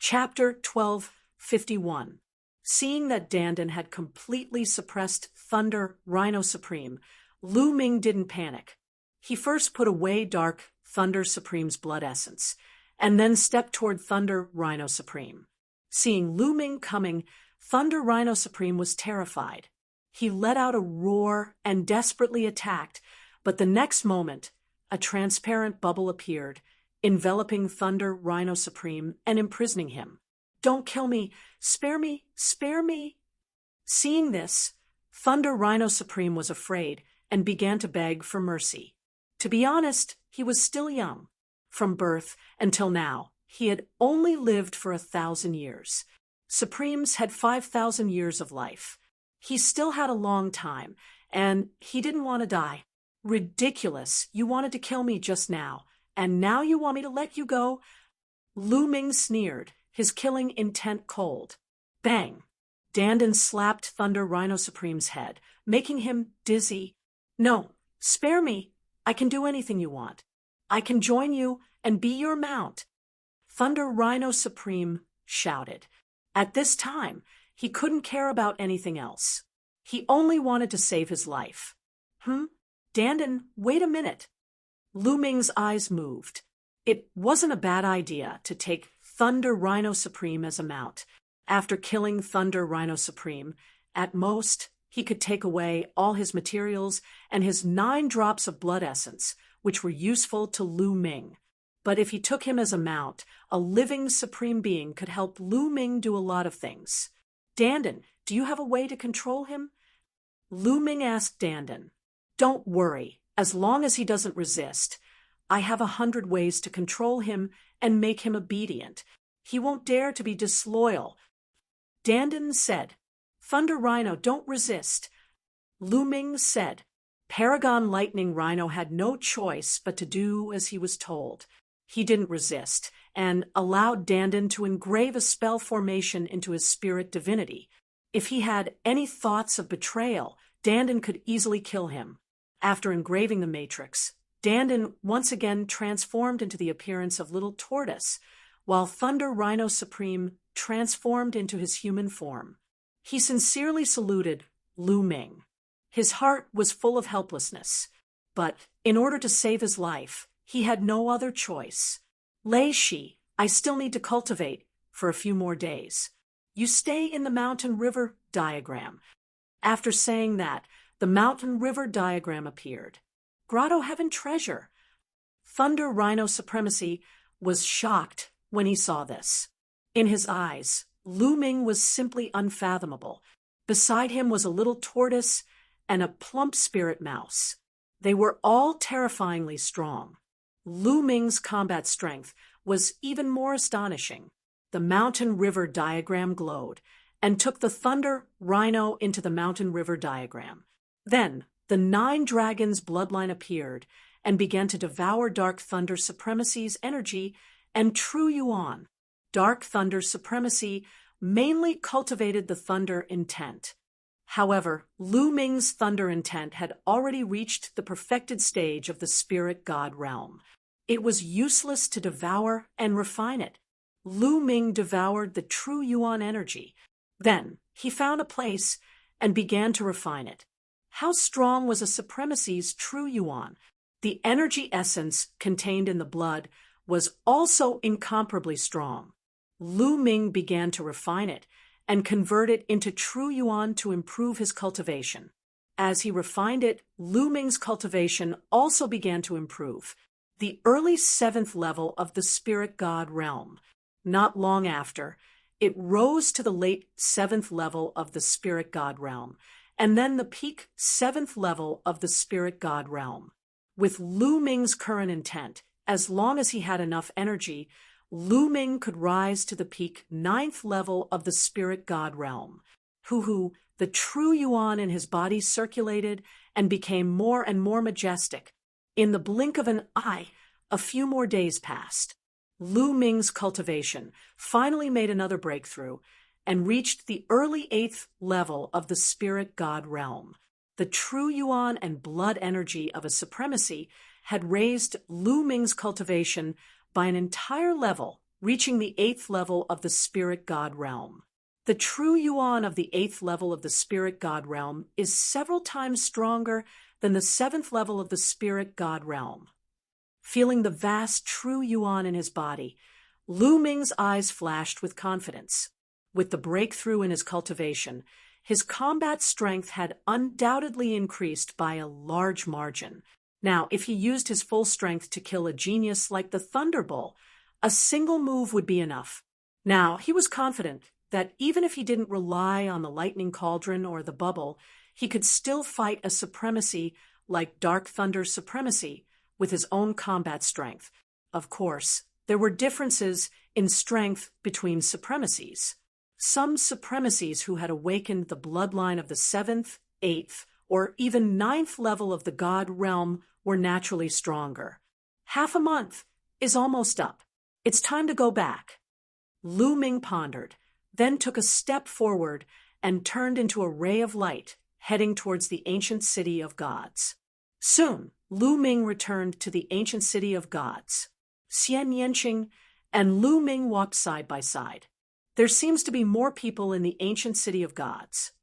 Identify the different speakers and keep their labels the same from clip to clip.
Speaker 1: Chapter 1251. Seeing that Dandan had completely suppressed Thunder Rhino Supreme, Lu Ming didn't panic. He first put away Dark Thunder Supreme's blood essence, and then stepped toward Thunder Rhino Supreme. Seeing Lu Ming coming, Thunder Rhino Supreme was terrified. He let out a roar and desperately attacked, but the next moment, a transparent bubble appeared, enveloping Thunder Rhino Supreme and imprisoning him. "Don't kill me! Spare me! Spare me!" Seeing this, Thunder Rhino Supreme was afraid and began to beg for mercy. To be honest, he was still young. From birth until now, he had only lived for 1,000 years. Supremes had 5,000 years of life. He still had a long time, and he didn't want to die. "Ridiculous! You wanted to kill me just now, and now you want me to let you go?" Lu Ming sneered, his killing intent cold. Bang! Dandan slapped Thunder Rhino Supreme's head, making him dizzy. "No, spare me. I can do anything you want. I can join you and be your mount," Thunder Rhino Supreme shouted. At this time, he couldn't care about anything else. He only wanted to save his life. Dandan, wait a minute." Lu Ming's eyes moved. It wasn't a bad idea to take Thunder Rhino Supreme as a mount. After killing Thunder Rhino Supreme, at most, he could take away all his materials and his 9 drops of blood essence, which were useful to Lu Ming. But if he took him as a mount, a living supreme being could help Lu Ming do a lot of things. "Dandan, do you have a way to control him?" Lu Ming asked Dandan. "Don't worry, as long as he doesn't resist. I have 100 ways to control him and make him obedient. He won't dare to be disloyal." Dandan said. "Thunder Rhino, don't resist." Lu Ming said. Paragon Lightning Rhino had no choice but to do as he was told. He didn't resist, and allowed Dandan to engrave a spell formation into his spirit divinity. If he had any thoughts of betrayal, Dandan could easily kill him. After engraving the matrix, Dandan once again transformed into the appearance of Little Tortoise, while Thunder Rhino Supreme transformed into his human form. He sincerely saluted Lu Ming. His heart was full of helplessness, but in order to save his life, he had no other choice. "Lei Shi, I still need to cultivate for a few more days. You stay in the mountain river diagram." After saying that, the mountain river diagram appeared. "Grotto Heaven treasure." Thunder Rhino Supremacy was shocked when he saw this. In his eyes, Lu Ming was simply unfathomable. Beside him was a little tortoise and a plump spirit mouse. They were all terrifyingly strong. Lu Ming's combat strength was even more astonishing. The mountain river diagram glowed and took the Thunder Rhino into the mountain river diagram. Then the 9 dragons' bloodline appeared and began to devour Dark Thunder Supremacy's energy and True Yuan. Dark Thunder Supremacy mainly cultivated the thunder intent. However, Lu Ming's thunder intent had already reached the perfected stage of the spirit god realm. It was useless to devour and refine it. Lu Ming devoured the True Yuan energy. Then he found a place and began to refine it. How strong was a supremacy's True Yuan? The energy essence contained in the blood was also incomparably strong. Lu Ming began to refine it and convert it into True Yuan to improve his cultivation. As he refined it, Lu Ming's cultivation also began to improve. The early 7th level of the spirit god realm. Not long after, it rose to the late 7th level of the spirit god realm, and then the peak 7th level of the spirit god realm. With Lu Ming's current intent, as long as he had enough energy, Lu Ming could rise to the peak 9th level of the spirit god realm. The True Yuan in his body circulated and became more and more majestic. In the blink of an eye, a few more days passed. Lu Ming's cultivation finally made another breakthrough and reached the early 8th level of the spirit god realm. The True Yuan and blood energy of a supremacy had raised Lu Ming's cultivation by an entire level reaching the 8th level of the spirit god realm. The true yuan of the 8th level of the spirit god realm is several times stronger than the 7th level of the spirit god realm. Feeling the vast true yuan in his body, Lu Ming's eyes flashed with confidence. With the breakthrough in his cultivation, his combat strength had undoubtedly increased by a large margin. Now, if he used his full strength to kill a genius like the Thunderbolt, a single move would be enough. Now, he was confident that even if he didn't rely on the lightning cauldron or the bubble, he could still fight a supremacy like Dark Thunder's supremacy with his own combat strength. Of course, there were differences in strength between supremacies. Some supremacies who had awakened the bloodline of the 7th, 8th, or even 9th level of the god realm were naturally stronger. Half a month is almost up. It's time to go back. Lu Ming pondered, then took a step forward and turned into a ray of light, heading towards the ancient city of gods. Soon, Lu Ming returned to the ancient city of gods. Xian Yanqing and Lu Ming walked side by side. There seems to be more people in the ancient city of gods.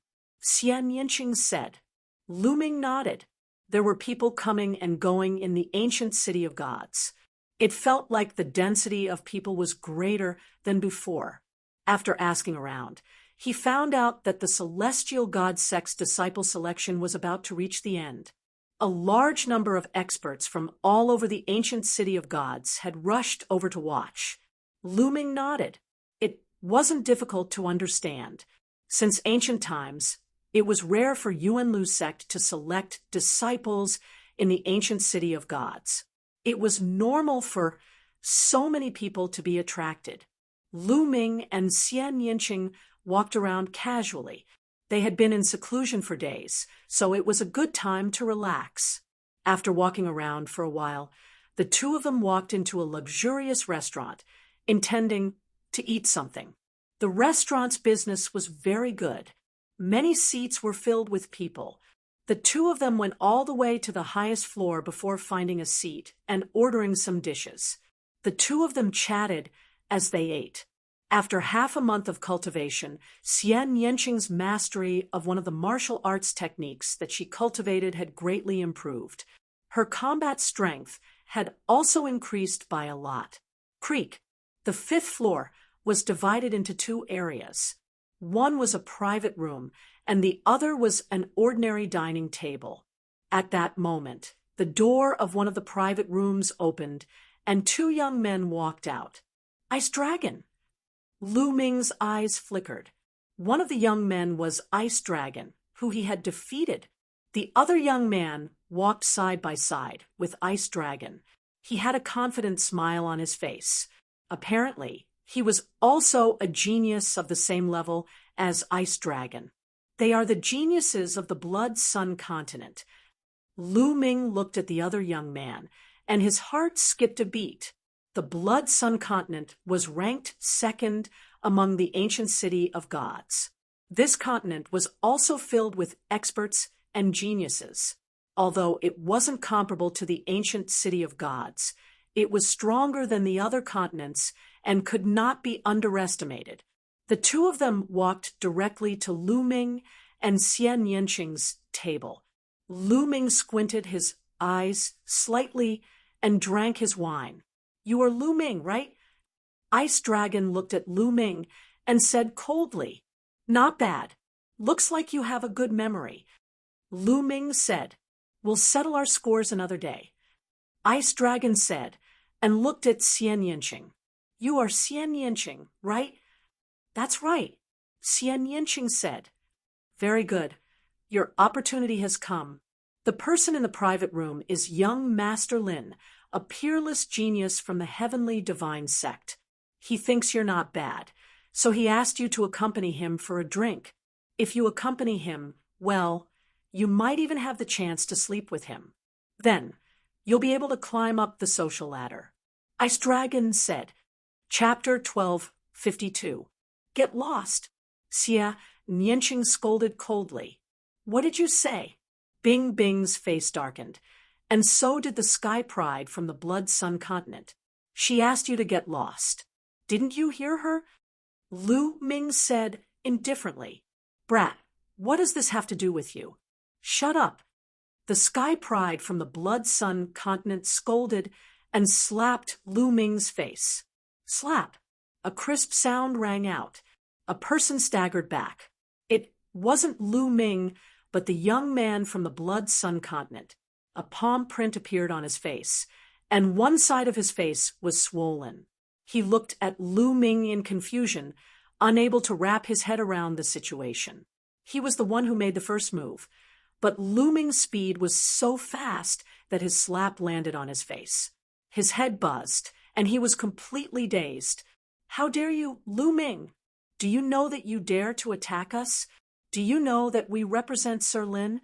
Speaker 1: Xian Yanqing said. Lu Ming nodded. There were people coming and going in the ancient city of gods. It felt like the density of people was greater than before. After asking around, he found out that the celestial god sect's disciple selection was about to reach the end. A large number of experts from all over the ancient city of gods had rushed over to watch. Lu Ming nodded. It wasn't difficult to understand. Since ancient times, it was rare for Yuan Lu sect to select disciples in the ancient city of gods. It was normal for so many people to be attracted. Lu Ming and Xian Yanqing walked around casually. They had been in seclusion for days, so it was a good time to relax. After walking around for a while, the two of them walked into a luxurious restaurant, intending to eat something. The restaurant's business was very good. Many seats were filled with people. The two of them went all the way to the highest floor before finding a seat and ordering some dishes. The two of them chatted as they ate. After half a month of cultivation, Xian Yanqing's mastery of one of the martial arts techniques that she cultivated had greatly improved. Her combat strength had also increased by a lot. Creek, the 5th floor, was divided into 2 areas. One was a private room, and the other was an ordinary dining table. At that moment, the door of one of the private rooms opened, and 2 young men walked out. Ice Dragon! Lu Ming's eyes flickered. One of the young men was Ice Dragon, who he had defeated. The other young man walked side by side with Ice Dragon. He had a confident smile on his face. Apparently, he was also a genius of the same level as Ice Dragon. They are the geniuses of the Blood Sun continent. Lu Ming looked at the other young man, and his heart skipped a beat. The Blood Sun continent was ranked 2nd among the ancient city of gods. This continent was also filled with experts and geniuses. Although it wasn't comparable to the ancient city of gods, it was stronger than the other continents and could not be underestimated. The two of them walked directly to Lu Ming and Xian Yanqing's table. Lu Ming squinted his eyes slightly and drank his wine. You are Lu Ming, right? Ice Dragon looked at Lu Ming and said coldly, Not bad. Looks like you have a good memory. Lu Ming said, We'll settle our scores another day. Ice Dragon said, and looked at Xian Yanqing. You are Xian Yanqing, right? That's right. Xian Yanqing said. Very good. Your opportunity has come. The person in the private room is young Master Lin, a peerless genius from the heavenly divine sect. He thinks you're not bad, so he asked you to accompany him for a drink. If you accompany him, well, you might even have the chance to sleep with him. Then, you'll be able to climb up the social ladder. Ice Dragon said. Chapter 12:52. Get lost. Xia Nianqing scolded coldly. What did you say? Bing Bing's face darkened, and so did the Sky Pride from the Blood Sun continent. She asked you to get lost. Didn't you hear her? Lu Ming said indifferently. Brat, what does this have to do with you? Shut up. The Sky Pride from the Blood Sun continent scolded and slapped Lu Ming's face. Slap. A crisp sound rang out. A person staggered back. It wasn't Lu Ming, but the young man from the Blood Sun continent. A palm print appeared on his face, and one side of his face was swollen. He looked at Lu Ming in confusion, unable to wrap his head around the situation. He was the one who made the first move, but Lu Ming's speed was so fast that his slap landed on his face. His head buzzed, and he was completely dazed. How dare you, Lu Ming? Do you know that you dare to attack us? Do you know that we represent Sir Lin?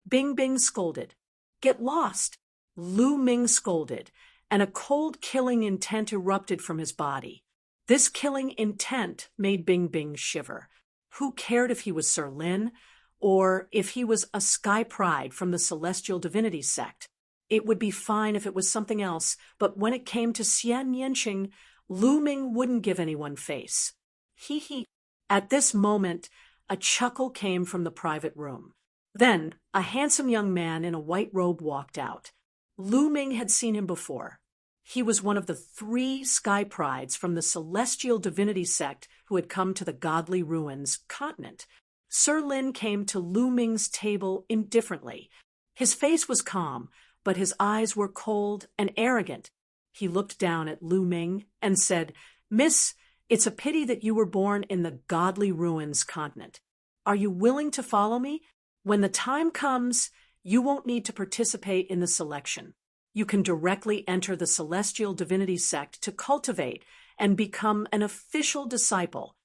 Speaker 1: Bing Bing scolded. Get lost. Lu Ming scolded, and a cold killing intent erupted from his body. This killing intent made Bing Bing shiver. Who cared if he was Sir Lin, or if he was a Sky Pride from the Celestial Divinity sect? It would be fine if it was something else, but when it came to Xian Yanqing, Lu Ming wouldn't give anyone face. Hee hee. At this moment, a chuckle came from the private room. Then, a handsome young man in a white robe walked out. Lu Ming had seen him before. He was one of the 3 Sky Prides from the Celestial Divinity sect who had come to the Godly Ruins continent. Sir Lin came to Lu Ming's table indifferently. His face was calm, but his eyes were cold and arrogant. He looked down at Lu Ming and said, Miss, it's a pity that you were born in the Godly Ruins continent. Are you willing to follow me? When the time comes, you won't need to participate in the selection. You can directly enter the Celestial Divinity sect to cultivate and become an official disciple.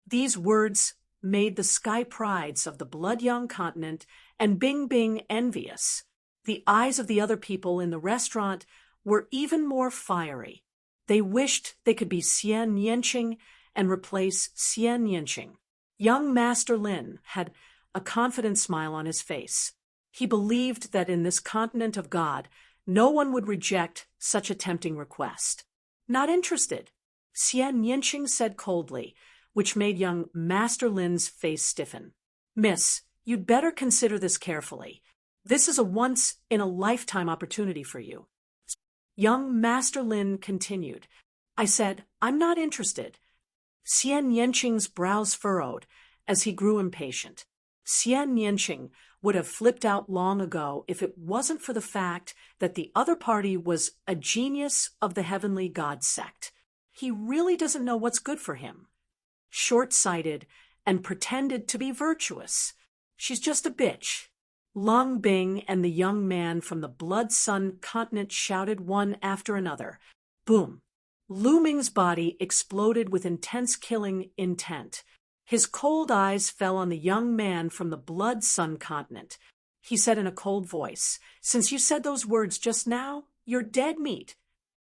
Speaker 1: These words made the Sky Prides of the Blood Young continent and Bing Bing envious. The eyes of the other people in the restaurant were even more fiery. They wished they could be Xian Yanqing and replace Xian Yanqing. Young Master Lin had a confident smile on his face. He believed that in this continent of God, no one would reject such a tempting request. Not interested, Xian Yanqing said coldly, which made young Master Lin's face stiffen. Miss, you'd better consider this carefully. This is a once-in-a-lifetime opportunity for you. Young Master Lin continued. I said, I'm not interested. Xian Yanqing's brows furrowed as he grew impatient. Xian Yanqing would have flipped out long ago if it wasn't for the fact that the other party was a genius of the Heavenly God sect. He really doesn't know what's good for him. Short-sighted and pretended to be virtuous. She's just a bitch. Lung Bing and the young man from the Blood Sun continent shouted one after another. Boom. Lu Ming's body exploded with intense killing intent. His cold eyes fell on the young man from the Blood Sun continent. He said in a cold voice, Since you said those words just now, you're dead meat.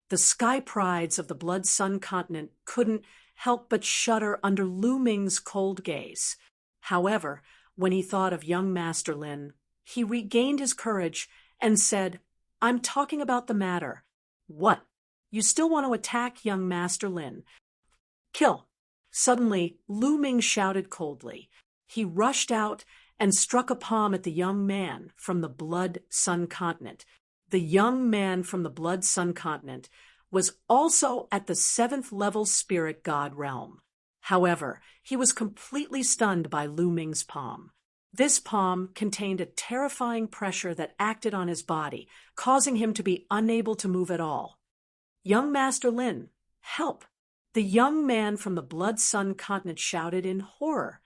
Speaker 1: The Sky Prides of the Blood Sun continent couldn't help but shudder under Lu Ming's cold gaze. However, when he thought of young Master Lin, he regained his courage and said, I'm talking about the matter. What? You still want to attack young Master Lin? Kill. Suddenly, Lu Ming shouted coldly. He rushed out and struck a palm at the young man from the Blood Sun continent. The young man from the Blood Sun continent was also at the 7th level spirit god realm. However, he was completely stunned by Lu Ming's palm. This palm contained a terrifying pressure that acted on his body, causing him to be unable to move at all. Young Master Lin, help! The young man from the Blood Sun continent shouted in horror.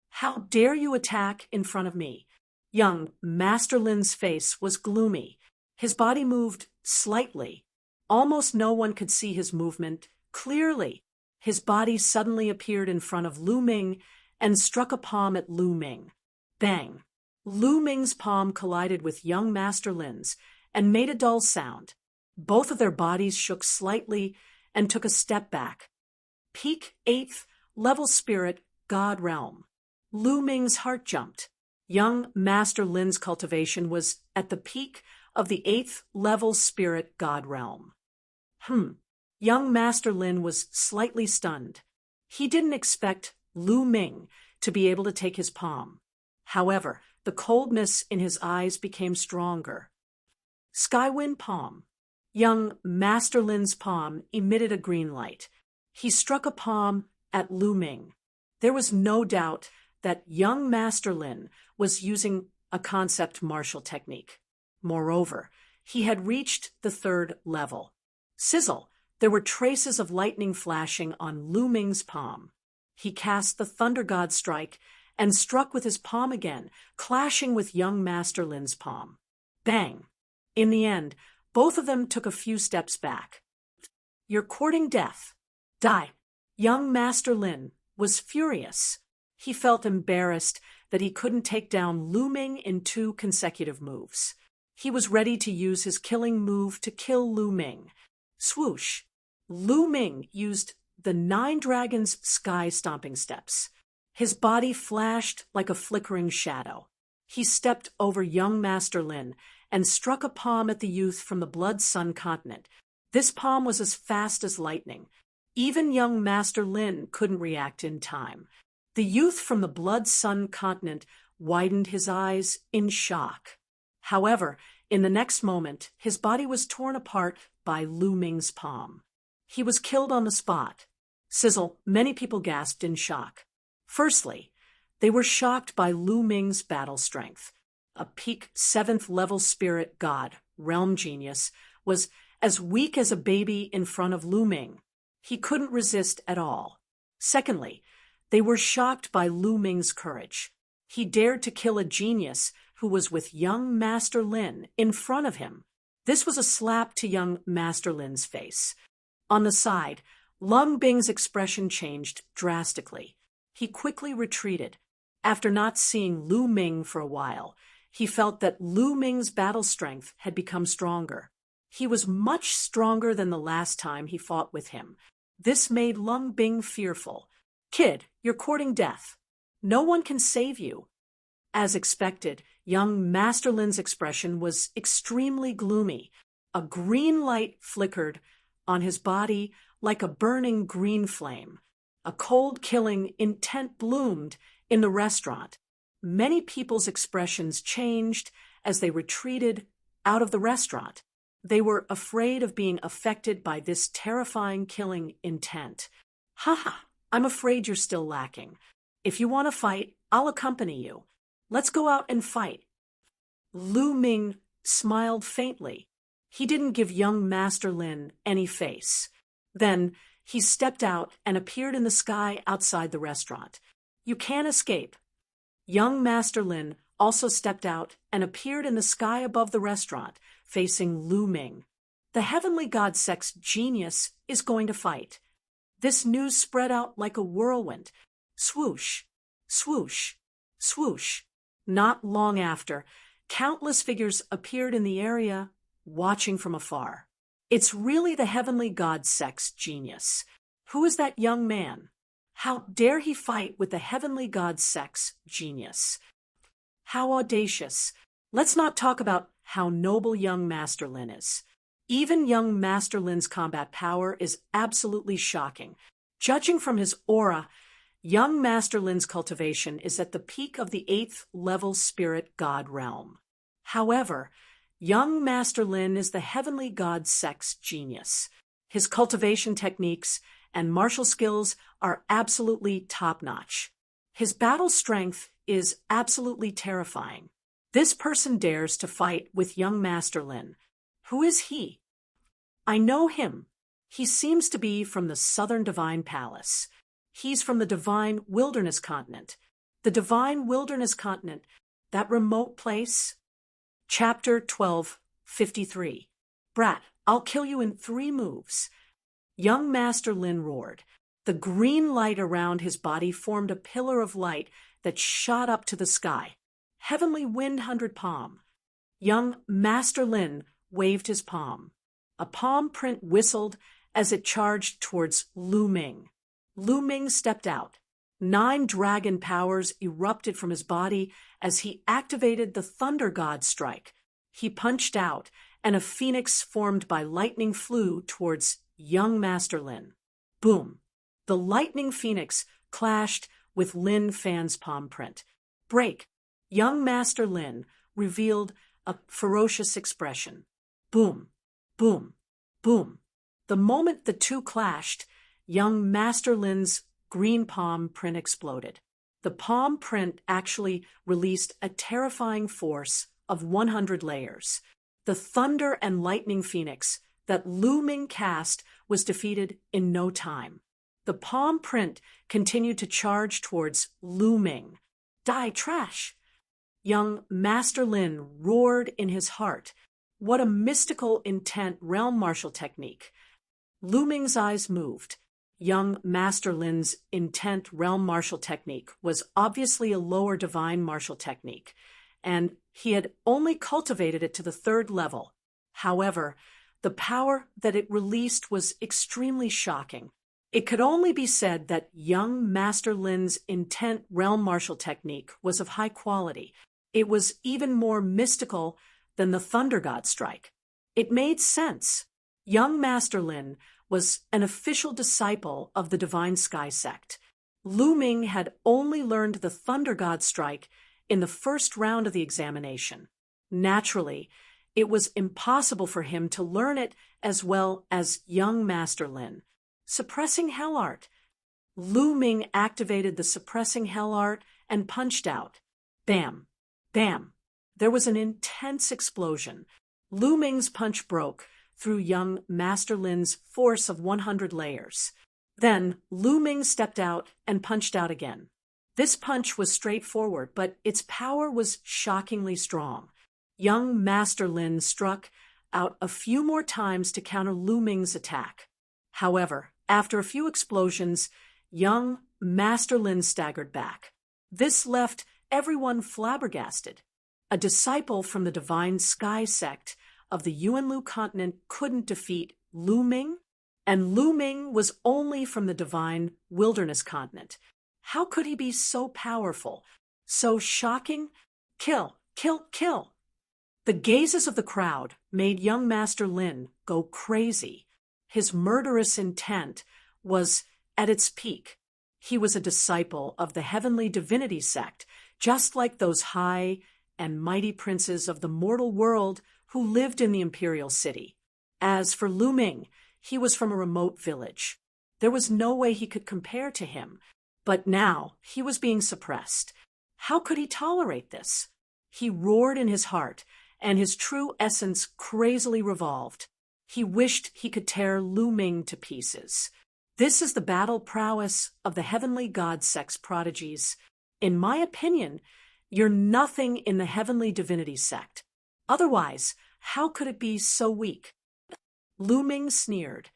Speaker 1: How dare you attack in front of me? Young Master Lin's face was gloomy. His body moved slightly. Almost no one could see his movement clearly. His body suddenly appeared in front of Lu Ming and struck a palm at Lu Ming. Bang! Lu Ming's palm collided with young Master Lin's and made a dull sound. Both of their bodies shook slightly and took a step back. Peak 8th level spirit god realm. Lu Ming's heart jumped. Young Master Lin's cultivation was at the peak of the 8th level spirit god realm. Young Master Lin was slightly stunned. He didn't expect Lu Ming to be able to take his palm. However, the coldness in his eyes became stronger. Skywind palm. Young Master Lin's palm emitted a green light. He struck a palm at Lu Ming. There was no doubt that young Master Lin was using a concept martial technique. Moreover, he had reached the third level. Sizzle! There were traces of lightning flashing on Lu Ming's palm. He cast the Thunder God strike and struck with his palm again, clashing with young Master Lin's palm. Bang! In the end, both of them took a few steps back. "You're courting death. Die!" Young Master Lin was furious. He felt embarrassed that he couldn't take down Lu Ming in 2 consecutive moves. He was ready to use his killing move to kill Lu Ming. Swoosh! Lu Ming used the 9 Dragons Sky Stomping Steps. His body flashed like a flickering shadow. He stepped over young Master Lin and struck a palm at the youth from the Blood Sun continent. This palm was as fast as lightning. Even young Master Lin couldn't react in time. The youth from the Blood Sun continent widened his eyes in shock. However, in the next moment, his body was torn apart by Lu Ming's palm. He was killed on the spot. Sizzle! Many people gasped in shock. Firstly, they were shocked by Lu Ming's battle strength. A peak 7th level spirit god, realm genius, was as weak as a baby in front of Lu Ming. He couldn't resist at all. Secondly, they were shocked by Lu Ming's courage. He dared to kill a genius who was with young Master Lin in front of him. This was a slap to young Master Lin's face. On the side, Lung Bing's expression changed drastically. He quickly retreated. After not seeing Lu Ming for a while, he felt that Lu Ming's battle strength had become stronger. He was much stronger than the last time he fought with him. This made Lung Bing fearful. "Kid, you're courting death. No one can save you." As expected, young Master Lin's expression was extremely gloomy. A green light flickered on his body like a burning green flame. A cold, killing intent bloomed in the restaurant. Many people's expressions changed as they retreated out of the restaurant. They were afraid of being affected by this terrifying killing intent. "Haha, I'm afraid you're still lacking. If you want to fight, I'll accompany you. Let's go out and fight." Lu Ming smiled faintly. He didn't give young Master Lin any face. Then he stepped out and appeared in the sky outside the restaurant. "You can't escape." Young Master Lin also stepped out and appeared in the sky above the restaurant, facing Lu Ming. The heavenly god sex genius is going to fight. This news spread out like a whirlwind. Swoosh, swoosh, swoosh. Not long after, countless figures appeared in the area, watching from afar. It's really the heavenly god sex genius. Who is that young man? How dare he fight with the heavenly god sex genius? How audacious. Let's not talk about how noble young Master Lin is. Even young Master Lin's combat power is absolutely shocking. Judging from his aura, young Master Lin's cultivation is at the peak of the 8th level spirit god realm. However, young Master Lin is the heavenly god sex genius. His cultivation techniques and martial skills are absolutely top-notch. His battle strength is absolutely terrifying. This person dares to fight with young Master Lin. Who is he? I know him. He seems to be from the Southern Divine Palace. He's from the Divine Wilderness Continent. The Divine Wilderness Continent, that remote place. Chapter 12:53. Brat, I'll kill you in 3 moves. Young Master Lin roared. The green light around his body formed a pillar of light that shot up to the sky. Heavenly Wind 100 Palm. Young Master Lin waved his palm. A palm print whistled as it charged towards Lu Ming. Lu Ming stepped out. 9 dragon powers erupted from his body as he activated the Thunder God strike. He punched out, and a phoenix formed by lightning flew towards young Master Lin. Boom! The lightning phoenix clashed with Lin Fan's palm print. Break! Young Master Lin revealed a ferocious expression. Boom! Boom! Boom! The moment the two clashed, young Master Lin's green palm print exploded. The palm print actually released a terrifying force of 100 layers. The thunder and lightning phoenix that Lu Ming cast was defeated in no time. The palm print continued to charge towards Lu Ming. Die, trash! Young Master Lin roared in his heart. What a mystical intent realm martial technique. Lu Ming's eyes moved. Young Master Lin's intent realm martial technique was obviously a lower divine martial technique, and he had only cultivated it to the 3rd level. However, the power that it released was extremely shocking. It could only be said that young Master Lin's intent realm martial technique was of high quality. It was even more mystical than the Thunder God strike. It made sense. Young Master Lin was an official disciple of the Divine Sky sect. Lu Ming had only learned the Thunder God strike in the 1st round of the examination. Naturally, it was impossible for him to learn it as well as young Master Lin. Suppressing Hell Art. Lu Ming activated the Suppressing Hell Art and punched out. Bam! Bam! There was an intense explosion. Lu Ming's punch broke through young Master Lin's force of 100 layers. Then Lu Ming stepped out and punched out again. This punch was straightforward, but its power was shockingly strong. Young Master Lin struck out a few more times to counter Lu Ming's attack. However, after a few explosions, young Master Lin staggered back. This left everyone flabbergasted. A disciple from the Divine Sky sect of the Yuanlu continent couldn't defeat Lu Ming, and Lu Ming was only from the Divine Wilderness continent. How could he be so powerful, so shocking? Kill, kill, kill! The gazes of the crowd made young Master Lin go crazy. His murderous intent was at its peak. He was a disciple of the Heavenly Divinity sect, just like those high and mighty princes of the mortal world who lived in the imperial city. As for Lu Ming, he was from a remote village. There was no way he could compare to him, but now he was being suppressed. How could he tolerate this? He roared in his heart, and his true essence crazily revolved. He wished he could tear Lu Ming to pieces. This is the battle prowess of the heavenly god sect's prodigies. In my opinion, you're nothing in the Heavenly Divinity sect. Otherwise, how could it be so weak? Lu Ming sneered.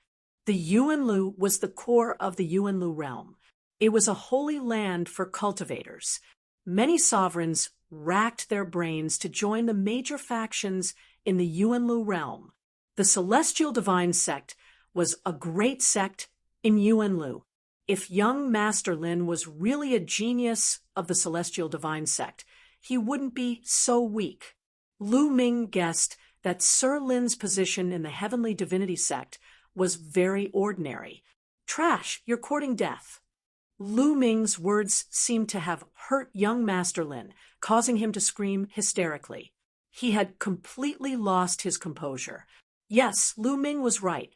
Speaker 1: The Yuanlu was the core of the Yuanlu realm. It was a holy land for cultivators. Many sovereigns racked their brains to join the major factions in the Yuanlu realm. The Celestial Divine Sect was a great sect in Yuanlu. If young Master Lin was really a genius of the Celestial Divine Sect, he wouldn't be so weak. Lu Ming guessed that Sir Lin's position in the Heavenly Divinity Sect was very ordinary. Trash, you're courting death. Lu Ming's words seemed to have hurt young Master Lin, causing him to scream hysterically. He had completely lost his composure. Yes, Lu Ming was right.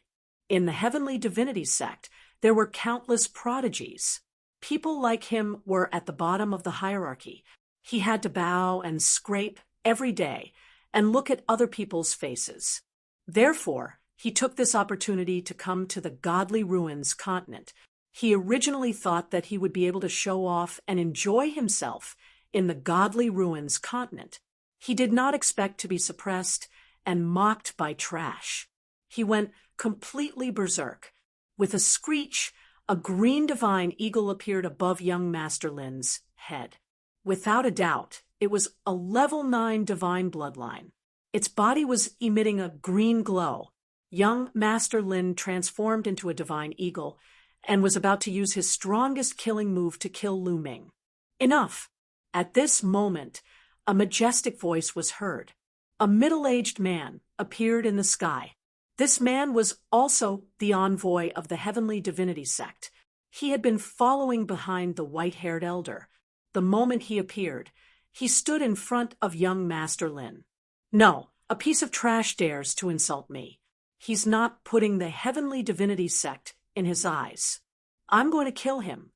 Speaker 1: In the Heavenly Divinity Sect, there were countless prodigies. People like him were at the bottom of the hierarchy. He had to bow and scrape every day and look at other people's faces. Therefore, he took this opportunity to come to the Godly Ruins continent. He originally thought that he would be able to show off and enjoy himself in the Godly Ruins continent. He did not expect to be suppressed and mocked by trash. He went completely berserk. With a screech, a green divine eagle appeared above young Master Lin's head. Without a doubt, it was a level 9 divine bloodline. Its body was emitting a green glow. Young Master Lin transformed into a divine eagle and was about to use his strongest killing move to kill Lu Ming. Enough! At this moment, a majestic voice was heard. A middle-aged man appeared in the sky. This man was also the envoy of the heavenly divinity sect. He had been following behind the white-haired elder. The moment he appeared, he stood in front of young Master Lin. No, a piece of trash dares to insult me. He's not putting the heavenly divinity sect in his eyes. I'm going to kill him.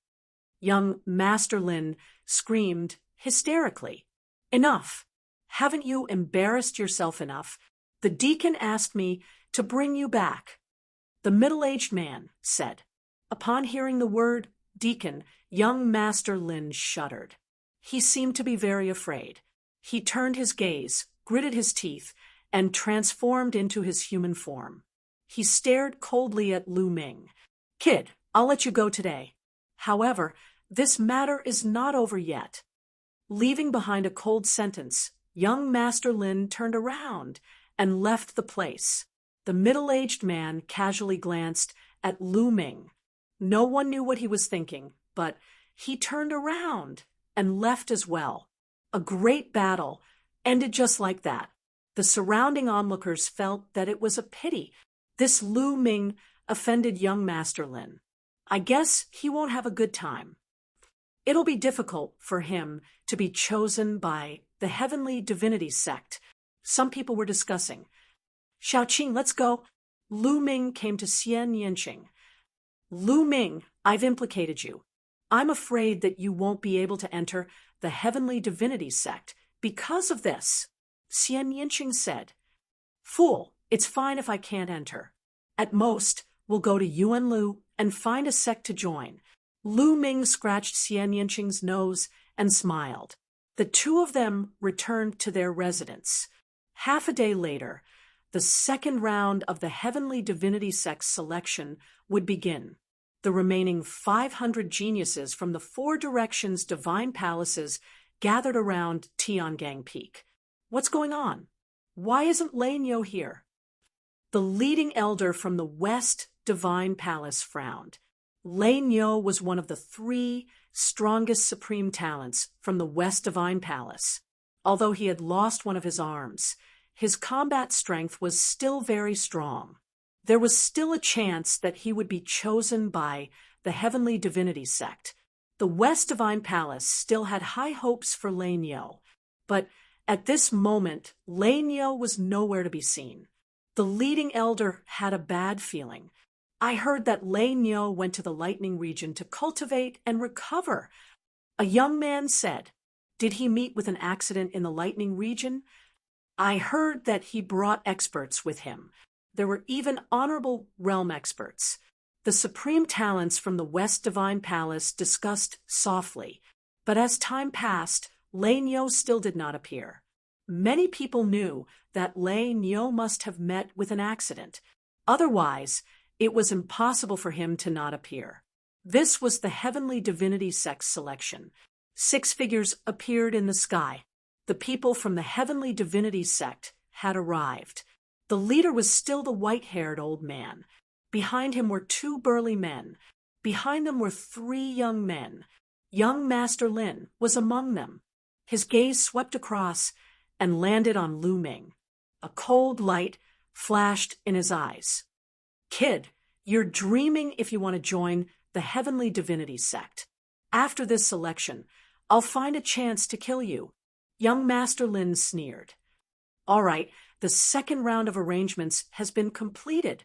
Speaker 1: Young Master Lin screamed hysterically. Enough! Haven't you embarrassed yourself enough? The deacon asked me to bring you back. The middle-aged man said. Upon hearing the word deacon, young Master Lin shuddered. He seemed to be very afraid. He turned his gaze, gritted his teeth, and transformed into his human form. He stared coldly at Lu Ming. Kid, I'll let you go today. However, this matter is not over yet. Leaving behind a cold sentence, young Master Lin turned around and left the place. The middle-aged man casually glanced at Lu Ming. No one knew what he was thinking, but he turned around and left as well. A great battle ended just like that. The surrounding onlookers felt that it was a pity. This Lu Ming offended young Master Lin. I guess he won't have a good time. It'll be difficult for him to be chosen by the heavenly divinity sect. Some people were discussing. Xiaoqing, let's go. Lu Ming came to Xian Yanqing. Lu Ming, I've implicated you. I'm afraid that you won't be able to enter the heavenly divinity sect because of this. Xian Yanqing said. Fool, it's fine if I can't enter. At most, we'll go to Yuanlu and find a sect to join. Lu Ming scratched Xian Yanqing's nose and smiled. The two of them returned to their residence. Half a day later, the second round of the heavenly divinity sect selection would begin. The remaining 500 geniuses from the 4 directions' divine palaces gathered around Tiangang Peak. What's going on? Why isn't Lanyo here? The leading elder from the West Divine Palace frowned. Lanyo was one of the 3 strongest supreme talents from the West Divine Palace. Although he had lost one of his arms, his combat strength was still very strong. There was still a chance that he would be chosen by the heavenly divinity sect. The West Divine Palace still had high hopes for Lanyo, but at this moment, Lanyo was nowhere to be seen. The leading elder had a bad feeling. I heard that Lanyo went to the lightning region to cultivate and recover. A young man said, did he meet with an accident in the lightning region? I heard that he brought experts with him. There were even honorable realm experts. The supreme talents from the West Divine Palace discussed softly, but as time passed, Lanyo still did not appear. Many people knew that Lanyo must have met with an accident. Otherwise, it was impossible for him to not appear. This was the heavenly divinity sect selection. 6 figures appeared in the sky. The people from the heavenly divinity sect had arrived. The leader was still the white-haired old man. Behind him were 2 burly men. Behind them were 3 young men. Young Master Lin was among them. His gaze swept across and landed on Lu Ming. A cold light flashed in his eyes. Kid, you're dreaming if you want to join the heavenly divinity sect. After this selection, I'll find a chance to kill you. Young Master Lin sneered. All right, the second round of arrangements has been completed.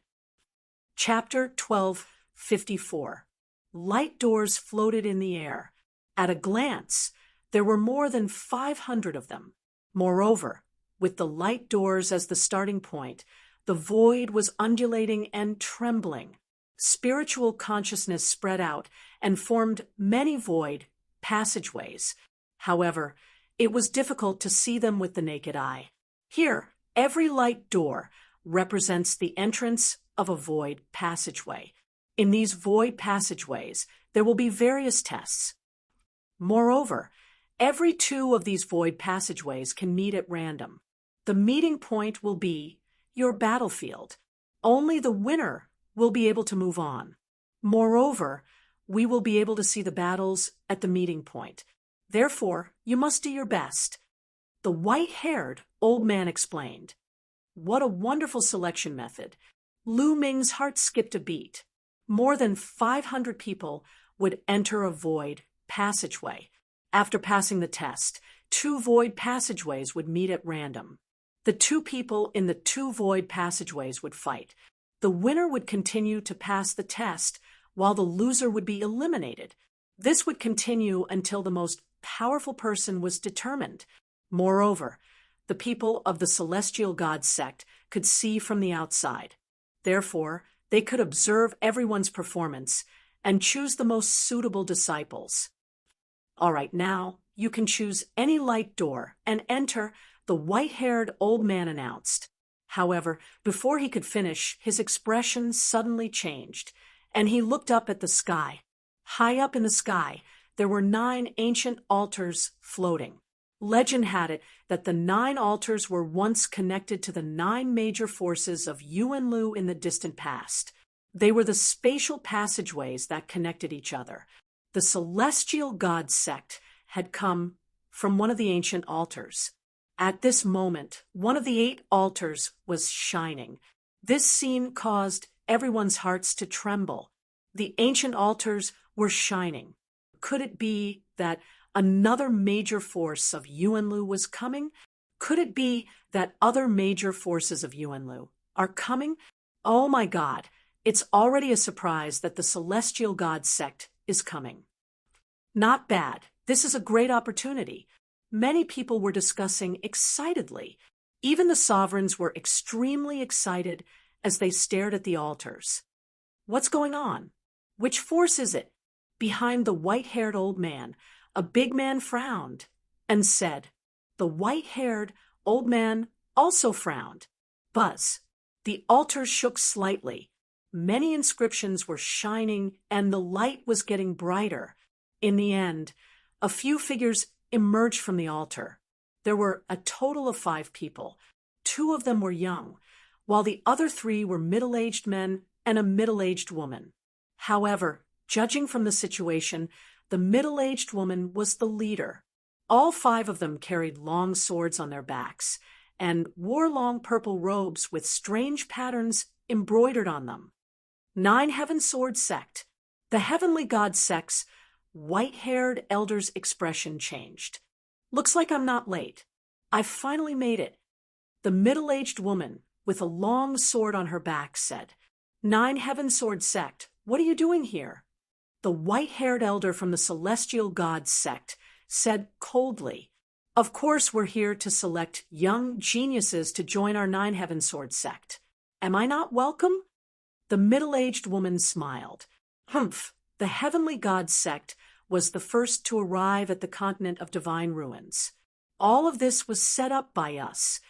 Speaker 1: Chapter 1254. Light doors floated in the air. At a glance, there were more than 500 of them. Moreover, with the light doors as the starting point, the void was undulating and trembling. Spiritual consciousness spread out and formed many void passageways. However, it was difficult to see them with the naked eye. Here, every light door represents the entrance of a void passageway. In these void passageways, there will be various tests. Moreover, every 2 of these void passageways can meet at random. The meeting point will be your battlefield. Only the winner will be able to move on. Moreover, we will be able to see the battles at the meeting point. Therefore, you must do your best. The white-haired old man explained. What a wonderful selection method. Lu Ming's heart skipped a beat. More than 500 people would enter a void passageway. After passing the test, 2 void passageways would meet at random. The 2 people in the 2 void passageways would fight. The winner would continue to pass the test, while the loser would be eliminated. This would continue until the most powerful person was determined. Moreover, the people of the Celestial God sect could see from the outside. Therefore, they could observe everyone's performance and choose the most suitable disciples. All right, now you can choose any light door and enter, the white-haired old man announced. However, before he could finish, his expression suddenly changed, and he looked up at the sky. High up in the sky, there were 9 ancient altars floating. Legend had it that the 9 altars were once connected to the 9 major forces of Yuan-Lu in the distant past. They were the spatial passageways that connected each other. The Celestial God sect had come from one of the ancient altars. At this moment, one of the 8 altars was shining. This scene caused everyone's hearts to tremble. The ancient altars were shining. Could it be that another major force of Yuan-Lu was coming? Could it be that other major forces of Yuan-Lu are coming? Oh my God, it's already a surprise that the Celestial God sect is coming. Not bad. This is a great opportunity. Many people were discussing excitedly. Even the sovereigns were extremely excited as they stared at the altars. What's going on? Which force is it? Behind the white-haired old man, a big man frowned and said. The white-haired old man also frowned. Buzz. The altars shook slightly. Many inscriptions were shining and the light was getting brighter. In the end, a few figures emerged from the altar. There were a total of 5 people. 2 of them were young, while the other 3 were middle-aged men and a middle-aged woman. However, judging from the situation, the middle-aged woman was the leader. All 5 of them carried long swords on their backs and wore long purple robes with strange patterns embroidered on them. 9 Heaven Sword Sect. The Heavenly God sect's white-haired elder's expression changed. Looks like I'm not late. I've finally made it. The middle-aged woman with a long sword on her back said, 9 Heaven Sword Sect, what are you doing here? The white-haired elder from the Celestial God sect said coldly, of course we're here to select young geniuses to join our 9 Heaven Sword sect. Am I not welcome? The middle-aged woman smiled. Humph, the Heavenly God sect was the first to arrive at the continent of divine ruins. All of this was set up by us.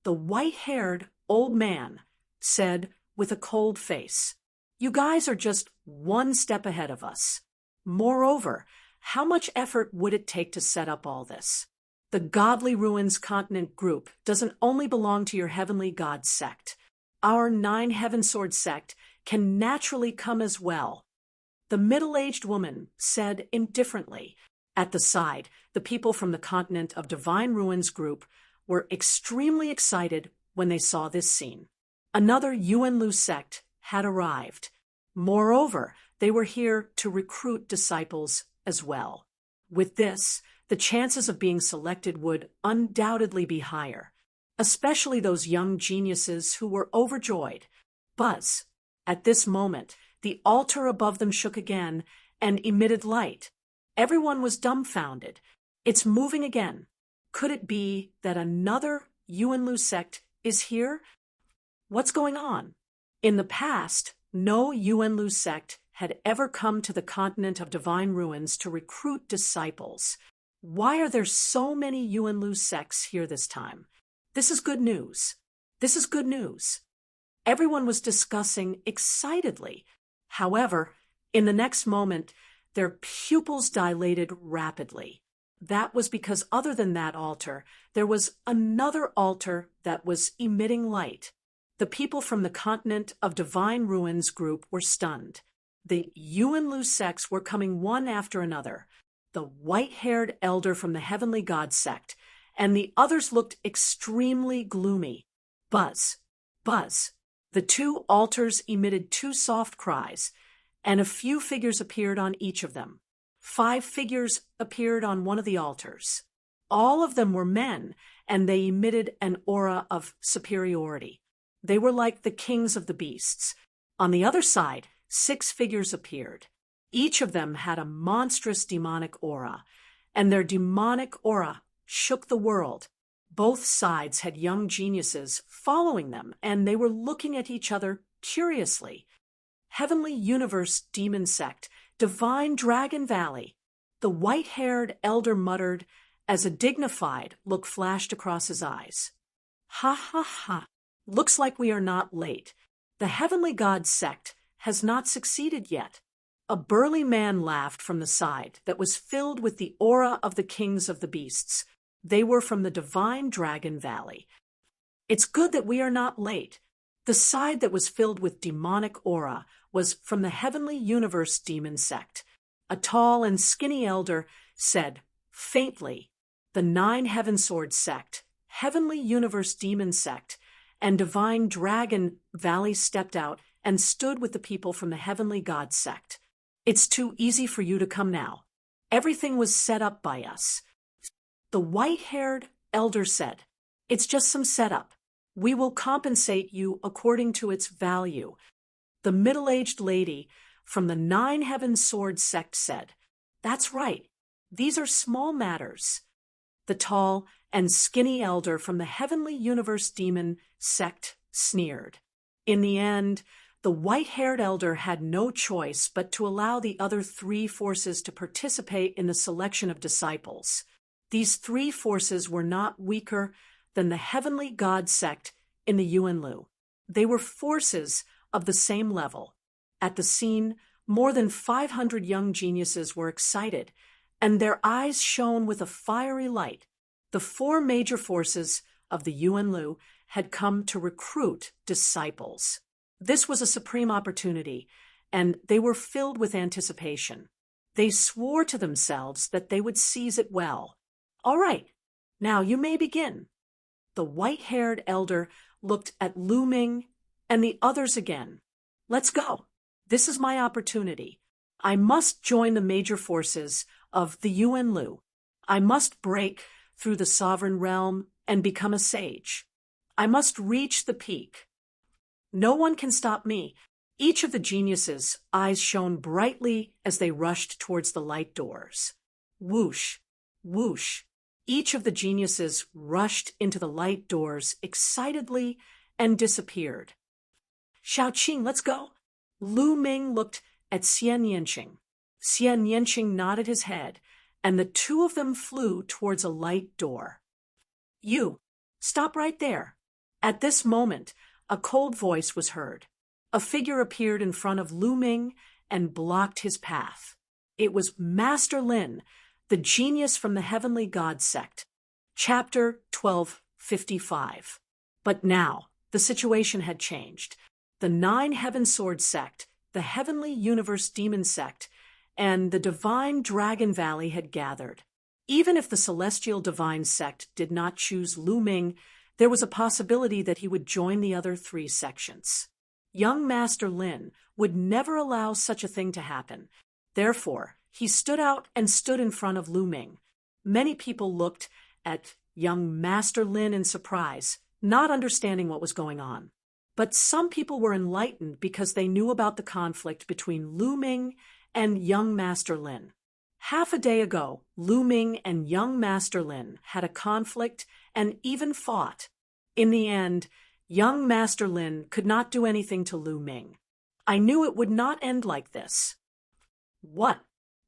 Speaker 1: The white-haired old man said with a cold face, you guys are just one step ahead of us. Moreover, how much effort would it take to set up all this? The Godly Ruins Continent group doesn't only belong to your Heavenly God sect. Our 9 Heaven Sword sect can naturally come as well. The middle-aged woman said indifferently. At the side, the people from the continent of Divine Ruins group were extremely excited when they saw this scene. Another Yuan-Lu sect had arrived. Moreover, they were here to recruit disciples as well. With this, the chances of being selected would undoubtedly be higher, especially those young geniuses who were overjoyed. Buzz. At this moment, the altar above them shook again and emitted light. Everyone was dumbfounded. It's moving again. Could it be that another Yuan-Lu sect is here? What's going on? In the past, no Yuan-Lu sect had ever come to the continent of Divine Ruins to recruit disciples. Why are there so many Yuan-Lu sects here this time? This is good news. This is good news. Everyone was discussing excitedly. However, in the next moment, their pupils dilated rapidly. That was because other than that altar, there was another altar that was emitting light. The people from the continent of Divine Ruins group were stunned. The Yuan-Lu sects were coming one after another. The white-haired elder from the Heavenly God sect, and the others looked extremely gloomy. Buzz. Buzz. The two altars emitted two soft cries, and a few figures appeared on each of them. 5 figures appeared on one of the altars. All of them were men, and they emitted an aura of superiority. They were like the kings of the beasts. On the other side, 6 figures appeared. Each of them had a monstrous demonic aura, and their demonic aura shook the world. Both sides had young geniuses following them, and they were looking at each other curiously. Heavenly Universe Demon Sect, Divine Dragon Valley. The white-haired elder muttered as a dignified look flashed across his eyes. Ha ha ha. Looks like we are not late. The Heavenly God Sect has not succeeded yet. A burly man laughed from the side that was filled with the aura of the kings of the beasts. They were from the Divine Dragon Valley. It's good that we are not late. The side that was filled with demonic aura was from the Heavenly Universe Demon Sect. A tall and skinny elder said, faintly, the 9 Heaven Sword Sect, Heavenly Universe Demon Sect, and Divine Dragon Valley stepped out and stood with the people from the Heavenly God Sect. It's too easy for you to come now. Everything was set up by us. The white-haired elder said, it's just some setup. We will compensate you according to its value. The middle-aged lady from the 9 Heaven Sword Sect said, that's right. These are small matters. The tall and skinny elder from the Heavenly Universe Demon Sect sneered. In the end, the white-haired elder had no choice but to allow the other 3 forces to participate in the selection of disciples. These 3 forces were not weaker than the Heavenly God Sect in the Yuanlu. They were forces of the same level. At the scene, more than 500 young geniuses were excited, and their eyes shone with a fiery light. The 4 major forces of the Yuanlu had come to recruit disciples. This was a supreme opportunity, and they were filled with anticipation. They swore to themselves that they would seize it well. All right, now you may begin. The white-haired elder looked at Lu Ming and the others again. Let's go. This is my opportunity. I must join the major forces of the Yuanlu. I must break through the sovereign realm and become a sage. I must reach the peak. No one can stop me. Each of the geniuses' eyes shone brightly as they rushed towards the light doors. Whoosh, whoosh. Each of the geniuses rushed into the light doors excitedly and disappeared. Xiaoqing, let's go. Lu Ming looked at Xian Yanqing. Xian Yanqing nodded his head, and the 2 of them flew towards a light door. You, stop right there. At this moment, a cold voice was heard. A figure appeared in front of Lu Ming and blocked his path. It was Master Lin, the genius from the Heavenly God Sect. Chapter 1255. But now, the situation had changed. The 9 Heaven Sword Sect, the Heavenly Universe Demon Sect, and the Divine Dragon Valley had gathered. Even if the Celestial Divine Sect did not choose Lu Ming, there was a possibility that he would join the other 3 sections. Young Master Lin would never allow such a thing to happen. Therefore, he stood out and stood in front of Lu Ming. Many people looked at young Master Lin in surprise, not understanding what was going on. But some people were enlightened because they knew about the conflict between Lu Ming and young Master Lin. Half a day ago, Lu Ming and young Master Lin had a conflict and even fought. In the end, young Master Lin could not do anything to Lu Ming. I knew it would not end like this. What?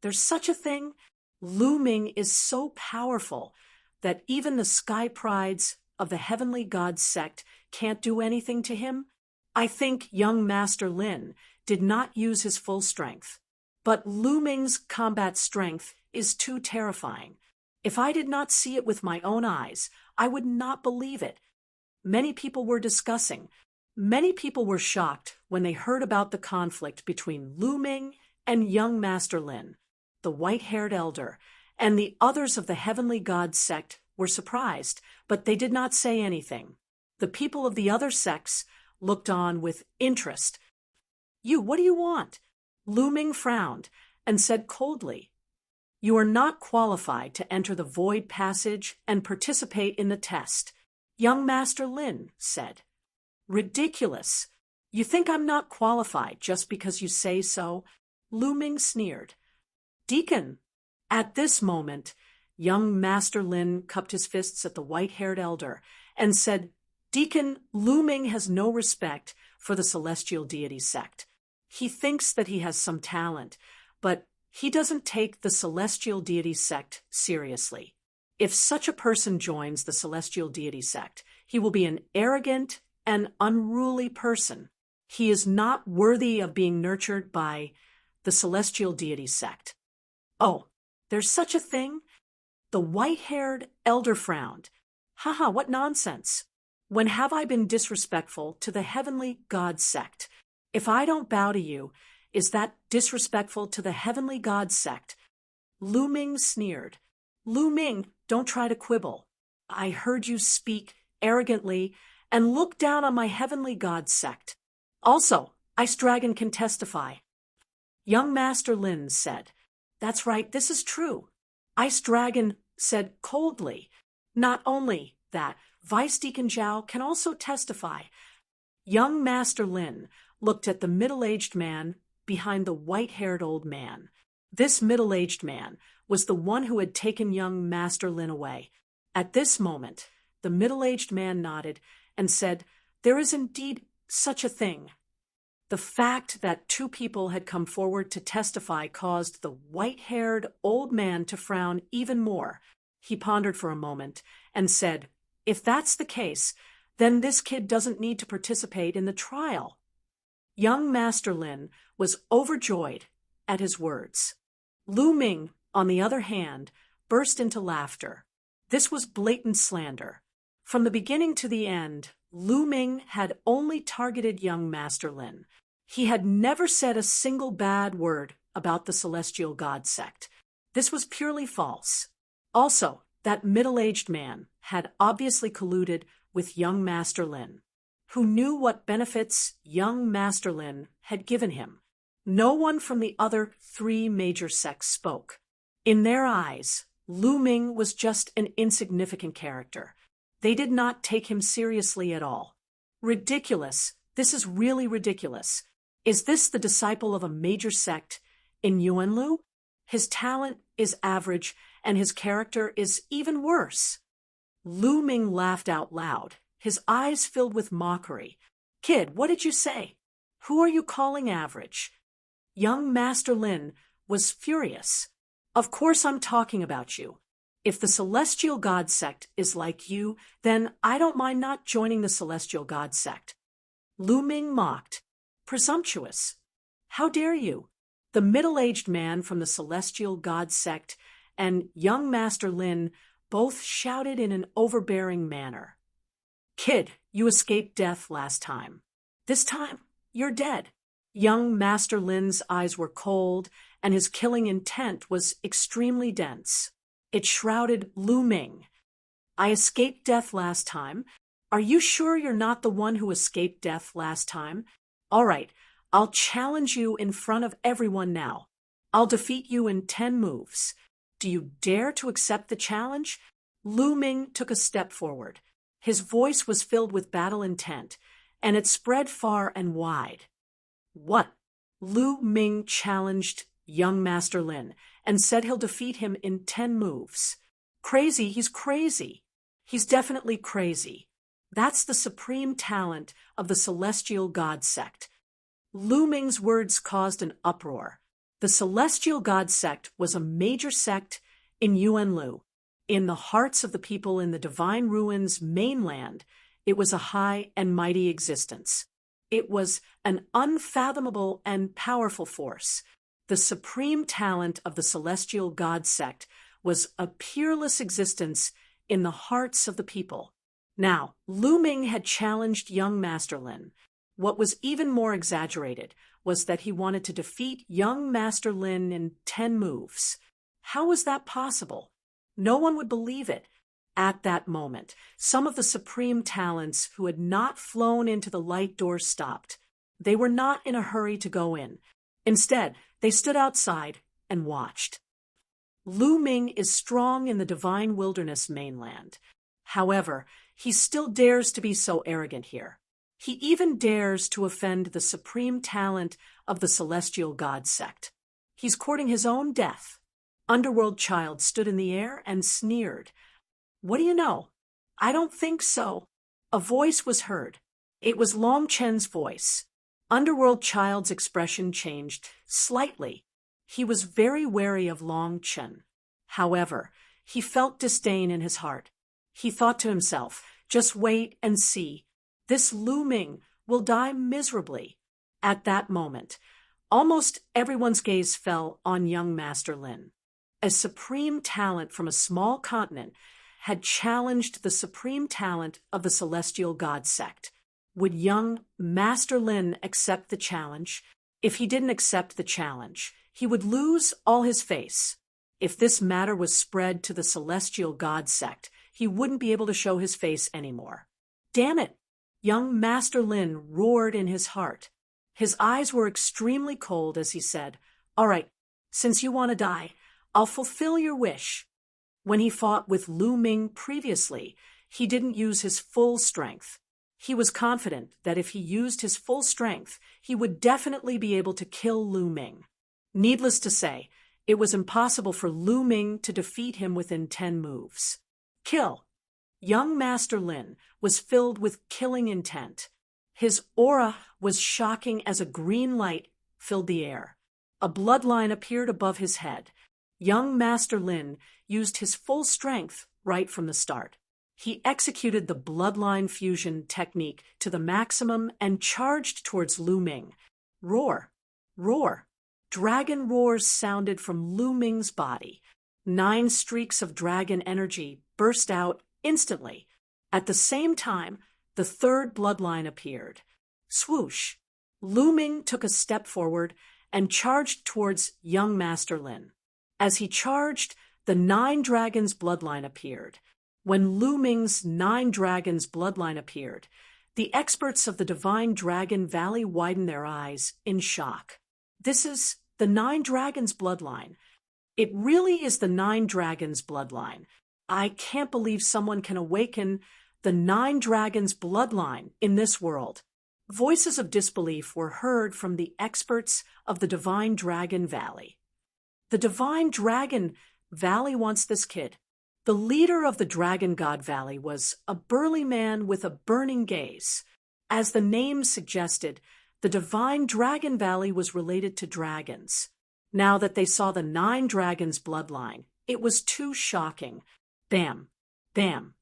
Speaker 1: There's such a thing? Lu Ming is so powerful that even the sky prides of the Heavenly God Sect can't do anything to him? I think young Master Lin did not use his full strength. But Lu Ming's combat strength is too terrifying. If I did not see it with my own eyes, I would not believe it. Many people were discussing. Many people were shocked when they heard about the conflict between Lu Ming and young Master Lin. The white-haired elder and the others of the Heavenly God Sect were surprised, but they did not say anything. The people of the other sects looked on with interest. "You, what do you want?" Lu Ming frowned and said coldly, "You are not qualified to enter the void passage and participate in the test," young Master Lin said. "Ridiculous. You think I'm not qualified just because you say so?" Lu Ming sneered. "Deacon." At this moment, young Master Lin cupped his fists at the white-haired elder and said, "Deacon, Lu Ming has no respect for the celestial deity sect. He thinks that he has some talent, but he doesn't take the celestial deity sect seriously. If such a person joins the celestial deity sect, he will be an arrogant and unruly person. He is not worthy of being nurtured by the celestial deity sect." "Oh, there's such a thing?" The white-haired elder frowned. "Haha, what nonsense. When have I been disrespectful to the heavenly God sect? If I don't bow to you, is that disrespectful to the heavenly God sect?" Lu Ming sneered. "Lu Ming, don't try to quibble. I heard you speak arrogantly and look down on my heavenly God sect. Also, Ice Dragon can testify." Young Master Lin said, "That's right, this is true." Ice Dragon said coldly, "Not only that, Vice Deacon Zhao can also testify." Young Master Lin looked at the middle-aged man behind the white-haired old man. This middle-aged man was the one who had taken young Master Lin away. At this moment, the middle-aged man nodded and said, "There is indeed such a thing." The fact that two people had come forward to testify caused the white-haired old man to frown even more. He pondered for a moment and said, "If that's the case, then this kid doesn't need to participate in the trial." Young Master Lin was overjoyed at his words. Lu Ming, on the other hand, burst into laughter. This was blatant slander. From the beginning to the end, Lu Ming had only targeted young Master Lin. He had never said a single bad word about the celestial God sect. This was purely false. Also, that middle-aged man had obviously colluded with young Master Lin, who knew what benefits young Master Lin had given him. No one from the other three major sects spoke. In their eyes, Lu Ming was just an insignificant character. They did not take him seriously at all. Ridiculous. This is really ridiculous. Is this the disciple of a major sect in Yuanlu? His talent is average, and his character is even worse. Lu Ming laughed out loud, his eyes filled with mockery. "Kid, what did you say? Who are you calling average?" Young Master Lin was furious. "Of course I'm talking about you. If the Celestial God sect is like you, then I don't mind not joining the Celestial God sect." Lu Ming mocked. "Presumptuous. How dare you?" The middle-aged man from the Celestial God sect and young Master Lin both shouted in an overbearing manner. "Kid, you escaped death last time. This time, you're dead." Young Master Lin's eyes were cold, and his killing intent was extremely dense. It shrouded Lu Ming. "I escaped death last time. Are you sure you're not the one who escaped death last time? All right, I'll challenge you in front of everyone now. I'll defeat you in 10 moves. Do you dare to accept the challenge?" Lu Ming took a step forward. His voice was filled with battle intent, and it spread far and wide. "What?" Lu Ming challenged young Master Lin and said he'll defeat him in 10 moves. Crazy, he's crazy. He's definitely crazy. That's the supreme talent of the Celestial God sect. Lu Ming's words caused an uproar. The Celestial God sect was a major sect in Yuanlu. In the hearts of the people in the Divine Ruins mainland, it was a high and mighty existence. It was an unfathomable and powerful force. The supreme talent of the Celestial God sect was a peerless existence in the hearts of the people. Now, Lu Ming had challenged young Master Lin. What was even more exaggerated was that he wanted to defeat young Master Lin in 10 moves. How was that possible? No one would believe it. At that moment, some of the supreme talents who had not flown into the light door stopped. They were not in a hurry to go in. Instead, they stood outside and watched. Lu Ming is strong in the divine wilderness mainland. However, he still dares to be so arrogant here. He even dares to offend the supreme talent of the celestial god sect. He's courting his own death. Underworld Child stood in the air and sneered. "What do you know? I don't think so." A voice was heard. It was Long Chen's voice. Underworld Child's expression changed slightly. He was very wary of Long Chen. However, he felt disdain in his heart. He thought to himself, just wait and see. This Lu Ming will die miserably. At that moment, almost everyone's gaze fell on young Master Lin. A supreme talent from a small continent had challenged the supreme talent of the celestial god sect. Would young Master Lin accept the challenge? If he didn't accept the challenge, he would lose all his face. If this matter was spread to the celestial god sect, he wouldn't be able to show his face anymore. Damn it! Young Master Lin roared in his heart. His eyes were extremely cold as he said, "All right, since you want to die, I'll fulfill your wish." When he fought with Lu Ming previously, he didn't use his full strength. He was confident that if he used his full strength, he would definitely be able to kill Lu Ming. Needless to say, it was impossible for Lu Ming to defeat him within 10 moves. Kill! Young Master Lin was filled with killing intent. His aura was shocking as a green light filled the air. A bloodline appeared above his head. Young Master Lin used his full strength right from the start. He executed the bloodline fusion technique to the maximum and charged towards Lu Ming. Roar! Roar! Dragon roars sounded from Lu Ming's body. 9 streaks of dragon energy burst out instantly. At the same time, the third bloodline appeared. Swoosh! Lu Ming took a step forward and charged towards young Master Lin. As he charged, the 9 dragons bloodline appeared. When Lu Ming's 9 dragons bloodline appeared, the experts of the Divine Dragon Valley widened their eyes in shock. This is the 9 dragons bloodline. It really is the 9 dragons bloodline. I can't believe someone can awaken the 9 dragons bloodline in this world. Voices of disbelief were heard from the experts of the Divine Dragon Valley. The Divine Dragon Valley wants this kid. The leader of the Dragon God Valley was a burly man with a burning gaze. As the name suggested, the Divine Dragon Valley was related to dragons. Now that they saw the 9 dragons bloodline, it was too shocking. Bam! Bam!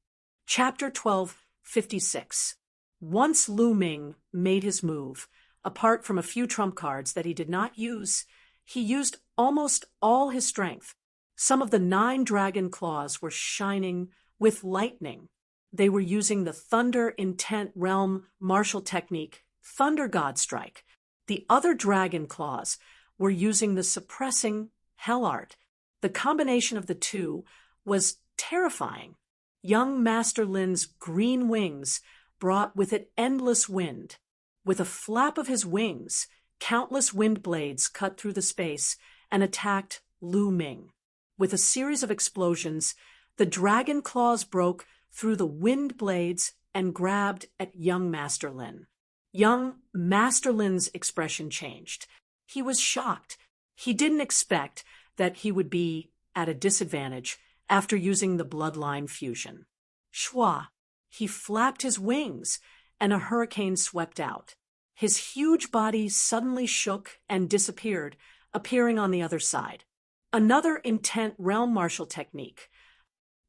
Speaker 1: Chapter 12:56. Once Lu Ming made his move, apart from a few trump cards that he did not use, he used almost all his strength. Some of the 9 dragon claws were shining with lightning. They were using the Thunder Intent Realm martial technique, Thunder God Strike. The other dragon claws were using the suppressing Hell Art. The combination of the two was terrifying. Young Master Lin's green wings brought with it endless wind. With a flap of his wings, countless wind blades cut through the space and attacked Lu Ming. With a series of explosions, the dragon claws broke through the wind blades and grabbed at young Master Lin. Young Master Lin's expression changed. He was shocked. He didn't expect that he would be at a disadvantage after using the bloodline fusion. Shwa! He flapped his wings, and a hurricane swept out. His huge body suddenly shook and disappeared, appearing on the other side. Another intent realm martial technique.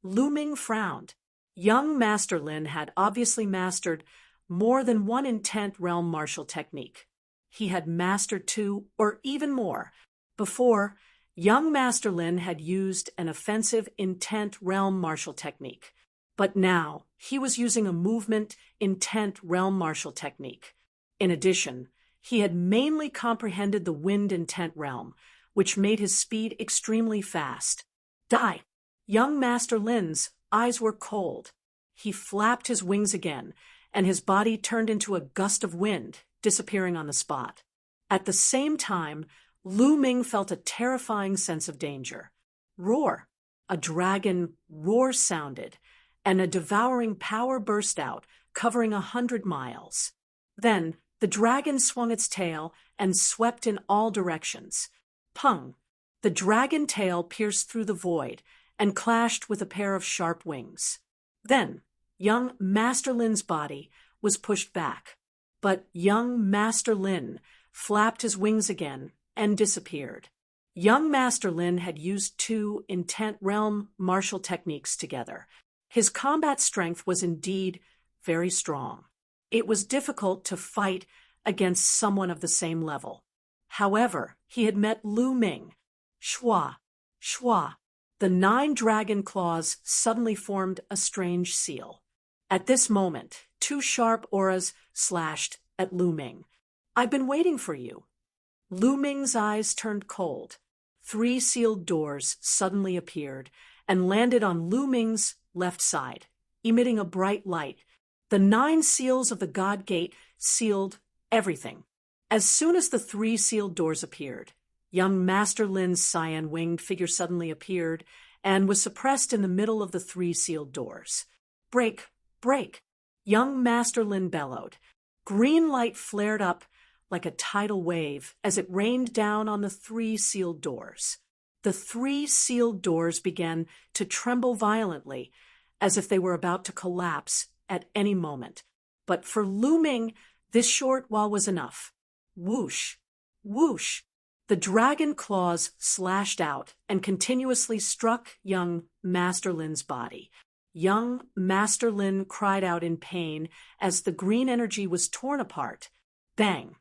Speaker 1: Lu Ming frowned. Young Master Lin had obviously mastered more than one intent realm martial technique. He had mastered 2 or even more. Before, young Master Lin had used an offensive intent realm martial technique. But now, he was using a movement intent realm martial technique. In addition, he had mainly comprehended the wind intent realm, which made his speed extremely fast. Die! Young Master Lin's eyes were cold. He flapped his wings again, and his body turned into a gust of wind, disappearing on the spot. At the same time, Lu Ming felt a terrifying sense of danger. Roar! A dragon roar sounded, and a devouring power burst out, covering 100 miles. Then, the dragon swung its tail and swept in all directions. Pung! The dragon tail pierced through the void and clashed with a pair of sharp wings. Then, young Master Lin's body was pushed back. But young Master Lin flapped his wings again and disappeared. Young Master Lin had used 2 intent realm martial techniques together. His combat strength was indeed very strong. It was difficult to fight against someone of the same level. However, he had met Lu Ming. Shwa, shwa. The 9 dragon claws suddenly formed a strange seal. At this moment, 2 sharp auras slashed at Lu Ming. "I've been waiting for you." Lu Ming's eyes turned cold. 3 sealed doors suddenly appeared and landed on Lu Ming's left side, emitting a bright light. The 9 seals of the God Gate sealed everything. As soon as the 3 sealed doors appeared, young Master Lin's cyan-winged figure suddenly appeared and was suppressed in the middle of the 3 sealed doors. "Break! Break!" Young Master Lin bellowed. Green light flared up like a tidal wave as it rained down on the 3 sealed doors. The 3 sealed doors began to tremble violently, as if they were about to collapse at any moment. But for Lu Ming, this short while was enough. Whoosh! Whoosh! The dragon claws slashed out and continuously struck young Master Lin's body. Young Master Lin cried out in pain as the green energy was torn apart. Bang!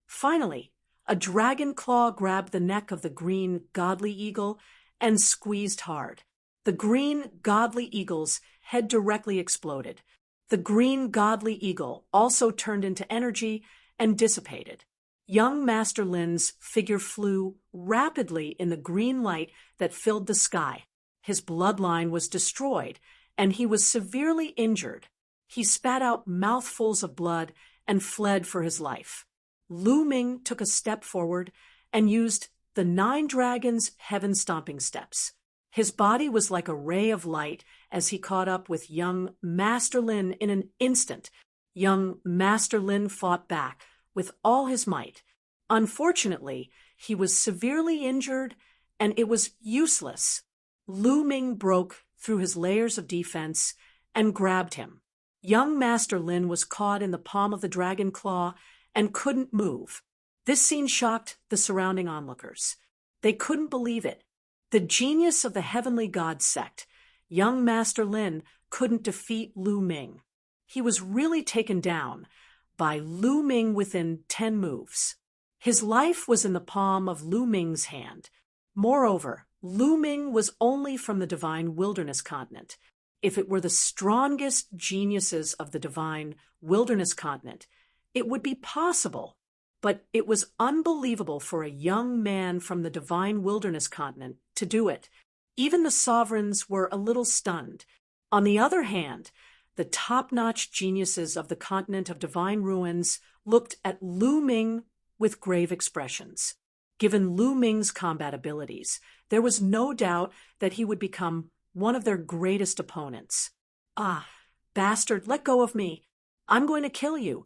Speaker 1: Finally, a dragon claw grabbed the neck of the green godly eagle and squeezed hard. The green godly eagle's head directly exploded. The green godly eagle also turned into energy and dissipated. Young Master Lin's figure flew rapidly in the green light that filled the sky. His bloodline was destroyed, and he was severely injured. He spat out mouthfuls of blood and fled for his life. Lu Ming took a step forward and used the 9 dragons' heaven-stomping steps. His body was like a ray of light as he caught up with young Master Lin in an instant. Young Master Lin fought back with all his might. Unfortunately, he was severely injured, and it was useless. Lu Ming broke through his layers of defense and grabbed him. Young Master Lin was caught in the palm of the dragon claw and couldn't move. This scene shocked the surrounding onlookers. They couldn't believe it. The genius of the Heavenly God sect, young Master Lin, couldn't defeat Lu Ming. He was really taken down by Lu Ming within 10 moves. His life was in the palm of Lu Ming's hand. Moreover, Lu Ming was only from the divine wilderness continent. If it were the strongest geniuses of the divine wilderness continent, it would be possible. But it was unbelievable for a young man from the divine wilderness continent to do it. Even the sovereigns were a little stunned. On the other hand, the top-notch geniuses of the continent of divine ruins looked at Lu Ming with grave expressions. Given Lu Ming's combat abilities, there was no doubt that he would become one of their greatest opponents. "Ah, bastard, let go of me. I'm going to kill you."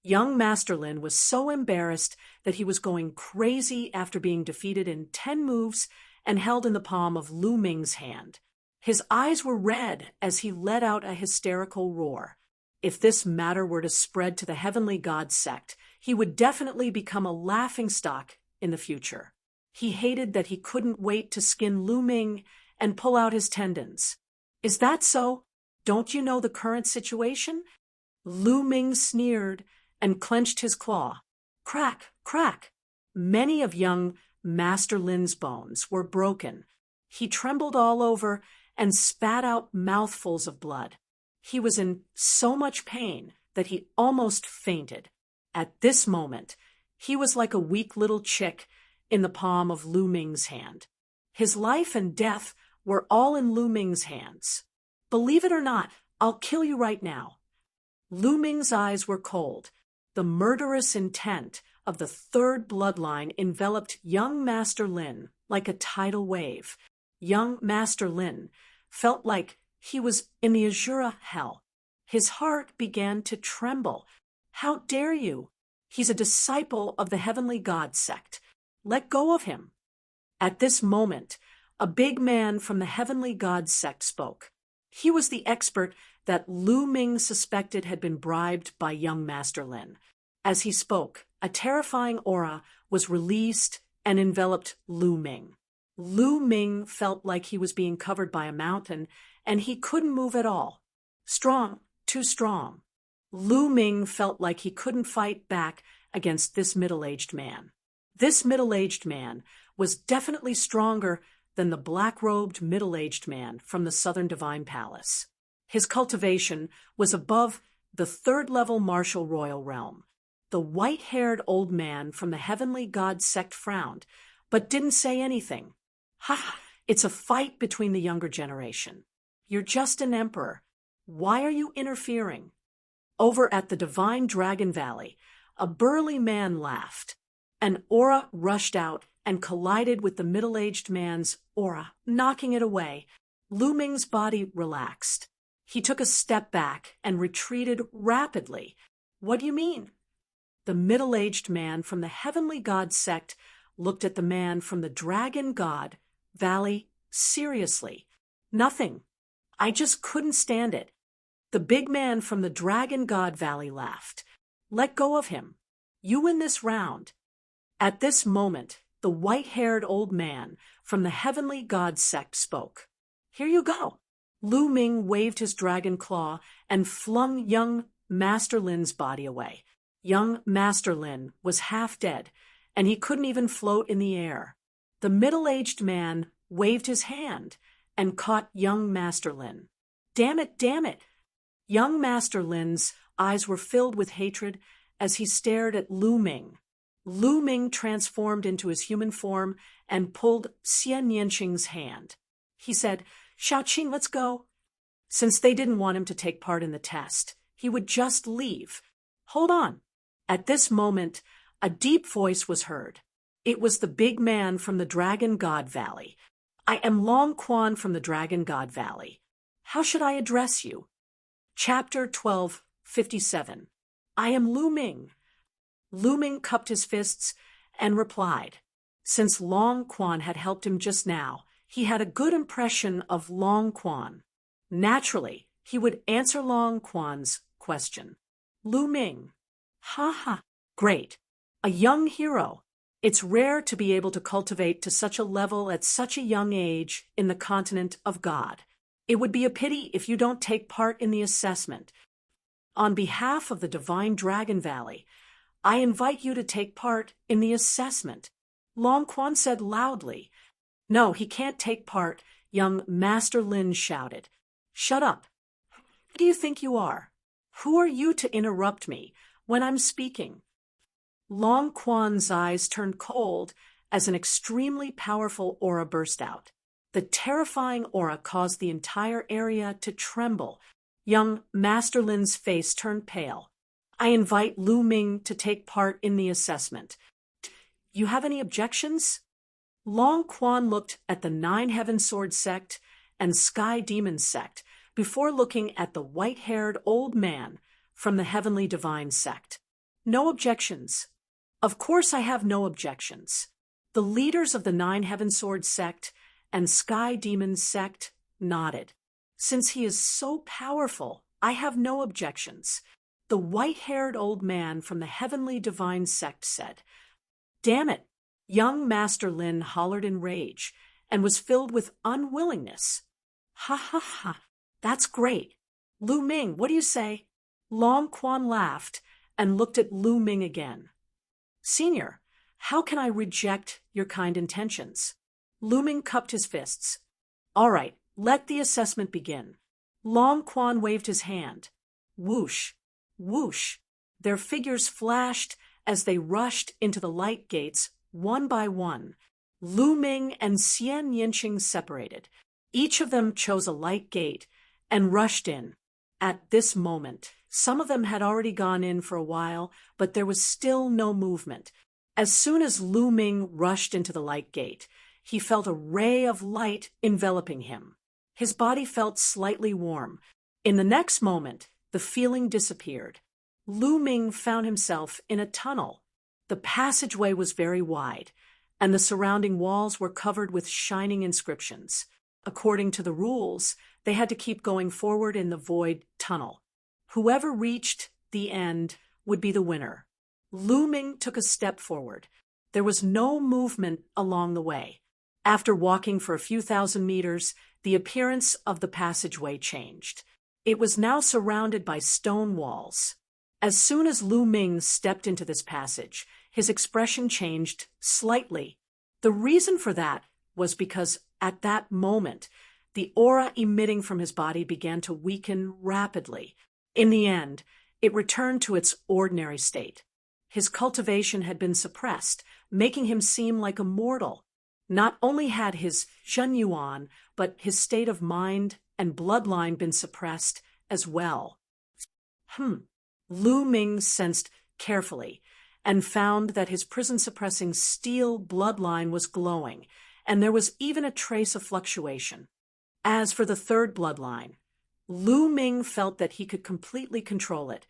Speaker 1: Young Master Lin was so embarrassed that he was going crazy after being defeated in 10 moves and held in the palm of Lu Ming's hand. His eyes were red as he let out a hysterical roar. If this matter were to spread to the Heavenly God sect, he would definitely become a laughingstock in the future. He hated that he couldn't wait to skin Lu Ming and pull out his tendons. "Is that so? Don't you know the current situation?" Lu Ming sneered and clenched his claw. Crack, crack. Many of young Master Lin's bones were broken. He trembled all over and spat out mouthfuls of blood. He was in so much pain that he almost fainted. At this moment, he was like a weak little chick in the palm of Lu Ming's hand. His life and death were all in Lu Ming's hands. Believe it or not, I'll kill you right now. Lu Ming's eyes were cold. The murderous intent of the third bloodline enveloped young Master Lin like a tidal wave. Young Master Lin felt like he was in the Azura hell. His heart began to tremble. How dare you? He's a disciple of the Heavenly God sect. Let go of him. At this moment, a big man from the Heavenly God sect spoke. He was the expert that Lu Ming suspected had been bribed by young Master Lin. As he spoke, a terrifying aura was released and enveloped Lu Ming. Lu Ming felt like he was being covered by a mountain, and he couldn't move at all. Strong, too strong. Lu Ming felt like he couldn't fight back against this middle-aged man. This middle-aged man was definitely stronger than the black-robed middle-aged man from the Southern Divine Palace. His cultivation was above the third-level martial royal realm. The white-haired old man from the Heavenly God sect frowned, but didn't say anything. Ha! It's a fight between the younger generation. You're just an emperor. Why are you interfering? Over at the Divine Dragon Valley, a burly man laughed. An aura rushed out and collided with the middle-aged man's aura, knocking it away. Lu Ming's body relaxed. He took a step back and retreated rapidly. What do you mean? The middle-aged man from the Heavenly God sect looked at the man from the Dragon God Valley seriously. Nothing. I just couldn't stand it. The big man from the Dragon God Valley laughed. Let go of him. You win this round. At this moment, the white-haired old man from the Heavenly God sect spoke. Here you go. Lu Ming waved his dragon claw and flung young Master Lin's body away. Young Master Lin was half dead, and he couldn't even float in the air. The middle-aged man waved his hand and caught young Master Lin. Damn it, damn it! Young Master Lin's eyes were filled with hatred as he stared at Lu Ming. Lu Ming transformed into his human form and pulled Xian Yanqing's hand. He said, Xiaoqing, let's go. Since they didn't want him to take part in the test, he would just leave. Hold on. At this moment, a deep voice was heard. It was the big man from the Dragon God Valley. I am Long Quan from the Dragon God Valley. How should I address you? Chapter 12:57. I am Lu Ming. Lu Ming cupped his fists and replied. Since Long Quan had helped him just now, he had a good impression of Long Quan. Naturally, he would answer Long Quan's question. Lu Ming. Ha ha. Great. A young hero. It's rare to be able to cultivate to such a level at such a young age in the continent of God. It would be a pity if you don't take part in the assessment. On behalf of the Divine Dragon Valley, I invite you to take part in the assessment. Long Quan said loudly. No, he can't take part, young Master Lin shouted. Shut up. Who do you think you are? Who are you to interrupt me when I'm speaking? Long Quan's eyes turned cold as an extremely powerful aura burst out. The terrifying aura caused the entire area to tremble. Young Master Lin's face turned pale. I invite Lu Ming to take part in the assessment. You have any objections? Long Quan looked at the Nine Heaven Sword sect and Sky Demon sect before looking at the white-haired old man from the Heavenly Divine sect. No objections. Of course I have no objections. The leaders of the Nine Heaven Sword sect and Sky Demon sect nodded. Since he is so powerful, I have no objections. The white-haired old man from the Heavenly Divine sect said. Damn it! Young Master Lin hollered in rage and was filled with unwillingness. Ha ha ha! That's great. Lu Ming, what do you say? Long Quan laughed and looked at Lu Ming again. Senior, how can I reject your kind intentions? Lu Ming cupped his fists. All right, let the assessment begin. Long Quan waved his hand. Whoosh, whoosh. Their figures flashed as they rushed into the light gates one by one. Lu Ming and Xian Yanqing separated. Each of them chose a light gate and rushed in. At this moment, some of them had already gone in for a while, but there was still no movement. As soon as Lu Ming rushed into the light gate, he felt a ray of light enveloping him. His body felt slightly warm. In the next moment, the feeling disappeared. Lu Ming found himself in a tunnel. The passageway was very wide, and the surrounding walls were covered with shining inscriptions. According to the rules, they had to keep going forward in the void tunnel. Whoever reached the end would be the winner. Lu Ming took a step forward. There was no movement along the way. After walking for a few thousand meters, the appearance of the passageway changed. It was now surrounded by stone walls. As soon as Lu Ming stepped into this passage, his expression changed slightly. The reason for that was because at that moment, the aura emitting from his body began to weaken rapidly. In the end, it returned to its ordinary state. His cultivation had been suppressed, making him seem like a mortal. Not only had his Zhen Yuan, but his state of mind and bloodline been suppressed as well. Lu Ming sensed carefully and found that his prison-suppressing steel bloodline was glowing, and there was even a trace of fluctuation. As for the third bloodline, Lu Ming felt that he could completely control it,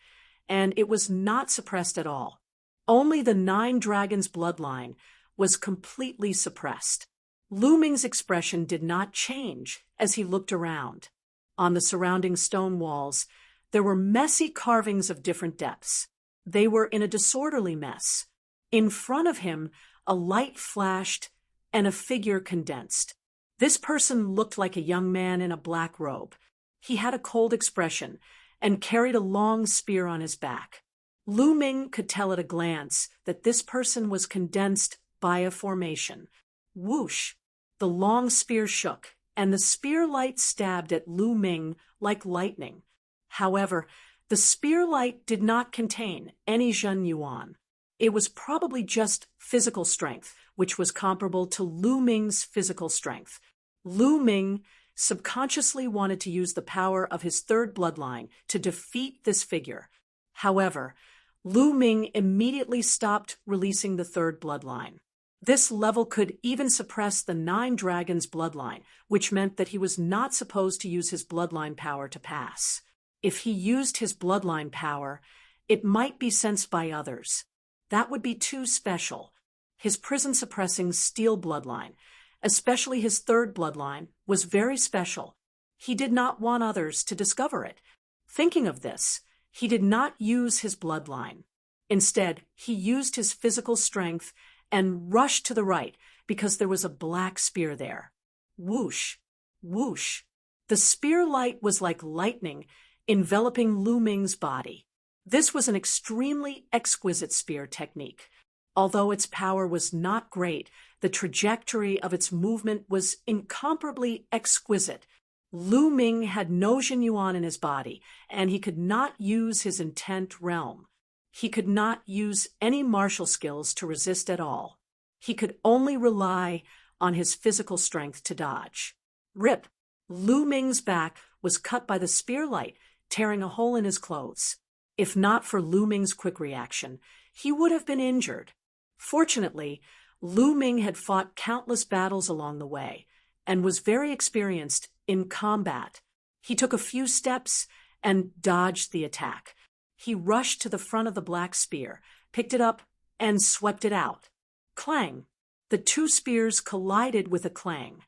Speaker 1: and it was not suppressed at all. Only the 9 Dragons bloodline was completely suppressed. Lu Ming's expression did not change as he looked around. On the surrounding stone walls, there were messy carvings of different depths. They were in a disorderly mess. In front of him, a light flashed and a figure condensed. This person looked like a young man in a black robe. He had a cold expression and carried a long spear on his back. Lu Ming could tell at a glance that this person was condensed by a formation. Whoosh! The long spear shook, and the spear light stabbed at Lu Ming like lightning. However, the spear light did not contain any Zhen Yuan. It was probably just physical strength, which was comparable to Lu Ming's physical strength. Lu Ming subconsciously wanted to use the power of his third bloodline to defeat this figure. However, Lu Ming immediately stopped releasing the third bloodline. This level could even suppress the 9 Dragons bloodline, which meant that he was not supposed to use his bloodline power to pass. If he used his bloodline power, it might be sensed by others. That would be too special. His prison-suppressing steel bloodline, especially his third bloodline, was very special. He did not want others to discover it. Thinking of this, he did not use his bloodline. Instead, he used his physical strength and rushed to the right because there was a black spear there. Whoosh! Whoosh! The spear light was like lightning enveloping Lu Ming's body. This was an extremely exquisite spear technique. Although its power was not great, the trajectory of its movement was incomparably exquisite. Lu Ming had no Zhen Yuan in his body, and he could not use his intent realm. He could not use any martial skills to resist at all. He could only rely on his physical strength to dodge. Rip! Lu Ming's back was cut by the spear light, tearing a hole in his clothes. If not for Lu Ming's quick reaction, he would have been injured. Fortunately, Lu Ming had fought countless battles along the way and was very experienced in combat. He took a few steps and dodged the attack. He rushed to the front of the black spear, picked it up, and swept it out. Clang! The 2 spears collided with a clang.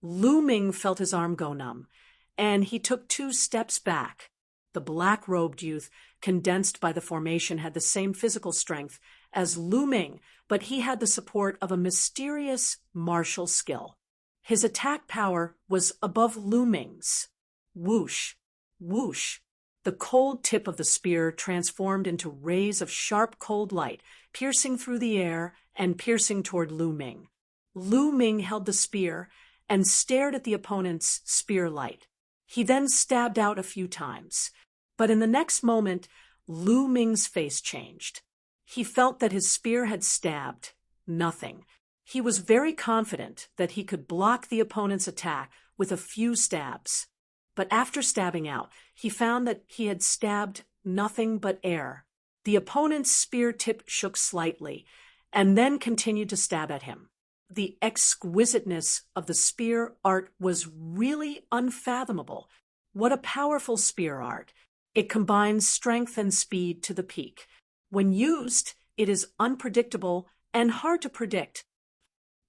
Speaker 1: Lu Ming felt his arm go numb, and he took 2 steps back. The black-robed youth, condensed by the formation, had the same physical strength as Lu Ming, but he had the support of a mysterious martial skill. His attack power was above Lu Ming's. Whoosh! Whoosh! The cold tip of the spear transformed into rays of sharp cold light, piercing through the air and piercing toward Lu Ming. Lu Ming held the spear and stared at the opponent's spear light. He then stabbed out a few times. But in the next moment, Lu Ming's face changed. He felt that his spear had stabbed nothing. He was very confident that he could block the opponent's attack with a few stabs. But after stabbing out, he found that he had stabbed nothing but air. The opponent's spear tip shook slightly, and then continued to stab at him. The exquisiteness of the spear art was really unfathomable. What a powerful spear art! It combines strength and speed to the peak. When used, it is unpredictable and hard to predict.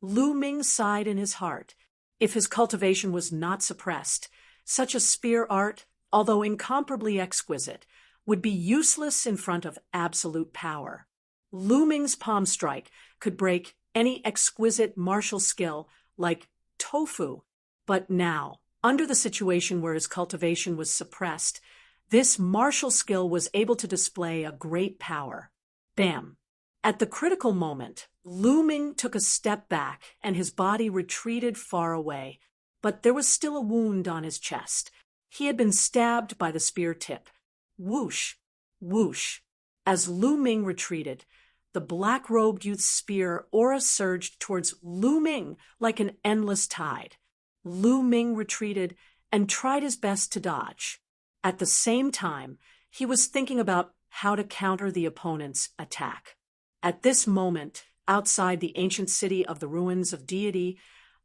Speaker 1: Lu Ming sighed in his heart. If his cultivation was not suppressed, such a spear art, although incomparably exquisite, would be useless in front of absolute power. Lu Ming's palm strike could break any exquisite martial skill like tofu. But now, under the situation where his cultivation was suppressed, this martial skill was able to display a great power. Bam! At the critical moment, Lu Ming took a step back and his body retreated far away, but there was still a wound on his chest. He had been stabbed by the spear tip. Whoosh! Whoosh! As Lu Ming retreated, the black-robed youth's spear aura surged towards Lu Ming like an endless tide. Lu Ming retreated and tried his best to dodge. At the same time, he was thinking about how to counter the opponent's attack. At this moment, outside the ancient city of the ruins of deity,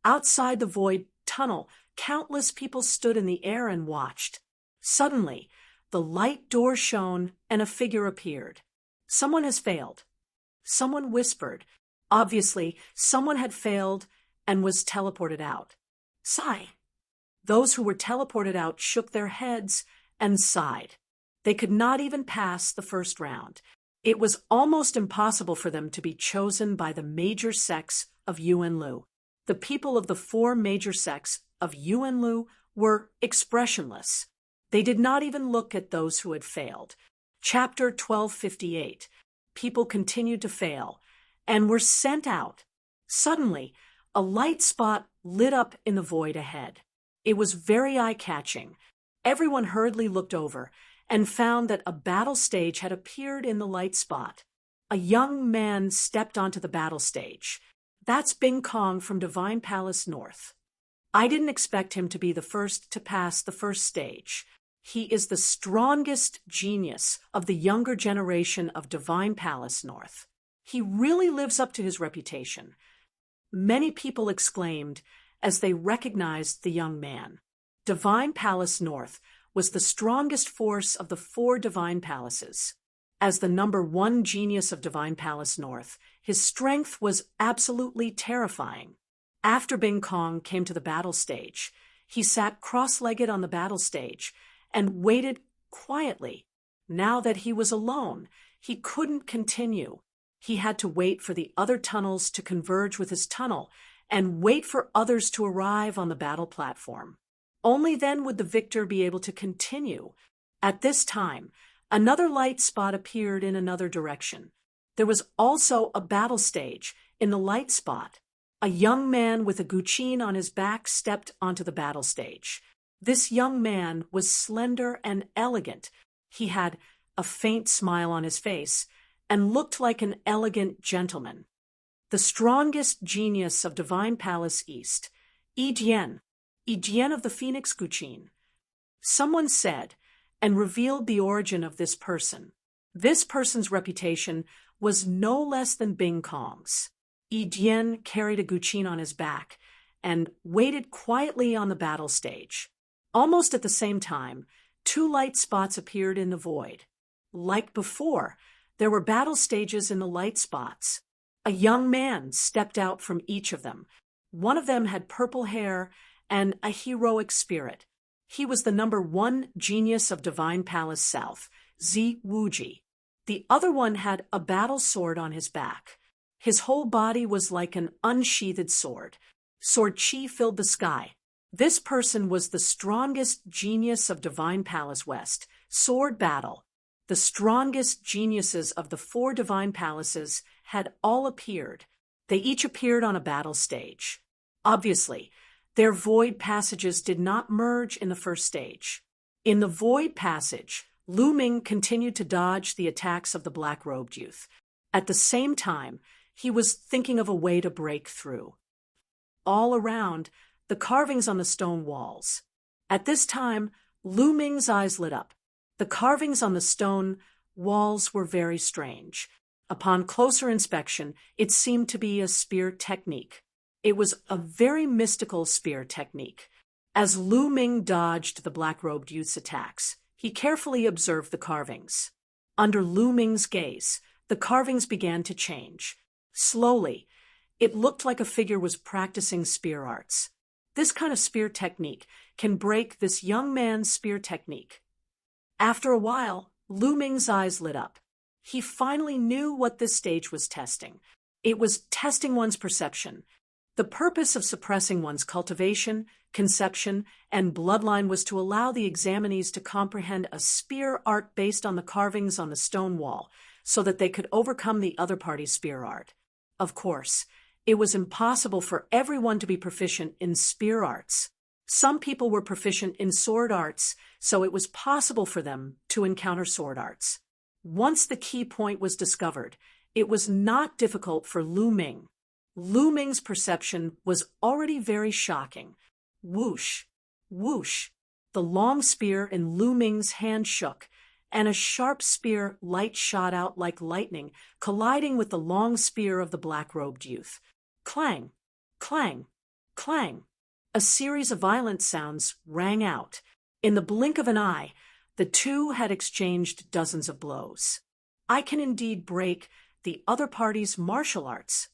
Speaker 1: outside the void tunnel, countless people stood in the air and watched. Suddenly, the light door shone and a figure appeared. Someone has failed. Someone whispered. Obviously, someone had failed and was teleported out. Sigh. Those who were teleported out shook their heads and sighed. They could not even pass the first round. It was almost impossible for them to be chosen by the major sects of Yuanlu. The people of the 4 major sects of Yuanlu were expressionless. They did not even look at those who had failed. Chapter 1258. People continued to fail and were sent out. Suddenly, a light spot lit up in the void ahead. It was very eye-catching. Everyone hurriedly looked over and found that a battle stage had appeared in the light spot. A young man stepped onto the battle stage. That's Bing Kong from Divine Palace North. I didn't expect him to be the first to pass the first stage. He is the strongest genius of the younger generation of Divine Palace North. He really lives up to his reputation. Many people exclaimed as they recognized the young man. Divine Palace North was the strongest force of the 4 Divine Palaces. As the number 1 genius of Divine Palace North, his strength was absolutely terrifying. After Bing Kong came to the battle stage, he sat cross-legged on the battle stage and waited quietly. Now that he was alone, he couldn't continue. He had to wait for the other tunnels to converge with his tunnel and wait for others to arrive on the battle platform. Only then would the victor be able to continue. At this time, another light spot appeared in another direction. There was also a battle stage in the light spot. A young man with a guqin on his back stepped onto the battle stage. This young man was slender and elegant. He had a faint smile on his face and looked like an elegant gentleman. The strongest genius of Divine Palace East, Yijian of the Phoenix Guqin. Someone said and revealed the origin of this person. This person's reputation was no less than Bing Kong's. Yijian carried a guqin on his back and waited quietly on the battle stage. Almost at the same time, 2 light spots appeared in the void. Like before, there were battle stages in the light spots. A young man stepped out from each of them. One of them had purple hair and a heroic spirit. He was the number 1 genius of Divine Palace South, Zi Wuji. The other one had a battle sword on his back. His whole body was like an unsheathed sword. Sword chi filled the sky. This person was the strongest genius of Divine Palace West, Sword Battle. The strongest geniuses of the 4 Divine Palaces had all appeared. They each appeared on a battle stage. Obviously, their void passages did not merge in the first stage. In the void passage, Lu Ming continued to dodge the attacks of the black-robed youth. At the same time, he was thinking of a way to break through. All around, the carvings on the stone walls. At this time, Lu Ming's eyes lit up. The carvings on the stone walls were very strange. Upon closer inspection, it seemed to be a spear technique. It was a very mystical spear technique. As Lu Ming dodged the black-robed youth's attacks, he carefully observed the carvings. Under Lu Ming's gaze, the carvings began to change. Slowly, it looked like a figure was practicing spear arts. This kind of spear technique can break this young man's spear technique. After a while, Lu Ming's eyes lit up. He finally knew what this stage was testing. It was testing one's perception. The purpose of suppressing one's cultivation, conception, and bloodline was to allow the examinees to comprehend a spear art based on the carvings on the stone wall, so that they could overcome the other party's spear art. Of course, it was impossible for everyone to be proficient in spear arts. Some people were proficient in sword arts, so it was possible for them to encounter sword arts. Once the key point was discovered, it was not difficult for Lu Ming. Lu Ming's perception was already very shocking. Whoosh, whoosh. The long spear in Lu Ming's hand shook, and a sharp spear light shot out like lightning, colliding with the long spear of the black-robed youth. Clang, clang, clang. A series of violent sounds rang out. In the blink of an eye, the two had exchanged dozens of blows. I can indeed break the other party's martial arts.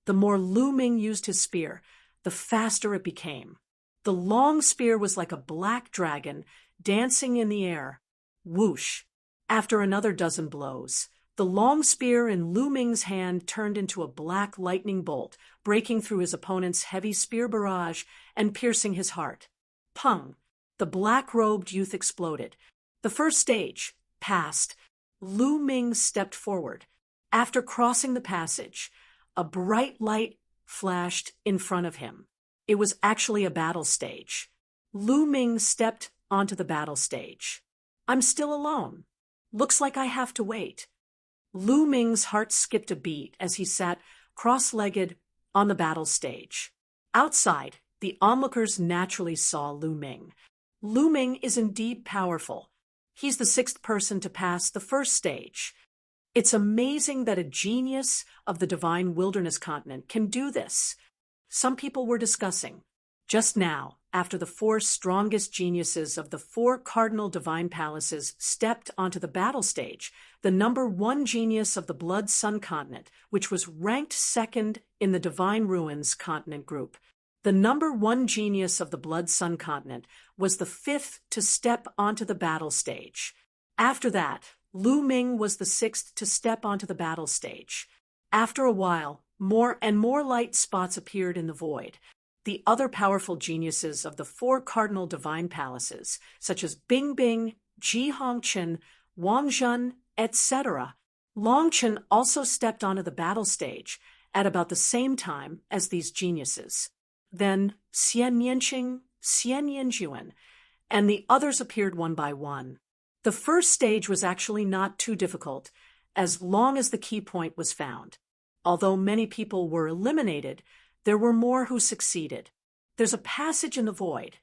Speaker 1: The more Lu Ming used his spear, the faster it became. The long spear was like a black dragon dancing in the air. Whoosh! After another dozen blows, the long spear in Lu Ming's hand turned into a black lightning bolt, breaking through his opponent's heavy spear barrage and piercing his heart. Pung! The black-robed youth exploded. The first stage passed. Lu Ming stepped forward. After crossing the passage, a bright light flashed in front of him. It was actually a battle stage. Lu Ming stepped onto the battle stage. I'm still alone. Looks like I have to wait. Lu Ming's heart skipped a beat as he sat cross-legged on the battle stage. Outside, the onlookers naturally saw Lu Ming. Lu Ming is indeed powerful. He's the sixth person to pass the first stage. It's amazing that a genius of the divine wilderness continent can do this. Some people were discussing. Just now, after the four strongest geniuses of the four cardinal divine palaces stepped onto the battle stage, the number one genius of the Blood Sun continent, which was ranked second in the Divine Ruins continent group, the number one genius of the Blood Sun continent was the fifth to step onto the battle stage. After that, Lu Ming was the sixth to step onto the battle stage. After a while, more and more light spots appeared in the void. The other powerful geniuses of the four cardinal divine palaces, such as Bing Bing, Ji Hongqin, Wang Zhen, etc. Longchen also stepped onto the battle stage at about the same time as these geniuses. Then Xian Yanqing, Xian Yanjuan, and the others appeared one by one. The first stage was actually not too difficult, as long as the key point was found. Although many people were eliminated, there were more who succeeded. There's a passage in the void.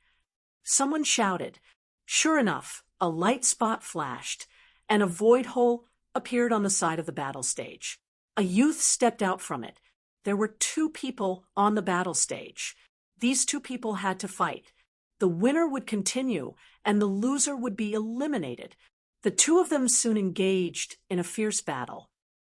Speaker 1: Someone shouted. Sure enough, a light spot flashed, and a void hole appeared on the side of the battle stage. A youth stepped out from it. There were two people on the battle stage. These two people had to fight. The winner would continue, and the loser would be eliminated. The two of them soon engaged in a fierce battle.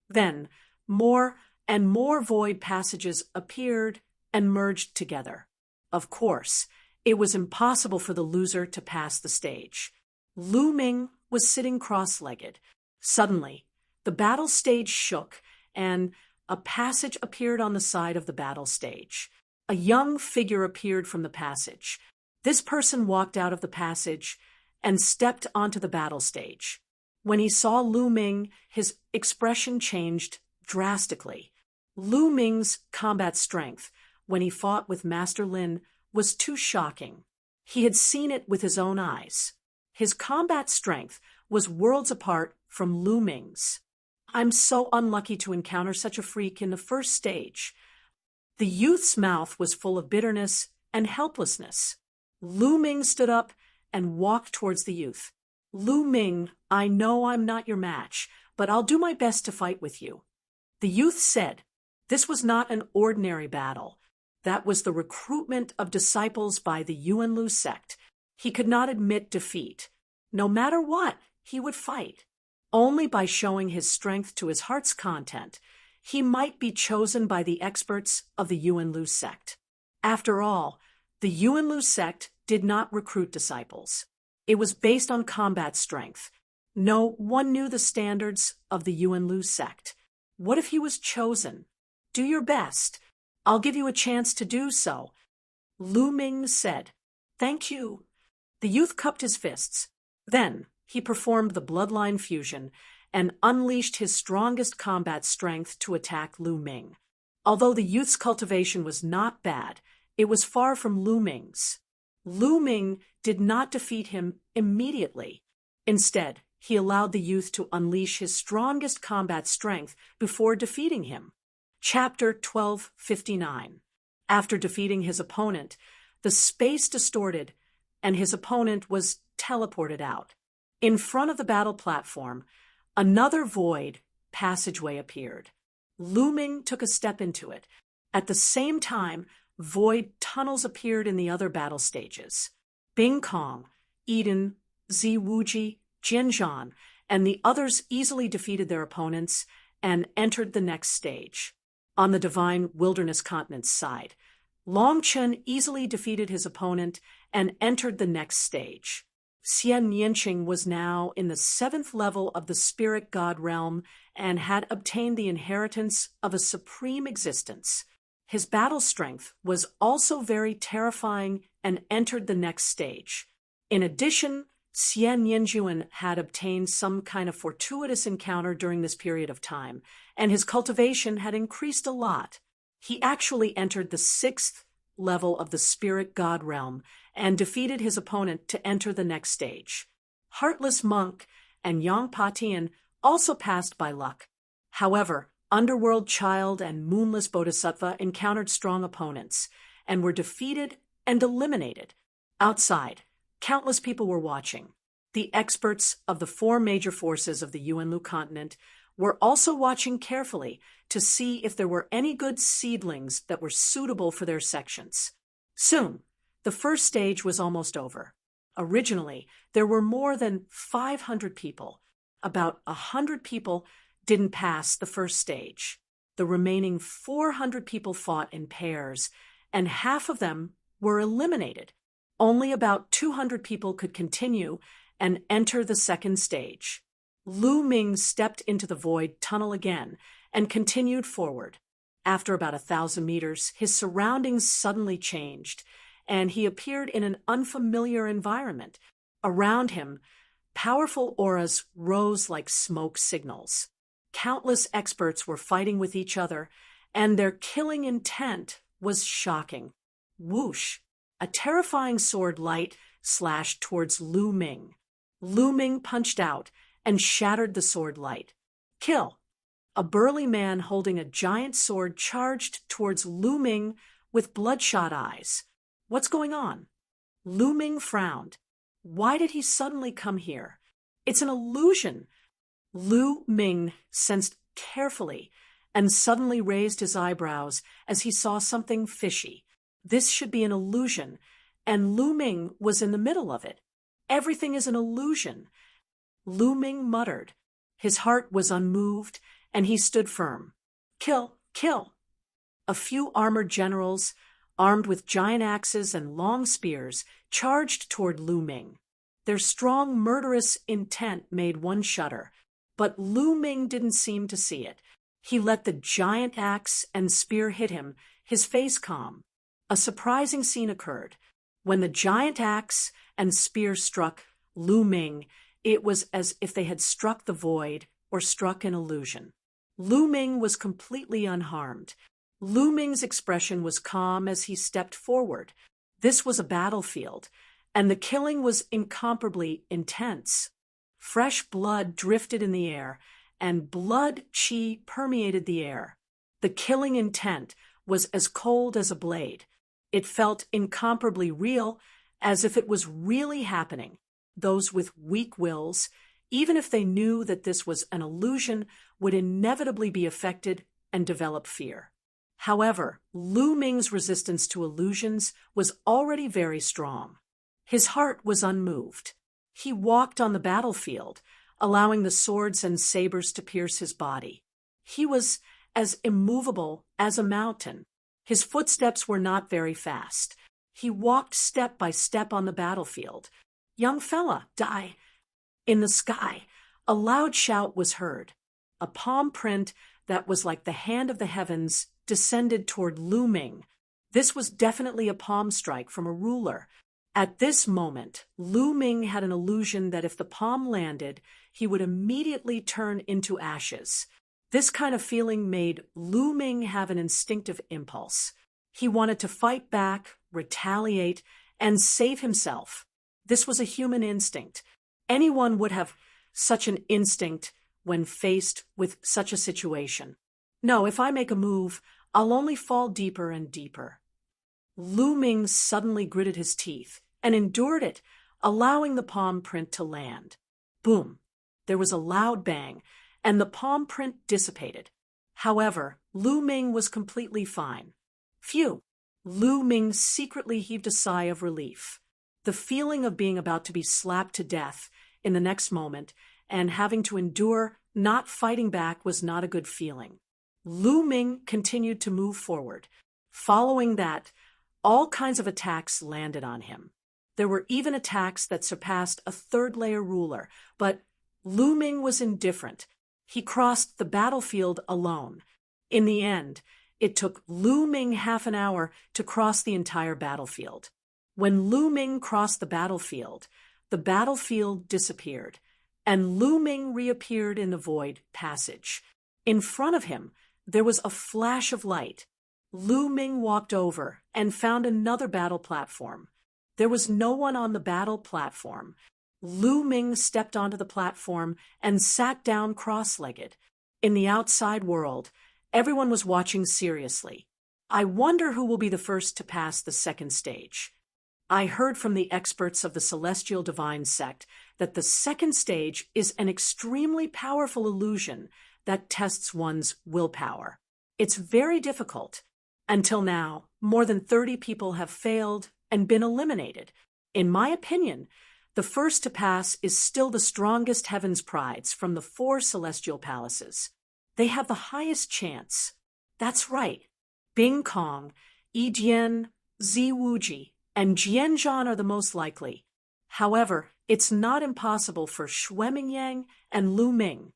Speaker 1: Then, more and more void passages appeared and merged together. Of course, it was impossible for the loser to pass the stage. Lu Ming was sitting cross-legged. Suddenly, the battle stage shook, and a passage appeared on the side of the battle stage. A young figure appeared from the passage. This person walked out of the passage and stepped onto the battle stage. When he saw Lu Ming, his expression changed drastically. Lu Ming's combat strength, when he fought with Master Lin, was too shocking. He had seen it with his own eyes. His combat strength was worlds apart from Lu Ming's. I'm so unlucky to encounter such a freak in the first stage. The youth's mouth was full of bitterness and helplessness. Lu Ming stood up and walked towards the youth. Lu Ming, I know I'm not your match, but I'll do my best to fight with you. The youth said, this was not an ordinary battle. That was the recruitment of disciples by the Yuan Lu sect. He could not admit defeat. No matter what, he would fight. Only by showing his strength to his heart's content, he might be chosen by the experts of the Yuan Lu sect. After all, the Yuan Lu sect did not recruit disciples. It was based on combat strength. No one knew the standards of the Yuan Lu sect. What if he was chosen? Do your best. I'll give you a chance to do so. Lu Ming said, Thank you. The youth cupped his fists. Then he performed the bloodline fusion and unleashed his strongest combat strength to attack Lu Ming. Although the youth's cultivation was not bad, it was far from Lu Ming's. Lu Ming did not defeat him immediately. Instead, he allowed the youth to unleash his strongest combat strength before defeating him. Chapter 1259. After defeating his opponent, the space distorted, and his opponent was teleported out. In front of the battle platform, another void passageway appeared. Lu Ming took a step into it. At the same time, void tunnels appeared in the other battle stages. Bing Kong, Eden, Zi Wuji, Jin Zhan, and the others easily defeated their opponents and entered the next stage. On the Divine Wilderness Continent's side, Long Chen easily defeated his opponent and entered the next stage. Xian Yanqing was now in the 7th level of the spirit god realm and had obtained the inheritance of a supreme existence. His battle strength was also very terrifying and entered the next stage. In addition, Xian Yanjuan had obtained some kind of fortuitous encounter during this period of time, and his cultivation had increased a lot. He actually entered the 6th level of the spirit god realm and defeated his opponent to enter the next stage. Heartless Monk and Yang Patian also passed by luck. However, Underworld Child and Moonless Bodhisattva encountered strong opponents and were defeated and eliminated. Outside, countless people were watching. The experts of the 4 major forces of the Yuan Lu continent were also watching carefully to see if there were any good seedlings that were suitable for their sections. Soon, the first stage was almost over. Originally, there were more than 500 people. About 100 people didn't pass the first stage. The remaining 400 people fought in pairs, and half of them were eliminated. Only about 200 people could continue and enter the second stage. Lu Ming stepped into the void tunnel again and continued forward. After about 1,000 meters, his surroundings suddenly changed, and he appeared in an unfamiliar environment. Around him, powerful auras rose like smoke signals. Countless experts were fighting with each other, and their killing intent was shocking. Whoosh! A terrifying sword light slashed towards Lu Ming. Lu Ming punched out and shattered the sword light. Kill! A burly man holding a giant sword charged towards Lu Ming with bloodshot eyes. What's going on? Lu Ming frowned. Why did he suddenly come here? It's an illusion. Lu Ming sensed carefully and suddenly raised his eyebrows as he saw something fishy. This should be an illusion, and Lu Ming was in the middle of it. Everything is an illusion. Lu Ming muttered. His heart was unmoved, and he stood firm. Kill! Kill! A few armored generals, armed with giant axes and long spears, charged toward Lu Ming. Their strong, murderous intent made one shudder, but Lu Ming didn't seem to see it. He let the giant axe and spear hit him, his face calm. A surprising scene occurred. When the giant axe and spear struck Lu Ming, it was as if they had struck the void or struck an illusion. Lu Ming was completely unharmed. Lu Ming's expression was calm as he stepped forward. This was a battlefield, and the killing was incomparably intense. Fresh blood drifted in the air, and blood chi permeated the air. The killing intent was as cold as a blade. It felt incomparably real as if it was really happening. Those with weak wills, even if they knew that this was an illusion, would inevitably be affected and develop fear. However, Lu Ming's resistance to illusions was already very strong. His heart was unmoved. He walked on the battlefield, allowing the swords and sabers to pierce his body. He was as immovable as a mountain. His footsteps were not very fast. He walked step by step on the battlefield. "Young fella, die!" In the sky, a loud shout was heard. A palm print that was like the hand of the heavens descended toward Lu Ming. This was definitely a palm strike from a ruler. At this moment, Lu Ming had an illusion that if the palm landed, he would immediately turn into ashes. This kind of feeling made Lu Ming have an instinctive impulse. He wanted to fight back, retaliate, and save himself. This was a human instinct. Anyone would have such an instinct when faced with such a situation. No, if I make a move, I'll only fall deeper and deeper. Lu Ming suddenly gritted his teeth and endured it, allowing the palm print to land. Boom! There was a loud bang, and the palm print dissipated. However, Lu Ming was completely fine. Phew! Lu Ming secretly heaved a sigh of relief. The feeling of being about to be slapped to death in the next moment and having to endure not fighting back was not a good feeling. Lu Ming continued to move forward. Following that, all kinds of attacks landed on him. There were even attacks that surpassed a third-layer ruler, but Lu Ming was indifferent. He crossed the battlefield alone. In the end, it took Lu Ming half an hour to cross the entire battlefield. When Lu Ming crossed the battlefield disappeared, and Lu Ming reappeared in the void passage. In front of him, there was a flash of light. Lu Ming walked over and found another battle platform. There was no one on the battle platform. Lu Ming stepped onto the platform and sat down cross-legged. In the outside world, everyone was watching seriously. I wonder who will be the first to pass the second stage. I heard from the experts of the Celestial Divine Sect that the second stage is an extremely powerful illusion that tests one's willpower. It's very difficult. Until now, more than 30 people have failed and been eliminated. In my opinion, the first to pass is still the strongest heaven's prides from the 4 celestial palaces. They have the highest chance. That's right. Bing Kong, Yi Jian, Zi Wuji, and Jian Zhan are the most likely. However, it's not impossible for Xue Mingyang and Lu Ming.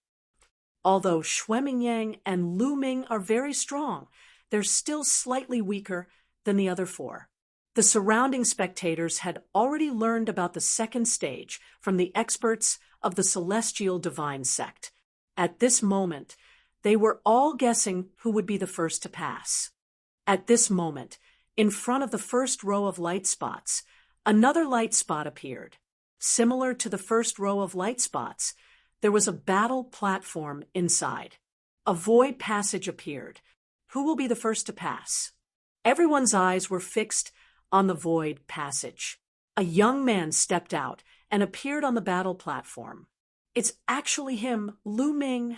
Speaker 1: Although Xue Mingyang and Lu Ming are very strong, they're still slightly weaker than the other 4. The surrounding spectators had already learned about the second stage from the experts of the Celestial Divine Sect. At this moment, they were all guessing who would be the first to pass. At this moment, in front of the first row of light spots, another light spot appeared. Similar to the first row of light spots, there was a battle platform inside. A void passage appeared. Who will be the first to pass? Everyone's eyes were fixed on the void passage. A young man stepped out and appeared on the battle platform. It's actually him, Lu Ming.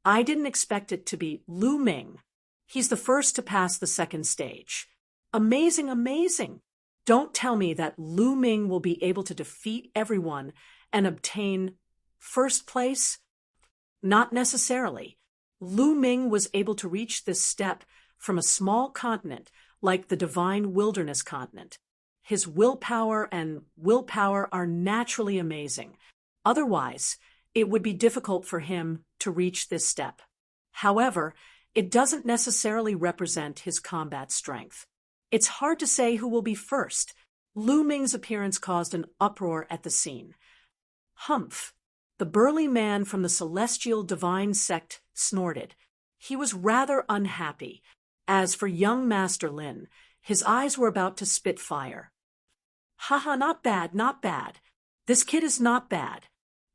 Speaker 1: I didn't expect it to be Lu Ming. He's the first to pass the second stage. Amazing, amazing. Don't tell me that Lu Ming will be able to defeat everyone and obtain first place? Not necessarily. Lu Ming was able to reach this step from a small continent like the Divine Wilderness continent. His willpower are naturally amazing. Otherwise, it would be difficult for him to reach this step. However, it doesn't necessarily represent his combat strength. It's hard to say who will be first. Lu Ming's appearance caused an uproar at the scene. Humph! The burly man from the Celestial Divine Sect snorted. He was rather unhappy. As for young Master Lin, his eyes were about to spit fire. Haha, not bad, not bad. This kid is not bad.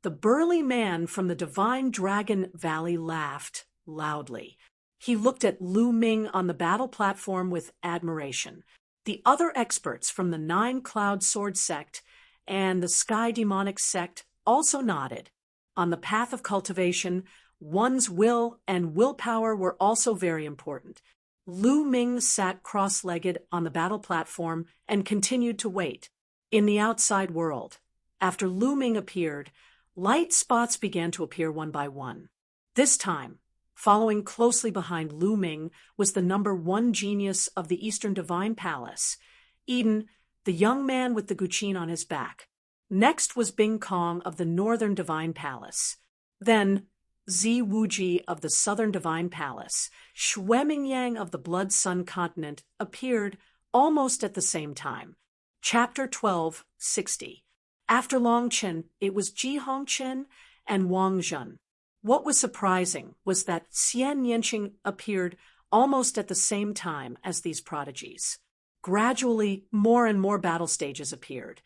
Speaker 1: The burly man from the Divine Dragon Valley laughed loudly. He looked at Lu Ming on the battle platform with admiration. The other experts from the Nine Cloud Sword sect and the Sky Demonic sect also nodded. On the path of cultivation, one's will and willpower were also very important. Lu Ming sat cross-legged on the battle platform and continued to wait. In the outside world, after Lu Ming appeared, light spots began to appear one by one. This time, following closely behind Lu Ming was the number 1 genius of the Eastern Divine Palace, Eden, the young man with the guqin on his back. Next was Bing Kong of the Northern Divine Palace. Then, Zi Wuji of the Southern Divine Palace, Xue Mingyang of the Blood Sun Continent appeared almost at the same time. Chapter 12:60. After Long Chen, it was Ji Hongchen and Wang Zhen. What was surprising was that Xian Yanqing appeared almost at the same time as these prodigies. Gradually, more and more battle stages appeared,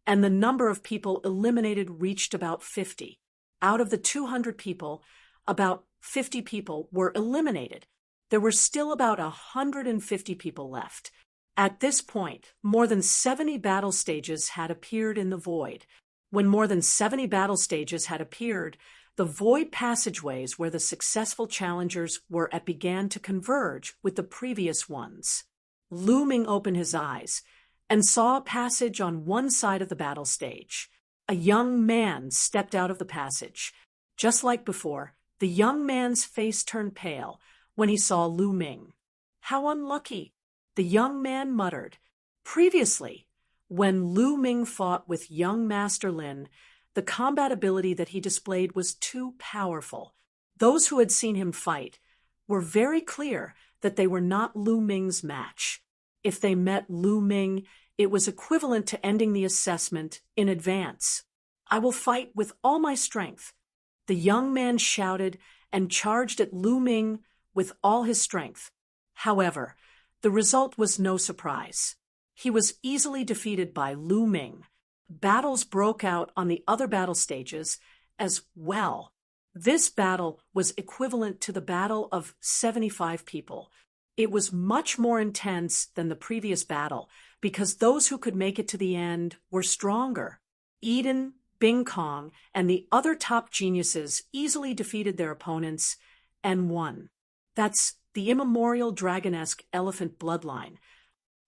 Speaker 1: and the number of people eliminated reached about 50. Out of the 200 people, about 50 people were eliminated. There were still about 150 people left. At this point, more than 70 battle stages had appeared in the void. When more than 70 battle stages had appeared, the void passageways where the successful challengers were at began to converge with the previous ones. Lu Ming opened his eyes and saw a passage on one side of the battle stage. A young man stepped out of the passage. Just like before, the young man's face turned pale when he saw Lu Ming. How unlucky, the young man muttered. Previously, when Lu Ming fought with young Master Lin, the combat ability that he displayed was too powerful. Those who had seen him fight were very clear that they were not Lu Ming's match. If they met Lu Ming, it was equivalent to ending the assessment in advance. I will fight with all my strength. The young man shouted and charged at Lu Ming with all his strength. However, the result was no surprise. He was easily defeated by Lu Ming. Battles broke out on the other battle stages as well. This battle was equivalent to the battle of 75 people. It was much more intense than the previous battle because those who could make it to the end were stronger. Eden, Bing Kong, and the other top geniuses easily defeated their opponents and won. That's the immemorial dragonesque elephant bloodline.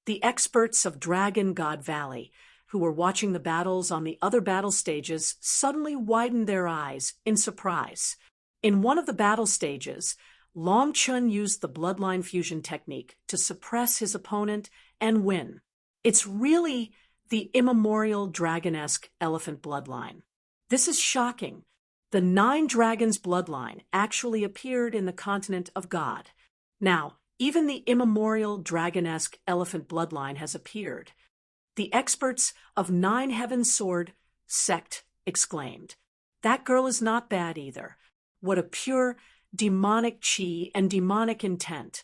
Speaker 1: The experts of Dragon God Valley, who were watching the battles on the other battle stages, suddenly widened their eyes in surprise. In one of the battle stages, Long Chun used the bloodline fusion technique to suppress his opponent and win. It's really the immemorial dragonesque elephant bloodline. This is shocking. The 9 dragons bloodline actually appeared in the continent of God. Now, even the immemorial dragonesque elephant bloodline has appeared. The experts of 9 Heaven's Sword sect exclaimed, "That girl is not bad either. What a pure demonic chi and demonic intent."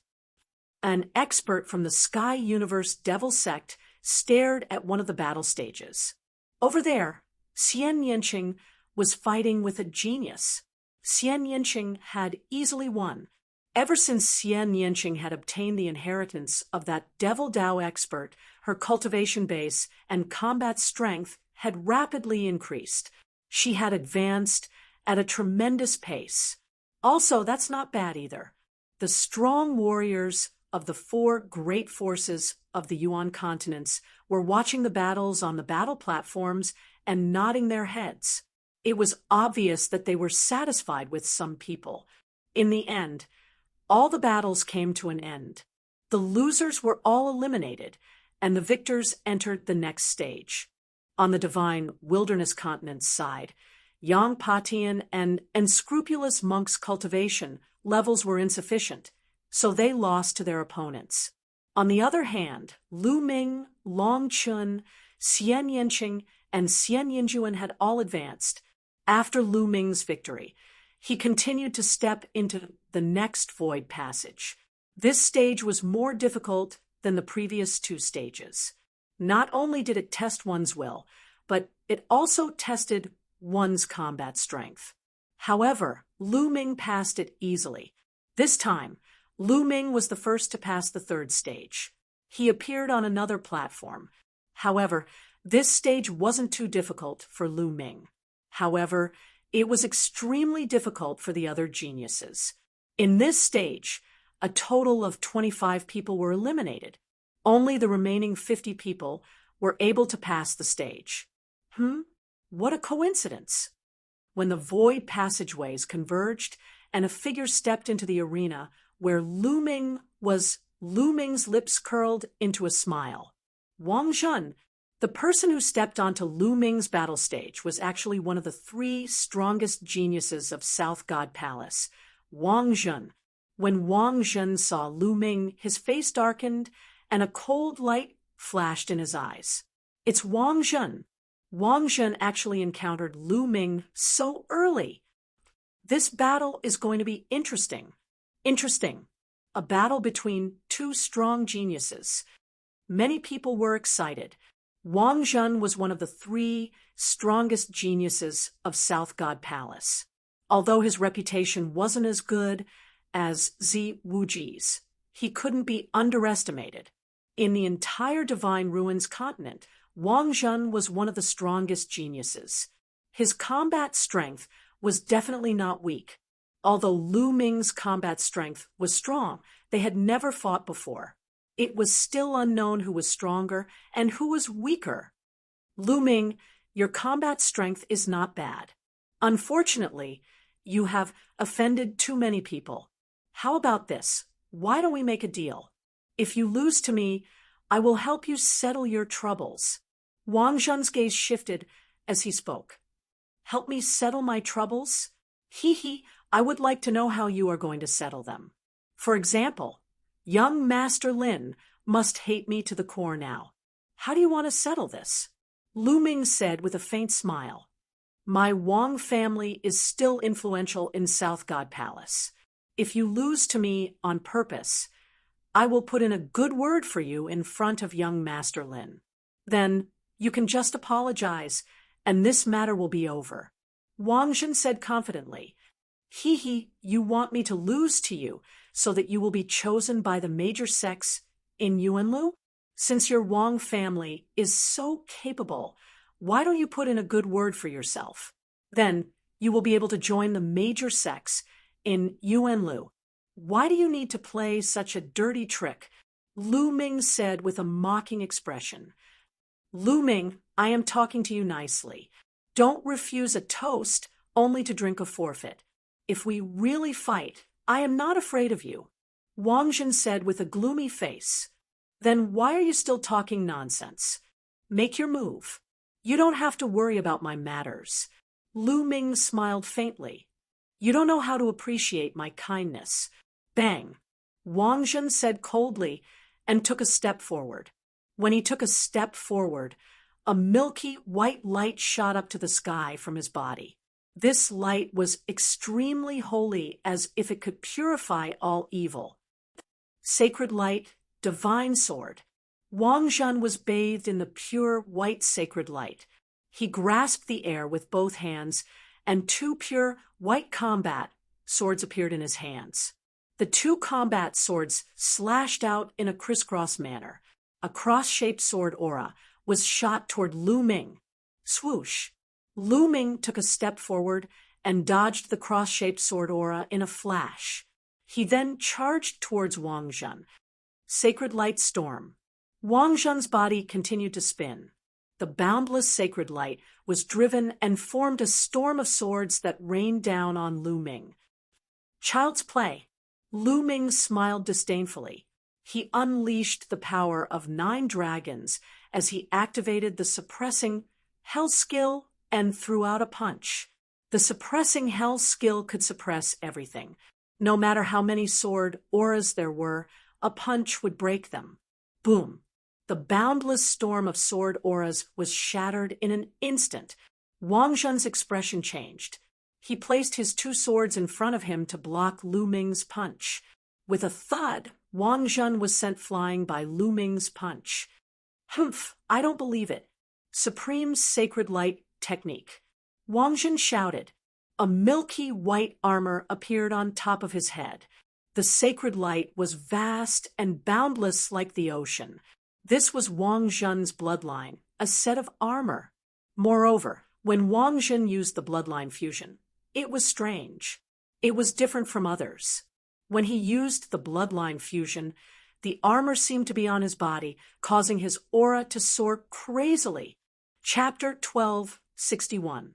Speaker 1: An expert from the Sky Universe Devil sect stared at one of the battle stages. Over there, Xian Yanqing was fighting with a genius. Xian Yanqing had easily won. Ever since Xian Yanqing had obtained the inheritance of that Devil Dao expert, her cultivation base and combat strength had rapidly increased. She had advanced at a tremendous pace. Also, that's not bad either. The strong warriors of the 4 great forces of the Yuan continents were watching the battles on the battle platforms and nodding their heads. It was obvious that they were satisfied with some people. In the end, all the battles came to an end. The losers were all eliminated, and the victors entered the next stage. On the divine wilderness continent's side, Yang Patian and unscrupulous monks' cultivation levels were insufficient, so they lost to their opponents. On the other hand, Lu Ming, Long Chun, Xian Yanqing, and Xian Yinjuan had all advanced. After Lu Ming's victory, he continued to step into the next void passage. This stage was more difficult than the previous 2 stages. Not only did it test one's will, but it also tested one's combat strength. However, Lu Ming passed it easily. This time, Lu Ming was the first to pass the 3rd stage. He appeared on another platform. However, this stage wasn't too difficult for Lu Ming. However, it was extremely difficult for the other geniuses. In this stage, a total of 25 people were eliminated. Only the remaining 50 people were able to pass the stage. What a coincidence! When the void passageways converged and a figure stepped into the arena where Lu Ming was, Lu Ming's lips curled into a smile. Wang Zhen, the person who stepped onto Lu Ming's battle stage, was actually one of the 3 strongest geniuses of South God Palace, Wang Zhen. When Wang Zhen saw Lu Ming, his face darkened and a cold light flashed in his eyes. It's Wang Zhen. Wang Zhen actually encountered Lu Ming so early. This battle is going to be interesting. A battle between 2 strong geniuses. Many people were excited. Wang Zhen was one of the 3 strongest geniuses of South God Palace. Although his reputation wasn't as good as Zi Wuji's, he couldn't be underestimated. In the entire Divine Ruins continent, Wang Zhen was one of the strongest geniuses. His combat strength was definitely not weak. Although Lu Ming's combat strength was strong, they had never fought before. It was still unknown who was stronger and who was weaker. Lu Ming, your combat strength is not bad. Unfortunately, you have offended too many people. How about this? Why don't we make a deal? If you lose to me, I will help you settle your troubles. Wang Zhen's gaze shifted as he spoke. Help me settle my troubles? I would like to know how you are going to settle them. For example, young Master Lin must hate me to the core now. How do you want to settle this? Lu Ming said with a faint smile. My Wang family is still influential in South God Palace. If you lose to me on purpose, I will put in a good word for you in front of young Master Lin. Then you can just apologize, and this matter will be over. Wang Zhen said confidently. You want me to lose to you so that you will be chosen by the major sects in Yuanlu? Since your Wang family is so capable, why don't you put in a good word for yourself? Then you will be able to join the major sects in Yuanlu. Why do you need to play such a dirty trick? Lu Ming said with a mocking expression. Lu Ming, I am talking to you nicely. Don't refuse a toast only to drink a forfeit. If we really fight, I am not afraid of you. Wang Zhen said with a gloomy face. Then why are you still talking nonsense? Make your move. You don't have to worry about my matters. Lu Ming smiled faintly. You don't know how to appreciate my kindness. Bang! Wang Zhen said coldly and took a step forward. When he took a step forward, a milky white light shot up to the sky from his body. This light was extremely holy, as if it could purify all evil. Sacred light, divine sword. Wang Zhen was bathed in the pure white sacred light. He grasped the air with both hands, and 2 pure white combat swords appeared in his hands. The 2 combat swords slashed out in a crisscross manner. A cross-shaped sword aura was shot toward Lu Ming. Swoosh! Lu Ming took a step forward and dodged the cross-shaped sword aura in a flash. He then charged towards Wang Zhen. Sacred light storm. Wang Zhen's body continued to spin. The boundless sacred light was driven and formed a storm of swords that rained down on Lu Ming. Child's play. Lu Ming smiled disdainfully. He unleashed the power of 9 dragons as he activated the suppressing hell skill and threw out a punch. The suppressing hell skill could suppress everything. No matter how many sword auras there were, a punch would break them. Boom! The boundless storm of sword auras was shattered in an instant. Wang Zhen's expression changed. He placed his 2 swords in front of him to block Lu Ming's punch. With a thud, Wang Zhen was sent flying by Lu Ming's punch. Humph! I don't believe it. Supreme Sacred Light Technique. Wang Zhen shouted. A milky white armor appeared on top of his head. The sacred light was vast and boundless like the ocean. This was Wang Zhen's bloodline, a set of armor. Moreover, when Wang Zhen used the bloodline fusion, it was strange. It was different from others. When he used the bloodline fusion, the armor seemed to be on his body, causing his aura to soar crazily. Chapter 1261.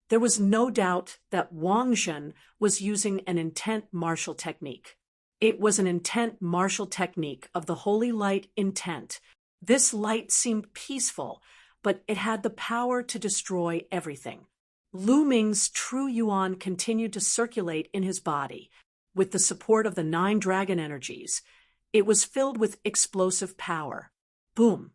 Speaker 1: There was no doubt that Wang Zhen was using an intent martial technique. It was an intent martial technique of the holy light intent. This light seemed peaceful, but it had the power to destroy everything. Lu Ming's true yuan continued to circulate in his body. With the support of the 9 dragon energies, it was filled with explosive power. Boom!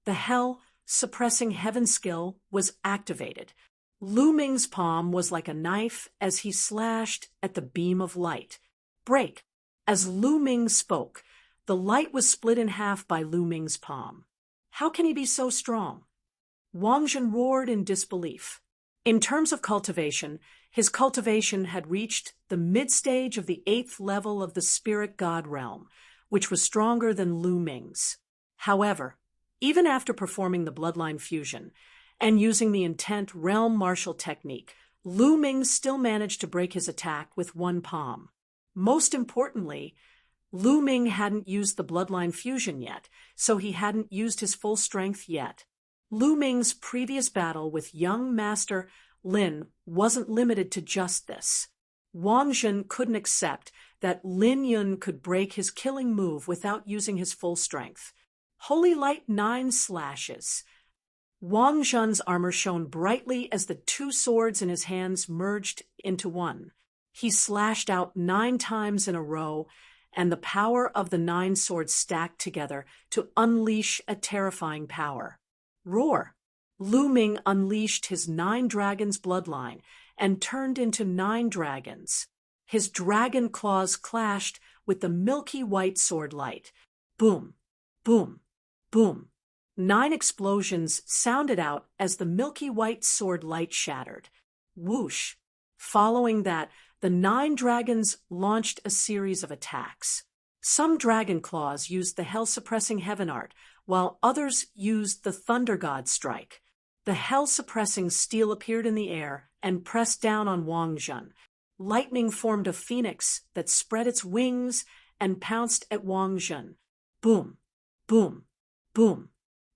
Speaker 1: The hell-suppressing heaven skill was activated. Lu Ming's palm was like a knife as he slashed at the beam of light. Break! As Lu Ming spoke, the light was split in half by Lu Ming's palm. How can he be so strong? Wang Zhen roared in disbelief. In terms of cultivation, his cultivation had reached the mid-stage of the 8th level of the spirit god realm, which was stronger than Lu Ming's. However, even after performing the bloodline fusion and using the intent realm martial technique, Lu Ming still managed to break his attack with one palm. Most importantly, Lu Ming hadn't used the bloodline fusion yet, so he hadn't used his full strength yet. Lu Ming's previous battle with young master Lin wasn't limited to just this. Wang Zhen couldn't accept that Lin Yun could break his killing move without using his full strength. Holy Light 9 slashes. Wang Zhen's armor shone brightly as the 2 swords in his hands merged into one. He slashed out 9 times in a row, and the power of the 9 swords stacked together to unleash a terrifying power. Roar! Lu Ming unleashed his 9 dragons' bloodline and turned into 9 dragons. His dragon claws clashed with the milky white sword light. Boom! Boom! Boom! 9 explosions sounded out as the milky white sword light shattered. Whoosh! Following that, the 9 dragons launched a series of attacks. Some dragon claws used the hell-suppressing heaven art, while others used the thunder god strike. The hell-suppressing steel appeared in the air and pressed down on Wang Zhen. Lightning formed a phoenix that spread its wings and pounced at Wang Zhen. Boom! Boom! Boom!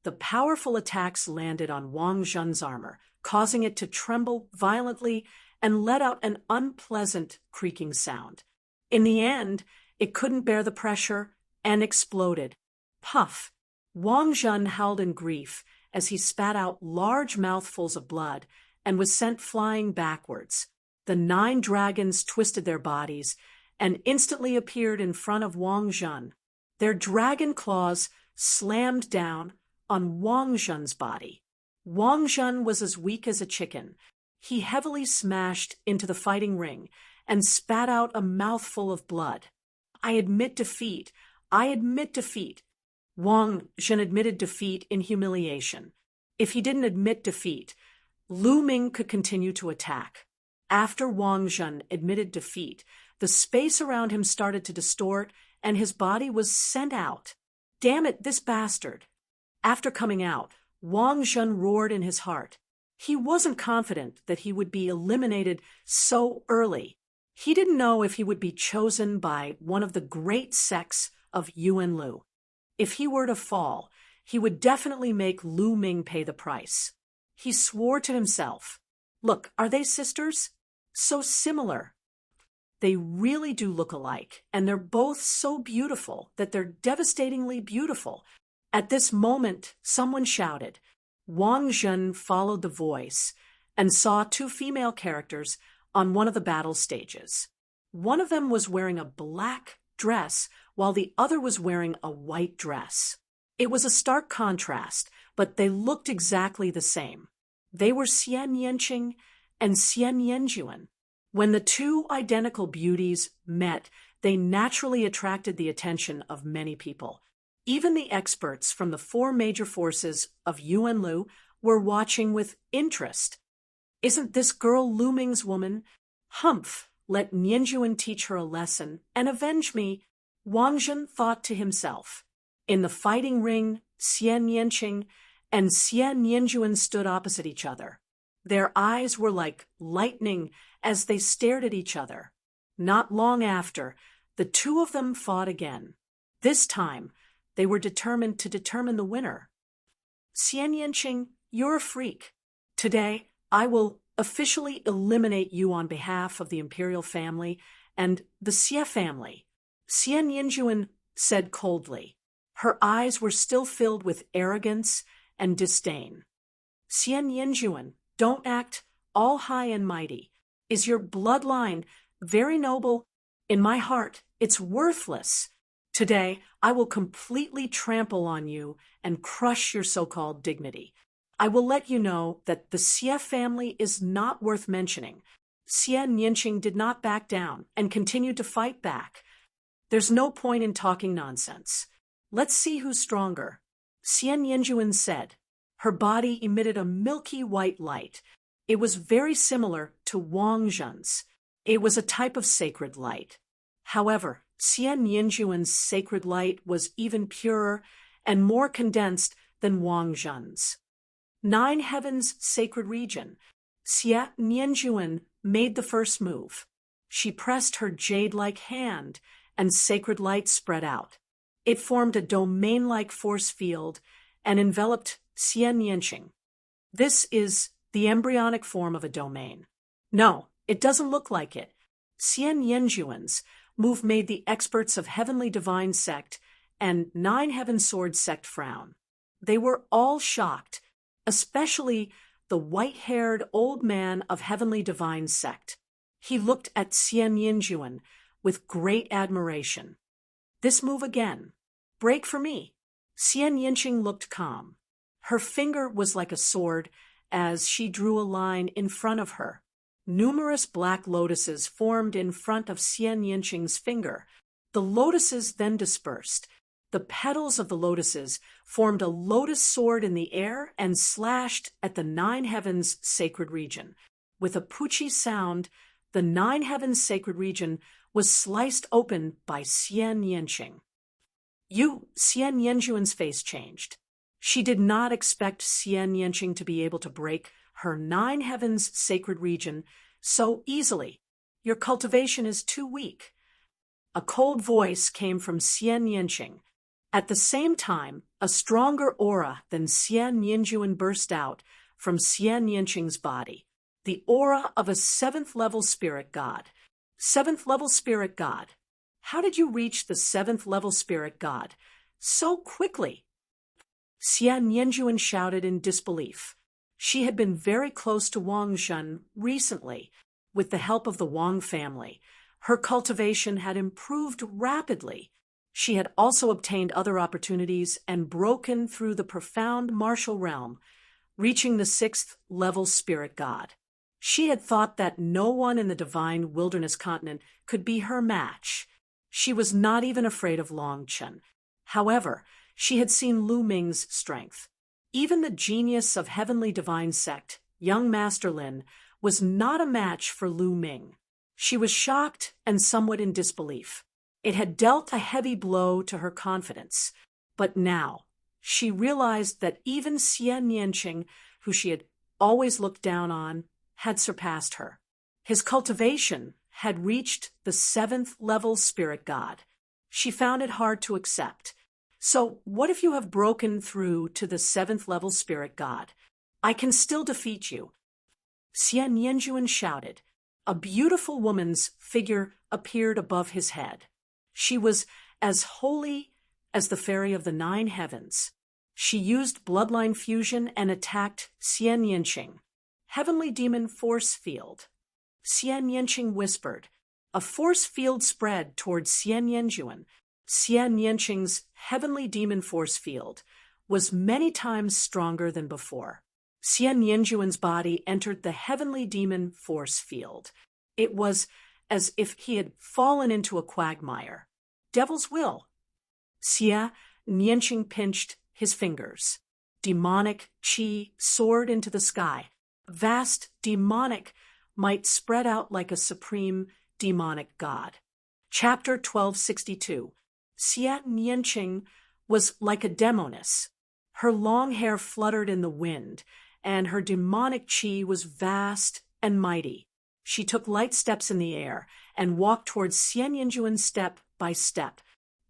Speaker 1: The powerful attacks landed on Wang Zhen's armor, causing it to tremble violently and let out an unpleasant creaking sound. In the end, it couldn't bear the pressure and exploded. Puff! Wang Zhen howled in grief as he spat out large mouthfuls of blood and was sent flying backwards. The 9 dragons twisted their bodies and instantly appeared in front of Wang Zhen. Their dragon claws slammed down on Wang Zhen's body. Wang Zhen was as weak as a chicken. He heavily smashed into the fighting ring and spat out a mouthful of blood. I admit defeat. I admit defeat. Wang Zhen admitted defeat in humiliation. If he didn't admit defeat, Lu Ming could continue to attack. After Wang Zhen admitted defeat, the space around him started to distort and his body was sent out. Damn it, this bastard! After coming out, Wang Zhen roared in his heart. He wasn't confident that he would be eliminated so early. He didn't know if he would be chosen by one of the great sects of Yuanlu. If he were to fall, he would definitely make Lu Ming pay the price. He swore to himself, "Look, are they sisters? So similar. They really do look alike, and they're both so beautiful that they're devastatingly beautiful." At this moment, someone shouted. Wang Zhen followed the voice and saw 2 female characters on one of the battle stages. One of them was wearing a black dress, while the other was wearing a white dress. It was a stark contrast, but they looked exactly the same. They were Xian Yanqing and Xian Yanjuan. When the 2 identical beauties met, they naturally attracted the attention of many people. Even the experts from the 4 major forces of Yuanlu were watching with interest. "Isn't this girl Lu Ming's woman?" Humph! let Nianjuan teach her a lesson and avenge me, Wang Zhen thought to himself. In the fighting ring, Xian Nianqing and Xian Nianjuan stood opposite each other. Their eyes were like lightning as they stared at each other. Not long after, the two of them fought again. This time, they were determined to determine the winner. Xian Nianqing, you're a freak. Today, I will officially eliminate you on behalf of the imperial family and the Xie family, Xian Nianjuan said coldly. Her eyes were still filled with arrogance and disdain. Xian Nianjuan, don't act all high and mighty. Is your bloodline very noble? In my heart, it's worthless. Today, I will completely trample on you and crush your so-called dignity. I will let you know that the Xie family is not worth mentioning. Xian Nianqing did not back down and continued to fight back. There's no point in talking nonsense. Let's see who's stronger. Xian Nianjuan said. Her body emitted a milky white light. It was very similar to Wang Zhen's. It was a type of sacred light. However, Xian Nianjuan's sacred light was even purer and more condensed than Wang Zhen's. 9 Heavens Sacred Region. Xian Nianjuan made the first move. She pressed her jade-like hand, and sacred light spread out. It formed a domain-like force field and enveloped Xian Nianqing. This is the embryonic form of a domain. No, it doesn't look like it. Xian Nianjuan's move made the experts of Heavenly Divine Sect and 9 Heaven Sword Sect frown. They were all shocked, especially the white-haired old man of Heavenly Divine Sect. He looked at Xian Nianjuan with great admiration. This move again. Break for me. Xian Nianqing looked calm. Her finger was like a sword as she drew a line in front of her. Numerous black lotuses formed in front of Xian Nianqing's finger. The lotuses then dispersed. The petals of the lotuses formed a lotus sword in the air and slashed at the 9 Heavens Sacred Region. With a poochie sound, the 9 Heavens Sacred Region was sliced open by Xian Nianqing. Xian Nianjuan's face changed. She did not expect Xian Nianqing to be able to break her 9 Heavens Sacred Region so easily. Your cultivation is too weak. A cold voice came from Xian Nianqing. At the same time, a stronger aura than Xian Nianjuan burst out from Xian Nianqing's body. The aura of a 7th-level spirit god. 7th-level spirit god. How did you reach the 7th-level spirit god so quickly? Xian Nianjuan shouted in disbelief. She had been very close to Wang Zhen recently. With the help of the Wang family, her cultivation had improved rapidly. She had also obtained other opportunities and broken through the profound martial realm, reaching the 6th-level spirit god. She had thought that no one in the divine wilderness continent could be her match. She was not even afraid of Long Chen. However, she had seen Lu Ming's strength. Even the genius of Heavenly Divine Sect, young Master Lin, was not a match for Lu Ming. She was shocked and somewhat in disbelief. It had dealt a heavy blow to her confidence. But now, she realized that even Xian Nianqing, who she had always looked down on, had surpassed her. His cultivation had reached the 7th-level spirit god. She found it hard to accept. So, what if you have broken through to the 7th-level spirit god? I can still defeat you. Xian Nianjuan shouted. A beautiful woman's figure appeared above his head. She was as holy as the fairy of the 9 Heavens. She used bloodline fusion and attacked Xian Nianqing. Heavenly Demon Force Field. Xian Nianqing whispered. A force field spread toward Xian Nianjuan. Xian Nianqing's Heavenly Demon Force Field was many times stronger than before. Xian Nianjuan's body entered the Heavenly Demon Force Field. It was as if he had fallen into a quagmire. Devil's will. Xian Nianqing pinched his fingers. Demonic qi soared into the sky. Vast demonic might spread out like a supreme demonic god. Chapter 1262. Xia Nianqing was like a demoness. Her long hair fluttered in the wind, and her demonic qi was vast and mighty. She took light steps in the air and walked towards Xian Yanjuan step by step.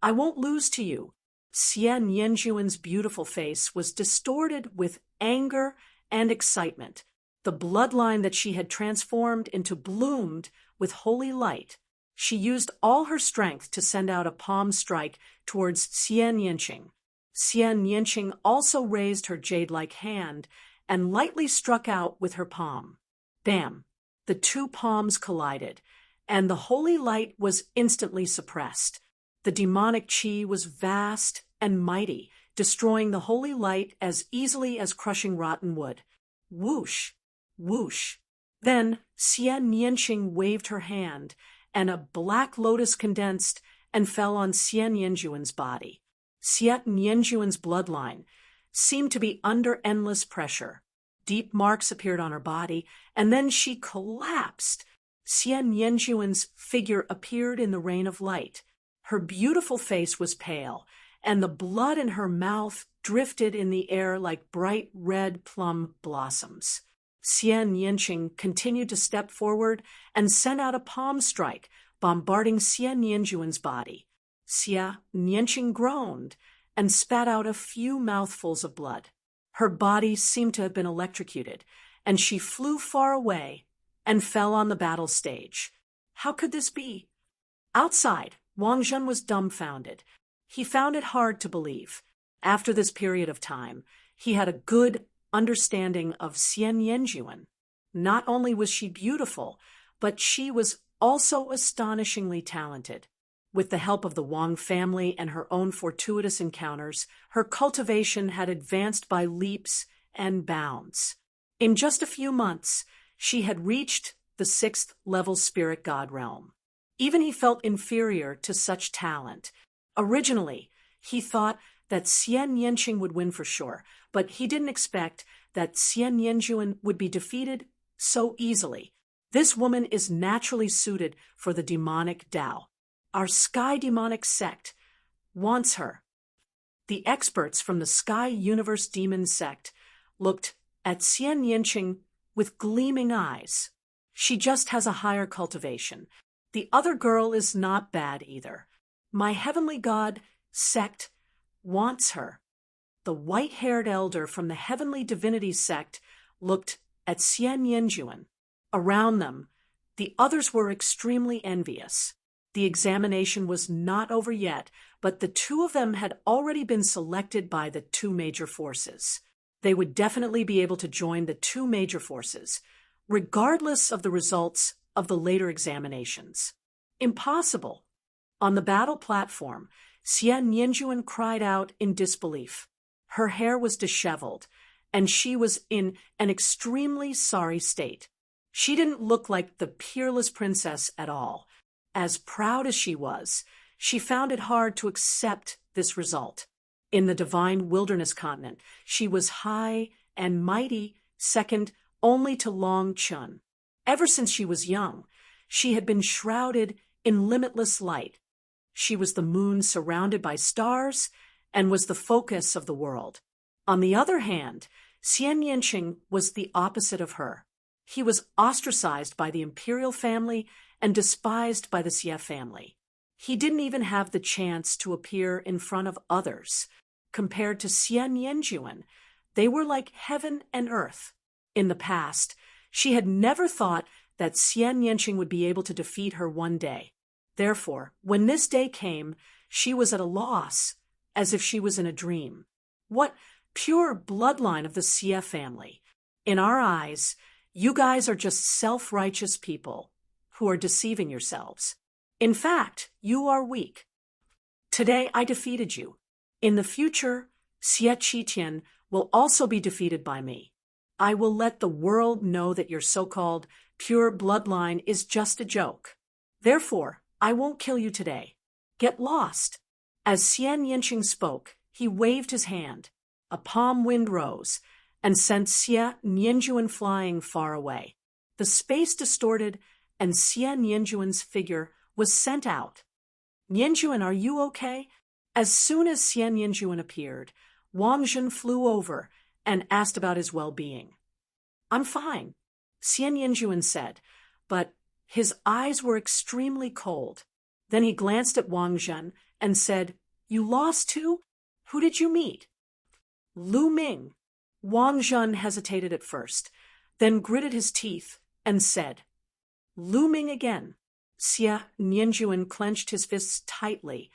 Speaker 1: "I won't lose to you." Xian Yanjuan's beautiful face was distorted with anger and excitement. The bloodline that she had transformed into bloomed with holy light. She used all her strength to send out a palm strike towards Xian Yanqing. Xian Yanqing also raised her jade-like hand and lightly struck out with her palm. Bam! The two palms collided, and the holy light was instantly suppressed. The demonic qi was vast and mighty, destroying the holy light as easily as crushing rotten wood. Whoosh! Whoosh! Then Xian Yanqing waved her hand, and a black lotus condensed and fell on Xian Yanjuan's body. Xian Yanjuan's bloodline seemed to be under endless pressure. Deep marks appeared on her body, and then she collapsed. Xian Yanjuan's figure appeared in the rain of light. Her beautiful face was pale, and the blood in her mouth drifted in the air like bright red plum blossoms. Xian Yanqing continued to step forward and sent out a palm strike, bombarding Xian Yanjuan's body. Xian Yanqing groaned and spat out a few mouthfuls of blood. Her body seemed to have been electrocuted, and she flew far away and fell on the battle stage. How could this be? Outside, Wang Zhen was dumbfounded. He found it hard to believe. After this period of time, he had a good understanding of Xian Yanjuan. Not only was she beautiful, but she was also astonishingly talented. With the help of the Wang family and her own fortuitous encounters, her cultivation had advanced by leaps and bounds. In just a few months, she had reached the 6th level spirit god realm. Even he felt inferior to such talent. Originally, he thought that Xian Yanqing would win for sure, but he didn't expect that Xian Yanjuan would be defeated so easily. This woman is naturally suited for the demonic Tao. Our Sky Demonic sect wants her. The experts from the Sky Universe Demon sect looked at Xian Yanqing with gleaming eyes. She just has a higher cultivation. The other girl is not bad either. My heavenly god sect wants her. The white-haired elder from the Heavenly Divinity sect looked at Xian Yanjuan. Around them, the others were extremely envious. The examination was not over yet, but the two of them had already been selected by the two major forces. They would definitely be able to join the two major forces, regardless of the results of the later examinations. Impossible! On the battle platform, Xian Yanjuan cried out in disbelief. Her hair was disheveled, and she was in an extremely sorry state. She didn't look like the peerless princess at all. As proud as she was, she found it hard to accept this result. In the divine wilderness continent, she was high and mighty, second only to Long Chun. Ever since she was young, she had been shrouded in limitless light. She was the moon surrounded by stars and was the focus of the world. On the other hand, Xian Yanqing was the opposite of her. He was ostracized by the imperial family and despised by the Xie family. He didn't even have the chance to appear in front of others. Compared to Xian Yanjuan, they were like heaven and earth. In the past, she had never thought that Xian Yanqing would be able to defeat her one day. Therefore, when this day came, she was at a loss, as if she was in a dream. What pure bloodline of the Xie family! In our eyes, you guys are just self-righteous people who are deceiving yourselves. In fact, you are weak. Today I defeated you. In the future, Xie Qitian will also be defeated by me. I will let the world know that your so-called pure bloodline is just a joke. Therefore, I won't kill you today. Get lost. As Xian Yanqing spoke, he waved his hand. A palm wind rose and sent Xie Yanjuan flying far away. The space distorted and Xie Nianjuan's figure was sent out. "Nianjuan, are you okay?" As soon as Xie Nianjuan appeared, Wang Zhen flew over and asked about his well-being. "I'm fine," Xie Nianjuan said, but his eyes were extremely cold. Then he glanced at Wang Zhen and said, "You lost too? Who did you meet?" "Lu Ming." Wang Zhen hesitated at first, then gritted his teeth and said, "Lu Ming again." Xie Nianjuan clenched his fists tightly.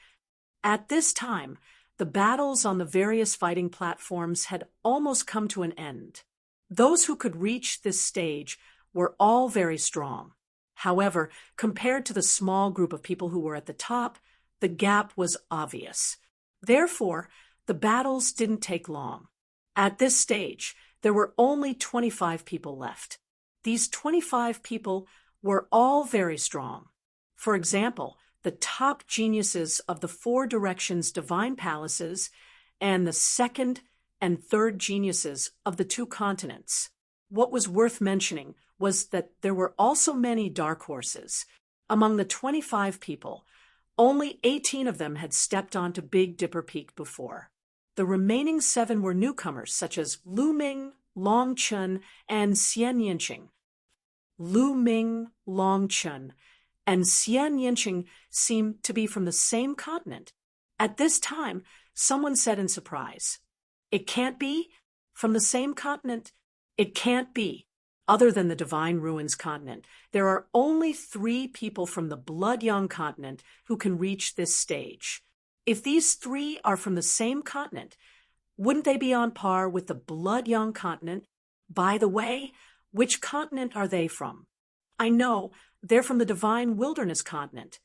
Speaker 1: At this time, the battles on the various fighting platforms had almost come to an end. Those who could reach this stage were all very strong. However, compared to the small group of people who were at the top, the gap was obvious. Therefore, the battles didn't take long. At this stage, there were only 25 people left. These 25 people were all very strong. For example, the top geniuses of the 4 directions divine palaces and the second and third geniuses of the 2 continents. What was worth mentioning was that there were also many dark horses. Among the 25 people, only 18 of them had stepped onto Big Dipper Peak before. The remaining 7 were newcomers such as Lu Ming, Long Chun, and Xian Yinqing. Lu Ming, Long Chun, and Xian Yinqing seemed to be from the same continent. At this time, someone said in surprise, "It can't be? From the same continent? It can't be. Other than the Divine Ruins continent, there are only 3 people from the Blood Yang continent who can reach this stage. If these 3 are from the same continent, wouldn't they be on par with the Blood Yang continent? By the way, which continent are they from?" "I know, they're from the Divine Wilderness continent."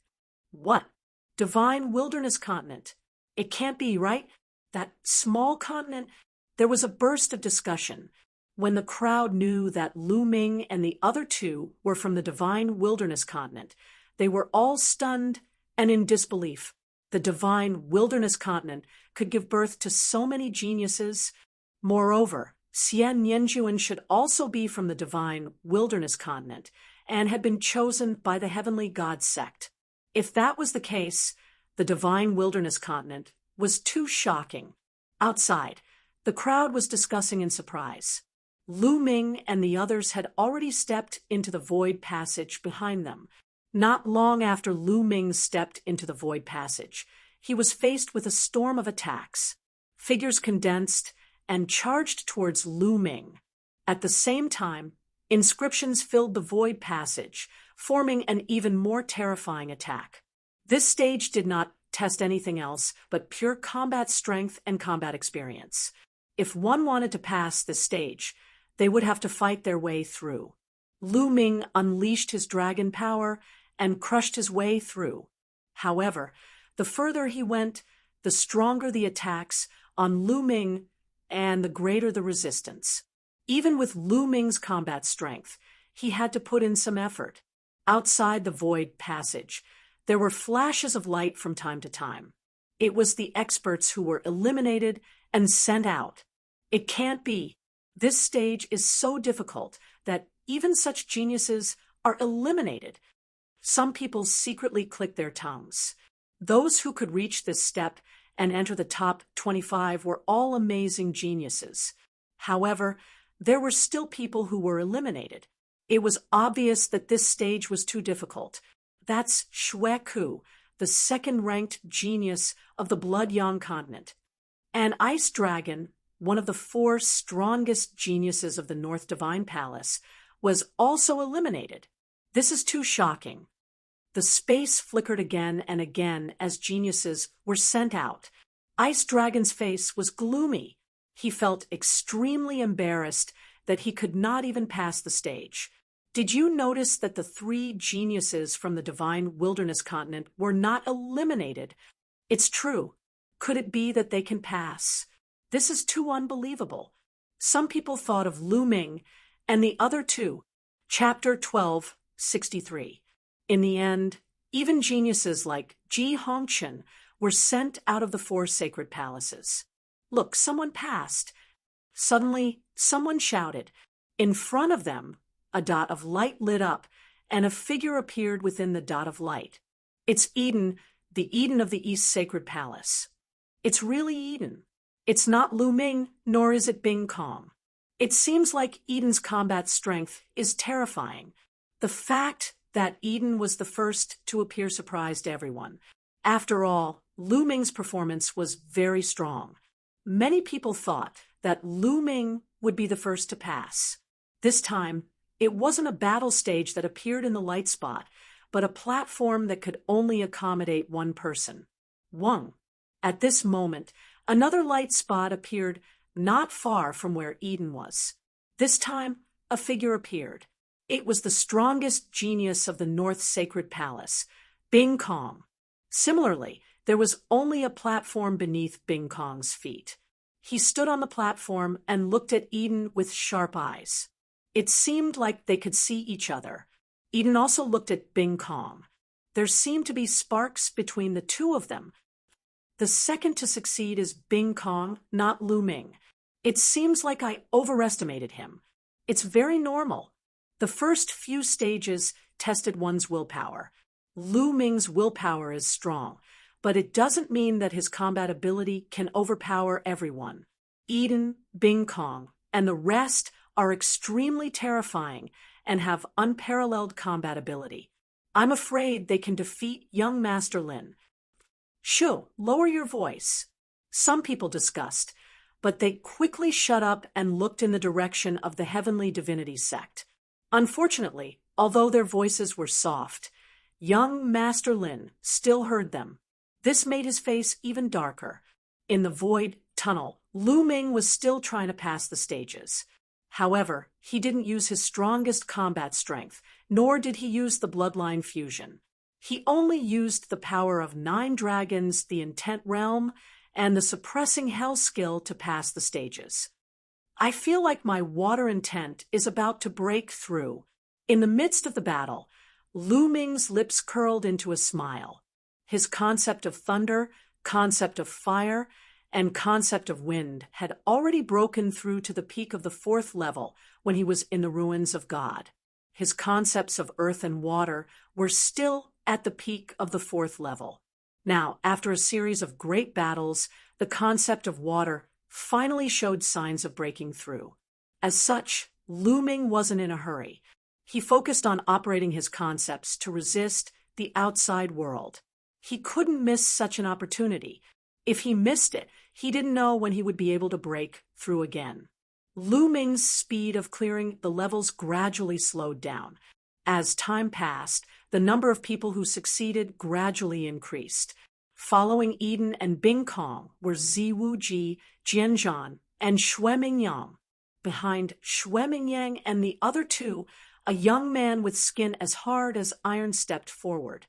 Speaker 1: "What? Divine Wilderness continent? It can't be, right? That small continent?" There was a burst of discussion. When the crowd knew that Lu Ming and the other 2 were from the Divine Wilderness continent, they were all stunned and in disbelief. The Divine Wilderness continent could give birth to so many geniuses. Moreover, Xie Nianjuan should also be from the Divine Wilderness continent and had been chosen by the Heavenly God sect. If that was the case, the Divine Wilderness continent was too shocking. Outside, the crowd was discussing in surprise. Lu Ming and the others had already stepped into the void passage behind them. Not long after Lu Ming stepped into the void passage, he was faced with a storm of attacks. Figures condensed and charged towards Lu Ming. At the same time, inscriptions filled the void passage, forming an even more terrifying attack. This stage did not test anything else but pure combat strength and combat experience. If one wanted to pass this stage, they would have to fight their way through. Lu Ming unleashed his dragon power and crushed his way through. However, the further he went, the stronger the attacks on Lu Ming and the greater the resistance. Even with Lu Ming's combat strength, he had to put in some effort. Outside the void passage, there were flashes of light from time to time. It was the experts who were eliminated and sent out. It can't be. This stage is so difficult that even such geniuses are eliminated. Some people secretly click their tongues. Those who could reach this step and enter the top 25 were all amazing geniuses. However, there were still people who were eliminated. It was obvious that this stage was too difficult. That's Xue Ku, the second-ranked genius of the Blood Yang continent. And Ice Dragon, one of the 4 strongest geniuses of the North Divine Palace, was also eliminated. This is too shocking. The space flickered again and again as geniuses were sent out. Ice Dragon's face was gloomy. He felt extremely embarrassed that he could not even pass the stage. Did you notice that the 3 geniuses from the Divine Wilderness continent were not eliminated? It's true. Could it be that they can pass? This is too unbelievable. Some people thought of Lu Ming and the other 2. Chapter 12:63. In the end, even geniuses like Ji Hongchen were sent out of the 4 sacred palaces. Look, someone passed. Suddenly, someone shouted. In front of them, a dot of light lit up, and a figure appeared within the dot of light. It's Eden, the Eden of the East Sacred Palace. It's really Eden. It's not Lu Ming, nor is it Bing Kong. It seems like Eden's combat strength is terrifying. The fact that Eden was the first to appear surprised everyone. After all, Lu Ming's performance was very strong. Many people thought that Lu Ming would be the first to pass. This time, it wasn't a battle stage that appeared in the light spot, but a platform that could only accommodate one person. Wang. At this moment, another light spot appeared not far from where Eden was. This time, a figure appeared. It was the strongest genius of the North Sacred Palace, Bing Kong. Similarly, there was only a platform beneath Bing Kong's feet. He stood on the platform and looked at Eden with sharp eyes. It seemed like they could see each other. Eden also looked at Bing Kong. There seemed to be sparks between the two of them. The second to succeed is Bing Kong, not Lu Ming. It seems like I overestimated him. It's very normal. The first few stages tested one's willpower. Lu Ming's willpower is strong, but it doesn't mean that his combat ability can overpower everyone. Eden, Bing Kong, and the rest are extremely terrifying and have unparalleled combat ability. I'm afraid they can defeat young Master Lin. Shoo, lower your voice. Some people discussed, but they quickly shut up and looked in the direction of the Heavenly Divinity sect. Unfortunately, although their voices were soft, young Master Lin still heard them. This made his face even darker. In the void tunnel, Lu Ming was still trying to pass the stages. However, he didn't use his strongest combat strength, nor did he use the bloodline fusion. He only used the power of 9 dragons, the intent realm, and the suppressing hell skill to pass the stages. I feel like my water intent is about to break through. In the midst of the battle, Lu Ming's lips curled into a smile. His concept of thunder, concept of fire, and concept of wind had already broken through to the peak of the 4th level when he was in the ruins of God. His concepts of earth and water were still at the peak of the 4th level. Now, after a series of great battles, the concept of water finally showed signs of breaking through. As such, Lu Ming wasn't in a hurry. He focused on operating his concepts to resist the outside world. He couldn't miss such an opportunity. If he missed it, he didn't know when he would be able to break through again. Lu Ming's speed of clearing the levels gradually slowed down. As time passed, the number of people who succeeded gradually increased. Following Eden and Bing Kong were Ziwu Ji, Jianzhan, and Xue Mingyang. Behind Xue Mingyang and the other two, a young man with skin as hard as iron stepped forward.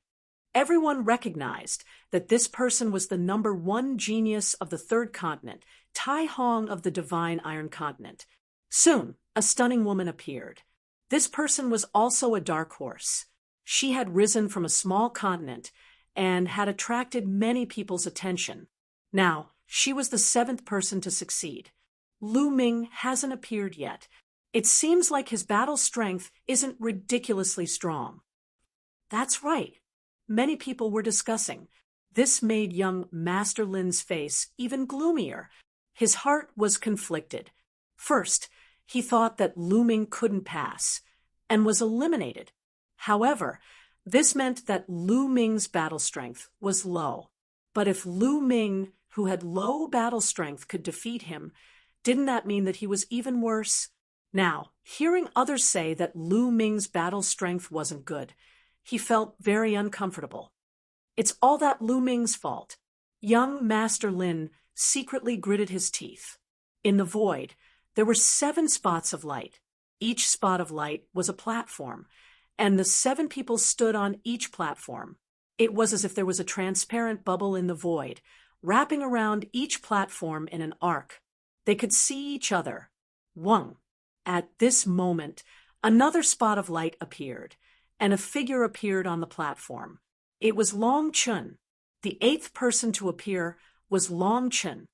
Speaker 1: Everyone recognized that this person was the number 1 genius of the 3rd continent, Tai Hong of the Divine Iron Continent. Soon, a stunning woman appeared. This person was also a dark horse. She had risen from a small continent and had attracted many people's attention. Now, she was the 7th person to succeed. Lu Ming hasn't appeared yet. It seems like his battle strength isn't ridiculously strong. That's right. Many people were discussing. This made young Master Lin's face even gloomier. His heart was conflicted. First, he thought that Lu Ming couldn't pass and was eliminated. However, this meant that Lu Ming's battle strength was low. But if Lu Ming, who had low battle strength, could defeat him, didn't that mean that he was even worse? Now, hearing others say that Lu Ming's battle strength wasn't good, he felt very uncomfortable. It's all that Lu Ming's fault. Young Master Lin secretly gritted his teeth. In the void, there were 7 spots of light. Each spot of light was a platform, and the 7 people stood on each platform. It was as if there was a transparent bubble in the void, wrapping around each platform in an arc. They could see each other. Wang. At this moment, another spot of light appeared, and a figure appeared on the platform. It was Long Chun. The 8th person to appear was Long Chun.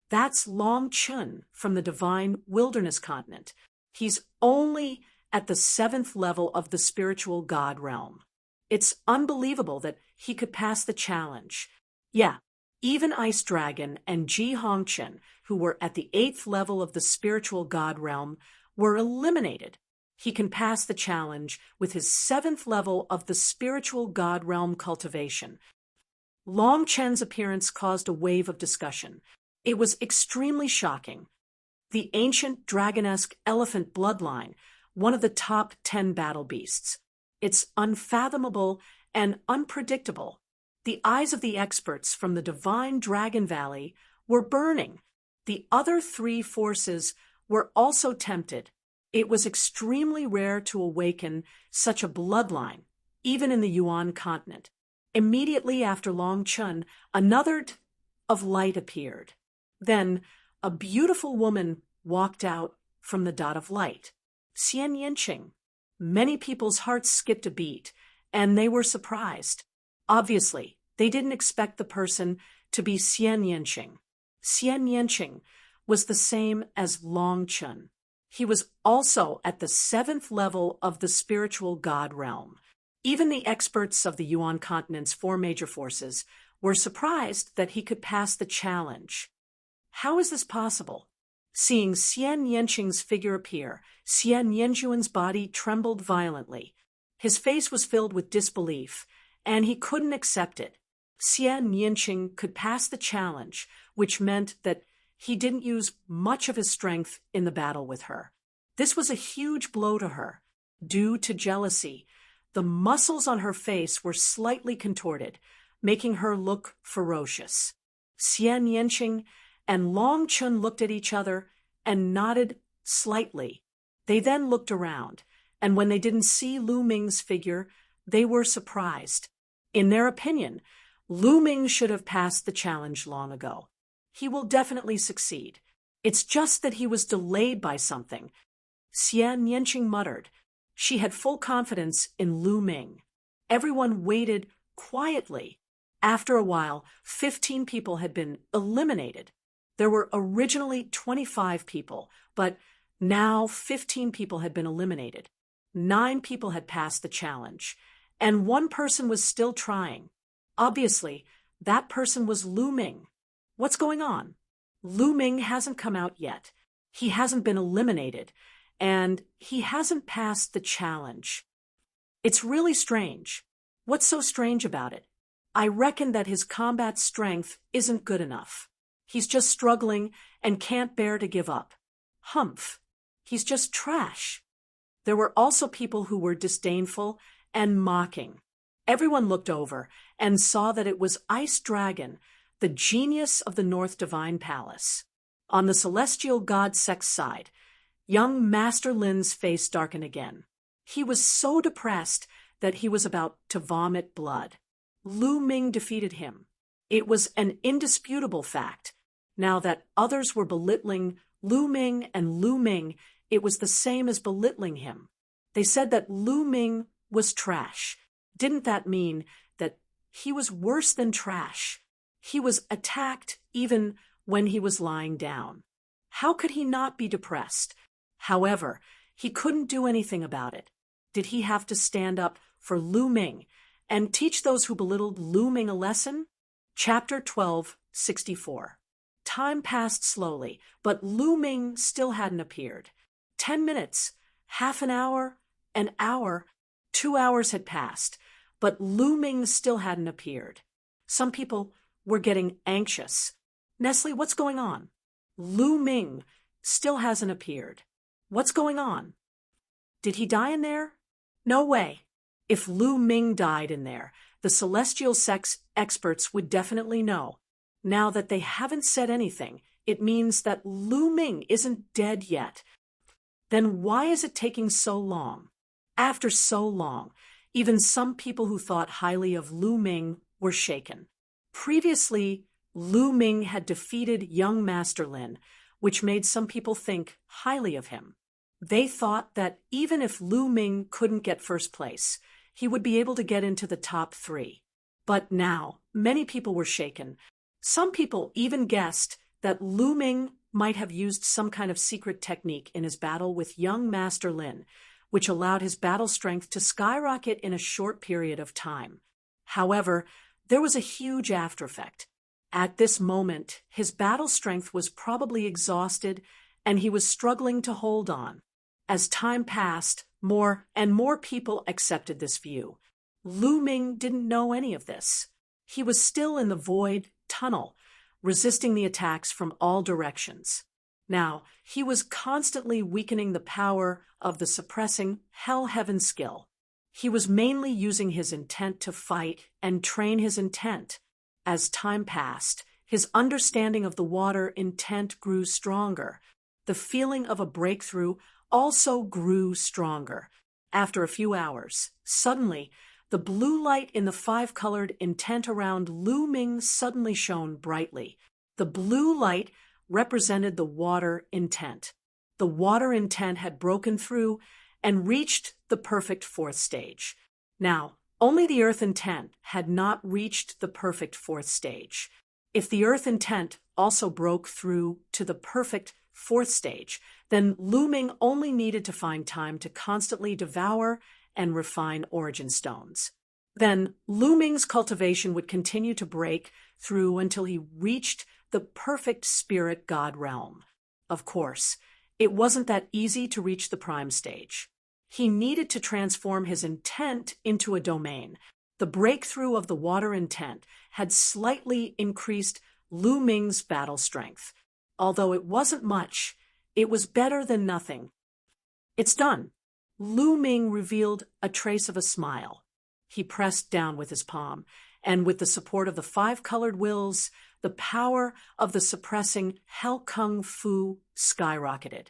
Speaker 1: That's Long Chun from the Divine Wilderness Continent. He's only at the 7th level of the spiritual god realm. It's unbelievable that he could pass the challenge. Yeah, even Ice Dragon and Ji Hongchen, who were at the 8th level of the spiritual god realm, were eliminated. He can pass the challenge with his 7th level of the spiritual god realm cultivation. Long Chen's appearance caused a wave of discussion. It was extremely shocking. The ancient dragonesque elephant bloodline, one of the top 10 battle beasts. It's unfathomable and unpredictable. The eyes of the experts from the divine Dragon Valley were burning. The other 3 forces were also tempted. It was extremely rare to awaken such a bloodline, even in the Yuan continent. Immediately after Long Chun, another of light appeared. Then, a beautiful woman walked out from the dot of light. Xian Yinqing. Many people's hearts skipped a beat, and they were surprised. Obviously, they didn't expect the person to be Xian Yinqing. Xian Yinqing was the same as Long Chun. He was also at the 7th level of the spiritual god realm. Even the experts of the Yuan continent's 4 major forces were surprised that he could pass the challenge. How is this possible? Seeing Xian Yanqing's figure appear, Xian Yanjuan's body trembled violently. His face was filled with disbelief, and he couldn't accept it. Xian Yanqing could pass the challenge, which meant that he didn't use much of his strength in the battle with her. This was a huge blow to her. Due to jealousy, the muscles on her face were slightly contorted, making her look ferocious. Xian Yanqing and Long Chun looked at each other and nodded slightly. They then looked around, and when they didn't see Lu Ming's figure, they were surprised. In their opinion, Lu Ming should have passed the challenge long ago. He will definitely succeed. It's just that he was delayed by something. Xian Yanqing muttered. She had full confidence in Lu Ming. Everyone waited quietly. After a while, 15 people had been eliminated. There were originally 25 people, but now 15 people had been eliminated. 9 people had passed the challenge, and 1 person was still trying. Obviously, that person was Lu Ming. What's going on? Lu Ming hasn't come out yet. He hasn't been eliminated, and he hasn't passed the challenge. It's really strange. What's so strange about it? I reckon that his combat strength isn't good enough. He's just struggling and can't bear to give up. Humph. He's just trash. There were also people who were disdainful and mocking. Everyone looked over and saw that it was Ice Dragon, the genius of the North Divine Palace. On the celestial god Sek's side, young Master Lin's face darkened again. He was so depressed that he was about to vomit blood. Lu Ming defeated him. It was an indisputable fact. Now that others were belittling Lu Ming and Lu Ming, it was the same as belittling him. They said that Lu Ming was trash. Didn't that mean that he was worse than trash? He was attacked even when he was lying down. How could he not be depressed? However, he couldn't do anything about it. Did he have to stand up for Lu Ming and teach those who belittled Lu Ming a lesson? Chapter 12:64. Time passed slowly, but Lu Ming still hadn't appeared. 10 minutes, half an hour, 2 hours had passed, but Lu Ming still hadn't appeared. Some people were getting anxious. Nestle, what's going on? Lu Ming still hasn't appeared. What's going on? Did he die in there? No way. If Lu Ming died in there, the celestial sex experts would definitely know. Now that they haven't said anything, it means that Lu Ming isn't dead yet. Then why is it taking so long? After so long, even some people who thought highly of Lu Ming were shaken. Previously, Lu Ming had defeated young Master Lin, which made some people think highly of him. They thought that even if Lu Ming couldn't get first place, he would be able to get into the top 3. But now, many people were shaken. Some people even guessed that Lu Ming might have used some kind of secret technique in his battle with young Master Lin, which allowed his battle strength to skyrocket in a short period of time. However, there was a huge aftereffect. At this moment, his battle strength was probably exhausted, and he was struggling to hold on. As time passed, more and more people accepted this view. Lu Ming didn't know any of this. He was still in the void tunnel, resisting the attacks from all directions. Now, he was constantly weakening the power of the suppressing hell-heaven skill. He was mainly using his intent to fight and train his intent. As time passed, his understanding of the water intent grew stronger. The feeling of a breakthrough also grew stronger. After a few hours, suddenly, the blue light in the five-colored intent around Lu Ming suddenly shone brightly. The blue light represented the water intent. The water intent had broken through and reached the perfect fourth stage. Now, only the earth intent had not reached the perfect fourth stage. If the earth intent also broke through to the perfect fourth stage, then Lu Ming only needed to find time to constantly devour and refine origin stones. Then Lu Ming's cultivation would continue to break through until he reached the perfect spirit god realm. Of course, it wasn't that easy to reach the prime stage. He needed to transform his intent into a domain. The breakthrough of the water intent had slightly increased Lu Ming's battle strength. Although it wasn't much, it was better than nothing. It's done. Lu Ming revealed a trace of a smile. He pressed down with his palm, and with the support of the five-colored wills, the power of the suppressing Hell Kung Fu skyrocketed.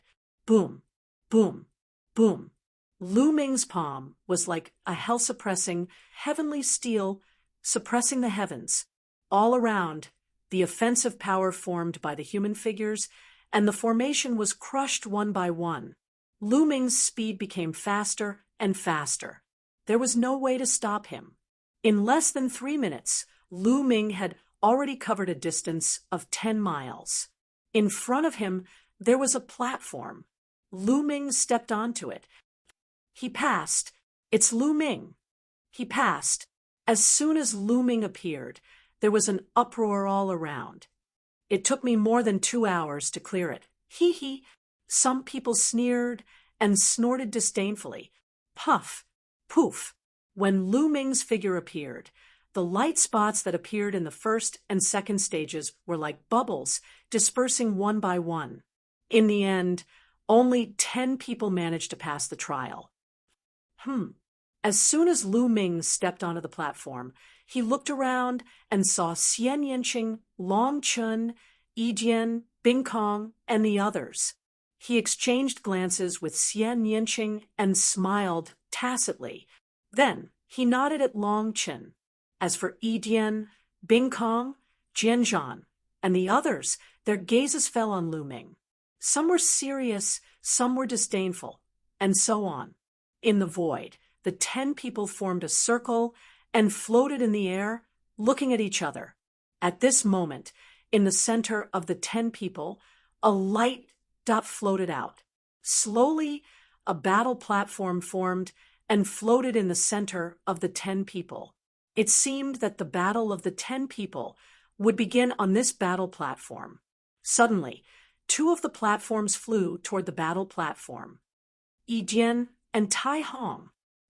Speaker 1: Boom, boom, boom. Lu Ming's palm was like a hell-suppressing, heavenly steel suppressing the heavens. All around, the offensive power formed by the human figures, and the formation was crushed one by one. Lu Ming's speed became faster and faster. There was no way to stop him. In less than 3 minutes, Lu Ming had already covered a distance of 10 miles. In front of him, there was a platform. Lu Ming stepped onto it. He passed. It's Lu Ming. He passed. As soon as Lu Ming appeared, there was an uproar all around. It took me more than 2 hours to clear it. Hee hee. Some people sneered and snorted disdainfully. Puff, poof. When Lu Ming's figure appeared, the light spots that appeared in the first and second stages were like bubbles, dispersing one by one. In the end, only 10 people managed to pass the trial. As soon as Lu Ming stepped onto the platform, he looked around and saw Xian Yanqing, Long Chun, Yi Jian, Bing Kong, and the others. He exchanged glances with Xian Yanqing and smiled tacitly. Then he nodded at Long Chun. As for Yi Jian, Bing Kong, Jian Zhan, and the others, their gazes fell on Lu Ming. Some were serious, some were disdainful, and so on. In the void, the 10 people formed a circle and floated in the air, looking at each other. At this moment, in the center of the 10 people, a light dot floated out. Slowly, a battle platform formed and floated in the center of the 10 people. It seemed that the battle of the 10 people would begin on this battle platform. Suddenly, 2 of the platforms flew toward the battle platform. Yi Jian and Tai Hong.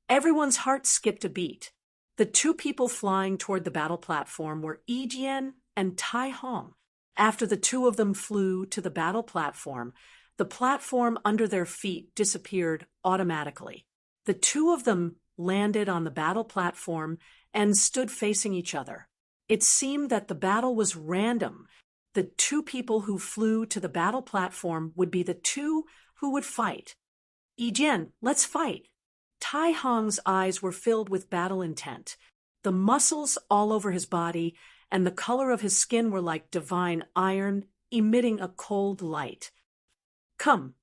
Speaker 1: Everyone's heart skipped a beat. The 2 people flying toward the battle platform were Yi Jian and Tai Hong. After the 2 of them flew to the battle platform, the platform under their feet disappeared automatically. The 2 of them landed on the battle platform and stood facing each other. It seemed that the battle was random. The 2 people who flew to the battle platform would be the 2 who would fight. Yi Jian, let's fight. Tai Hong's eyes were filled with battle intent. The muscles all over his body and the color of his skin were like divine iron, emitting a cold light. Come,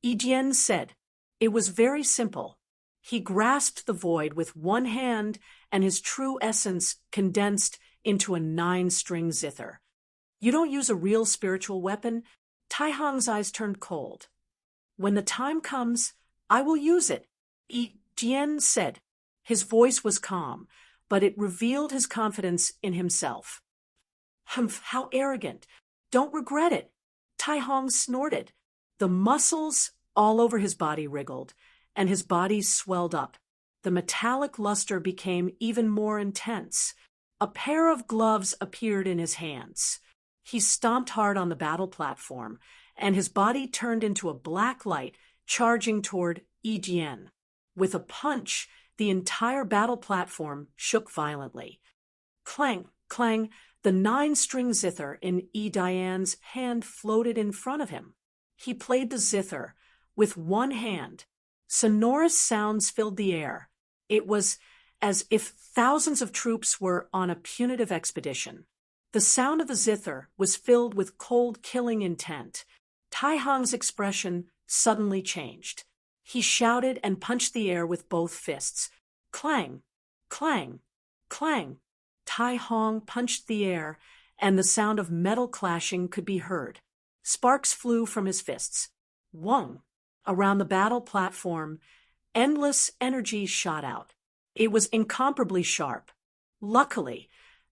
Speaker 1: Yi Jian said. It was very simple. He grasped the void with one hand, and his true essence condensed into a 9-string zither. You don't use a real spiritual weapon? Tai Hong's eyes turned cold. When the time comes, I will use it. Jian said. His voice was calm, but it revealed his confidence in himself. Humph, how arrogant. Don't regret it. Tai Hong snorted. The muscles all over his body wriggled, and his body swelled up. The metallic luster became even more intense. A pair of gloves appeared in his hands. He stomped hard on the battle platform, and his body turned into a black light charging toward Yi Jian. With a punch, the entire battle platform shook violently. Clang, clang, the 9-string zither in Yi Jian's hand floated in front of him. He played the zither with one hand. Sonorous sounds filled the air. It was as if thousands of troops were on a punitive expedition. The sound of the zither was filled with cold, killing intent. Tai Hong's expression suddenly changed. He shouted and punched the air with both fists. Clang, clang, clang. Tai Hong punched the air, and the sound of metal clashing could be heard. Sparks flew from his fists. Whong! Around the battle platform, endless energy shot out. It was incomparably sharp. Luckily,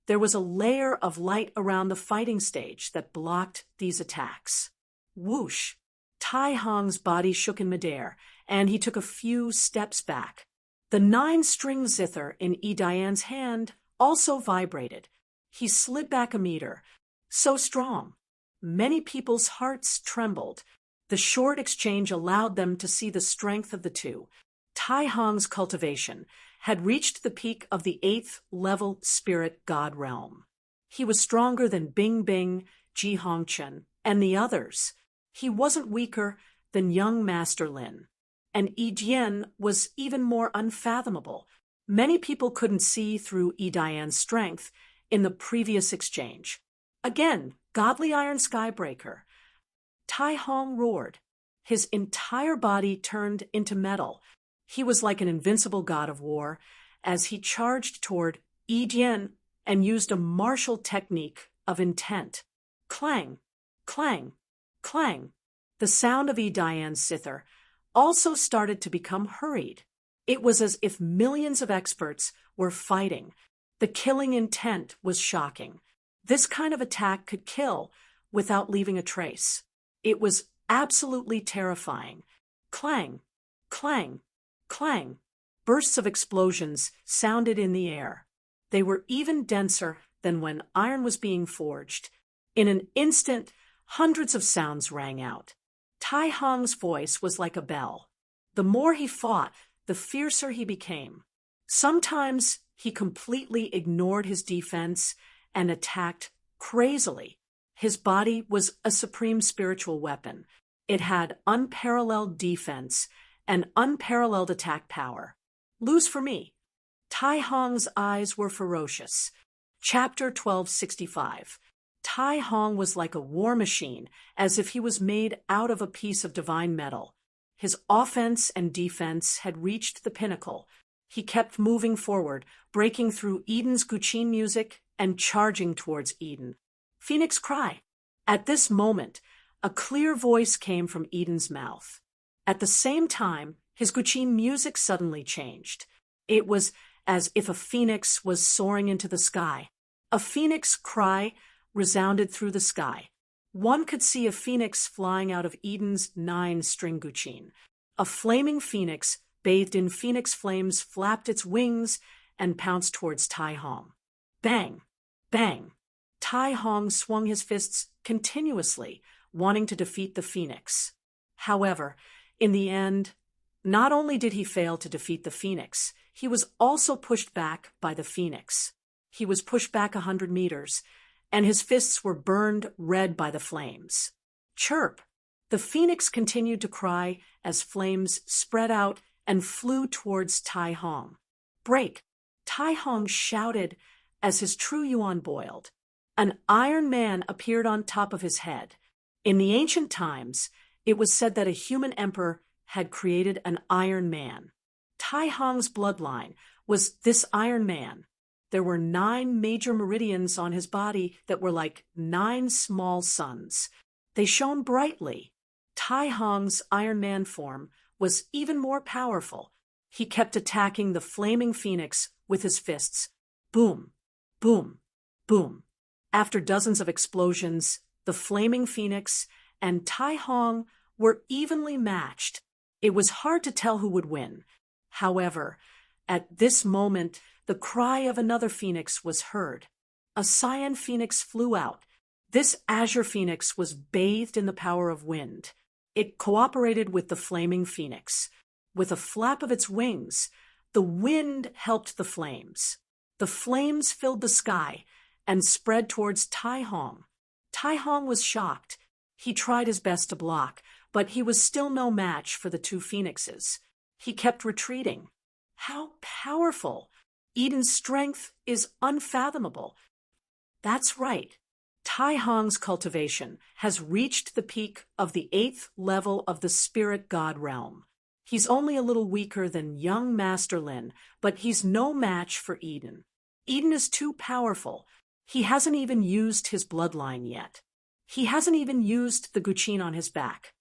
Speaker 1: there was a layer of light around the fighting stage that blocked these attacks. Whoosh! Tai Hong's body shook in midair, and he took a few steps back. The 9-string zither in Yi Jian's hand also vibrated. He slid back a meter. So strong. Many people's hearts trembled. The short exchange allowed them to see the strength of the two. Tai Hong's cultivation had reached the peak of the 8th-level spirit god realm. He was stronger than Bing Bing, Ji Hongchen, and the others. He wasn't weaker than young Master Lin. And Yi Jian was even more unfathomable. Many people couldn't see through Yi Jian's strength in the previous exchange. Again, godly iron skybreaker. Tai Hong roared. His entire body turned into metal. He was like an invincible god of war as he charged toward Yi Jian and used a martial technique of intent. Clang, clang, clang. The sound of Yi Jian's zither also started to become hurried. It was as if millions of experts were fighting. The killing intent was shocking. This kind of attack could kill without leaving a trace. It was absolutely terrifying. Clang, clang, clang. Bursts of explosions sounded in the air. They were even denser than when iron was being forged. In an instant, hundreds of sounds rang out. Tai Hong's voice was like a bell. The more he fought, the fiercer he became. Sometimes he completely ignored his defense and attacked crazily. His body was a supreme spiritual weapon. It had unparalleled defense and unparalleled attack power. Lose for me. Tai Hong's eyes were ferocious. Chapter 1265. Tai Hong was like a war machine, as if he was made out of a piece of divine metal. His offense and defense had reached the pinnacle. He kept moving forward, breaking through Eden's Guqin music and charging towards Eden. Phoenix cry. At this moment, a clear voice came from Eden's mouth. At the same time, his Guqin music suddenly changed. It was as if a phoenix was soaring into the sky. A phoenix cry resounded through the sky. One could see a phoenix flying out of Eden's 9-string Guqin. A flaming phoenix, bathed in phoenix flames, flapped its wings and pounced towards Tai Hong. Bang! Bang! Tai Hong swung his fists continuously, wanting to defeat the phoenix. However, in the end, not only did he fail to defeat the phoenix, he was also pushed back by the phoenix. He was pushed back 100 meters, and his fists were burned red by the flames. Chirp! The phoenix continued to cry as flames spread out and flew towards Tai Hong. Break! Tai Hong shouted as his true yuan boiled. An iron man appeared on top of his head. In the ancient times, it was said that a human emperor had created an Iron Man. Tai Hong's bloodline was this Iron Man. There were 9 major meridians on his body that were like 9 small suns. They shone brightly. Tai Hong's Iron Man form was even more powerful. He kept attacking the flaming phoenix with his fists. Boom, boom, boom. After dozens of explosions, the flaming phoenix and Tai Hong were evenly matched. It was hard to tell who would win. However, at this moment, the cry of another phoenix was heard. A cyan phoenix flew out. This azure phoenix was bathed in the power of wind. It cooperated with the flaming phoenix. With a flap of its wings, the wind helped the flames. The flames filled the sky and spread towards Tai Hong. Tai Hong was shocked. He tried his best to block, but he was still no match for the two phoenixes. He kept retreating. How powerful! Eden's strength is unfathomable. That's right. Tai Hong's cultivation has reached the peak of the 8th level of the spirit god realm. He's only a little weaker than young Master Lin, but he's no match for Eden. Eden is too powerful. He hasn't even used his bloodline yet. He hasn't even used the Guqin on his back.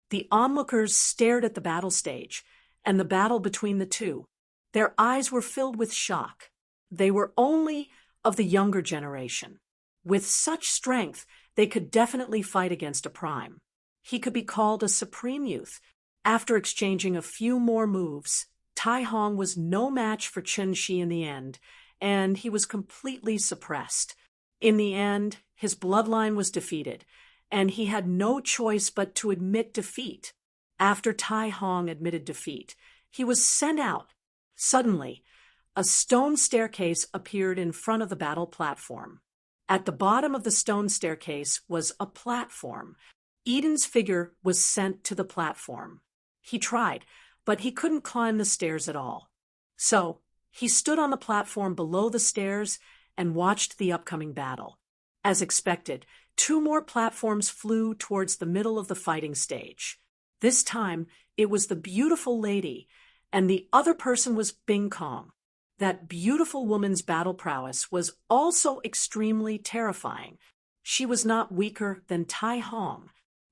Speaker 1: The onlookers stared at the battle stage and the battle between the two. Their eyes were filled with shock. They were only of the younger generation. With such strength, they could definitely fight against a prime. He could be called a supreme youth. After exchanging a few more moves, Tai Hong was no match for Chen Shi in the end, and he was completely suppressed. In the end, his bloodline was defeated, and he had no choice but to admit defeat. After Tai Hong admitted defeat, he was sent out. Suddenly, a stone staircase appeared in front of the battle platform. At the bottom of the stone staircase was a platform. Eden's figure was sent to the platform. He tried, but he couldn't climb the stairs at all. So, he stood on the platform below the stairs and watched the upcoming battle. As expected, 2 more platforms flew towards the middle of the fighting stage. This time, it was the beautiful lady, and the other person was Bing Kong. That beautiful woman's battle prowess was also extremely terrifying. She was not weaker than Tai Hong.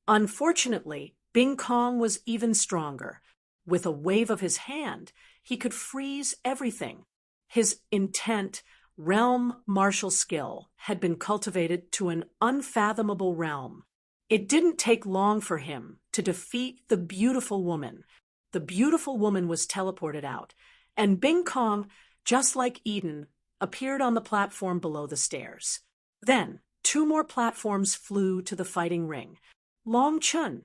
Speaker 1: Unfortunately, Bing Kong was even stronger. With a wave of his hand, he could freeze everything. His intent, realm martial skill had been cultivated to an unfathomable realm. It didn't take long for him to defeat the beautiful woman. The beautiful woman was teleported out, and Bing Kong, just like Eden, appeared on the platform below the stairs. Then, 2 more platforms flew to the fighting ring. Long Chun.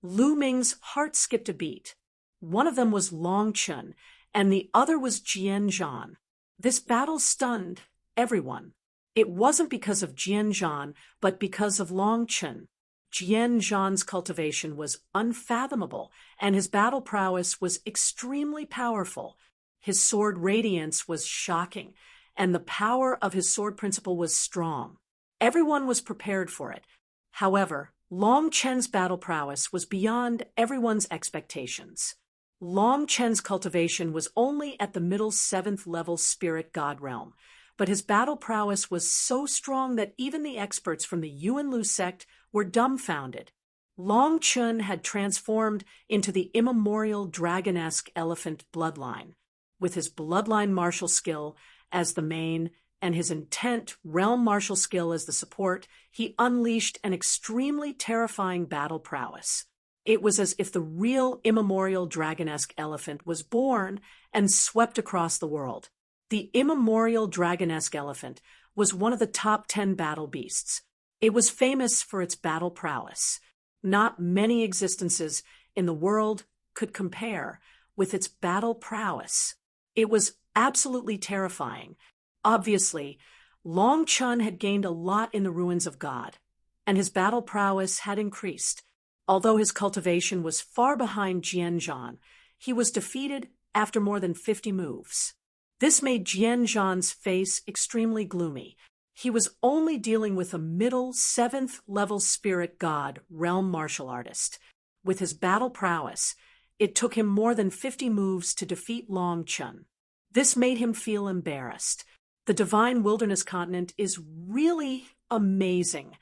Speaker 1: Lu Ming's heart skipped a beat. One of them was Long Chun, and the other was Jian Zhan. This battle stunned everyone. It wasn't because of Jian Zhan, but because of Long Chun. Jian Zhan's cultivation was unfathomable, and his battle prowess was extremely powerful. His sword radiance was shocking, and the power of his sword principle was strong. Everyone was prepared for it. However, Long Chen's battle prowess was beyond everyone's expectations. Long Chen's cultivation was only at the middle 7th level spirit god realm, but his battle prowess was so strong that even the experts from the Yuan Lu sect were dumbfounded. Long Chun had transformed into the immemorial dragon-esque elephant bloodline. With his bloodline martial skill as the main and his intent realm martial skill as the support, he unleashed an extremely terrifying battle prowess. It was as if the real immemorial dragon-esque elephant was born and swept across the world. The immemorial dragon-esque elephant was one of the top 10 battle beasts. It was famous for its battle prowess. Not many existences in the world could compare with its battle prowess. It was absolutely terrifying. Obviously, Long Chun had gained a lot in the ruins of God, and his battle prowess had increased. Although his cultivation was far behind Jian Zhan, he was defeated after more than 50 moves. This made Jian Zhan's face extremely gloomy. He was only dealing with a middle 7th level spirit god realm martial artist. With his battle prowess, it took him more than 50 moves to defeat Long Chun. This made him feel embarrassed. The Divine Wilderness Continent is really amazing.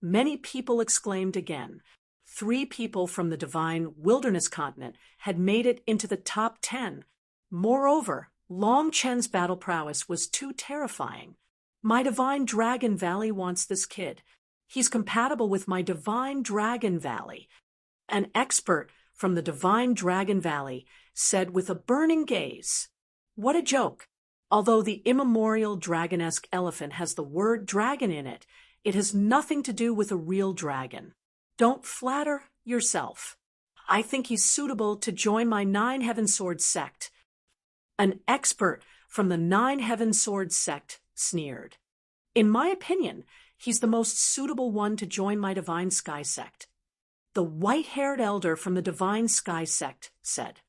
Speaker 1: Many people exclaimed again. 3 people from the divine wilderness continent had made it into the top 10. Moreover, Long Chen's battle prowess was too terrifying. My divine Dragon Valley wants this kid. He's compatible with my divine Dragon Valley. An expert from the divine Dragon Valley said with a burning gaze. What a joke! Although the immemorial dragon-esque elephant has the word dragon in it, it has nothing to do with a real dragon. Don't flatter yourself. I think he's suitable to join my 9 Heaven Sword sect. An expert from the 9 Heaven Sword sect sneered. In my opinion, he's the most suitable one to join my Divine Sky sect. The white-haired elder from the Divine Sky sect said.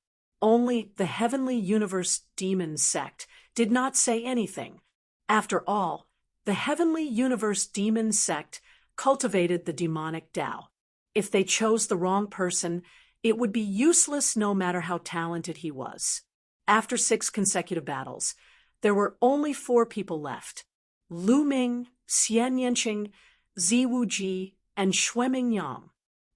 Speaker 1: Only the Heavenly Universe Demon sect did not say anything. After all, the Heavenly Universe Demon sect cultivated the demonic Tao. If they chose the wrong person, it would be useless no matter how talented he was. After 6 consecutive battles, there were only 4 people left. Lu Ming, Xian Yanqing, Zi Wuji, and Xueming Yang.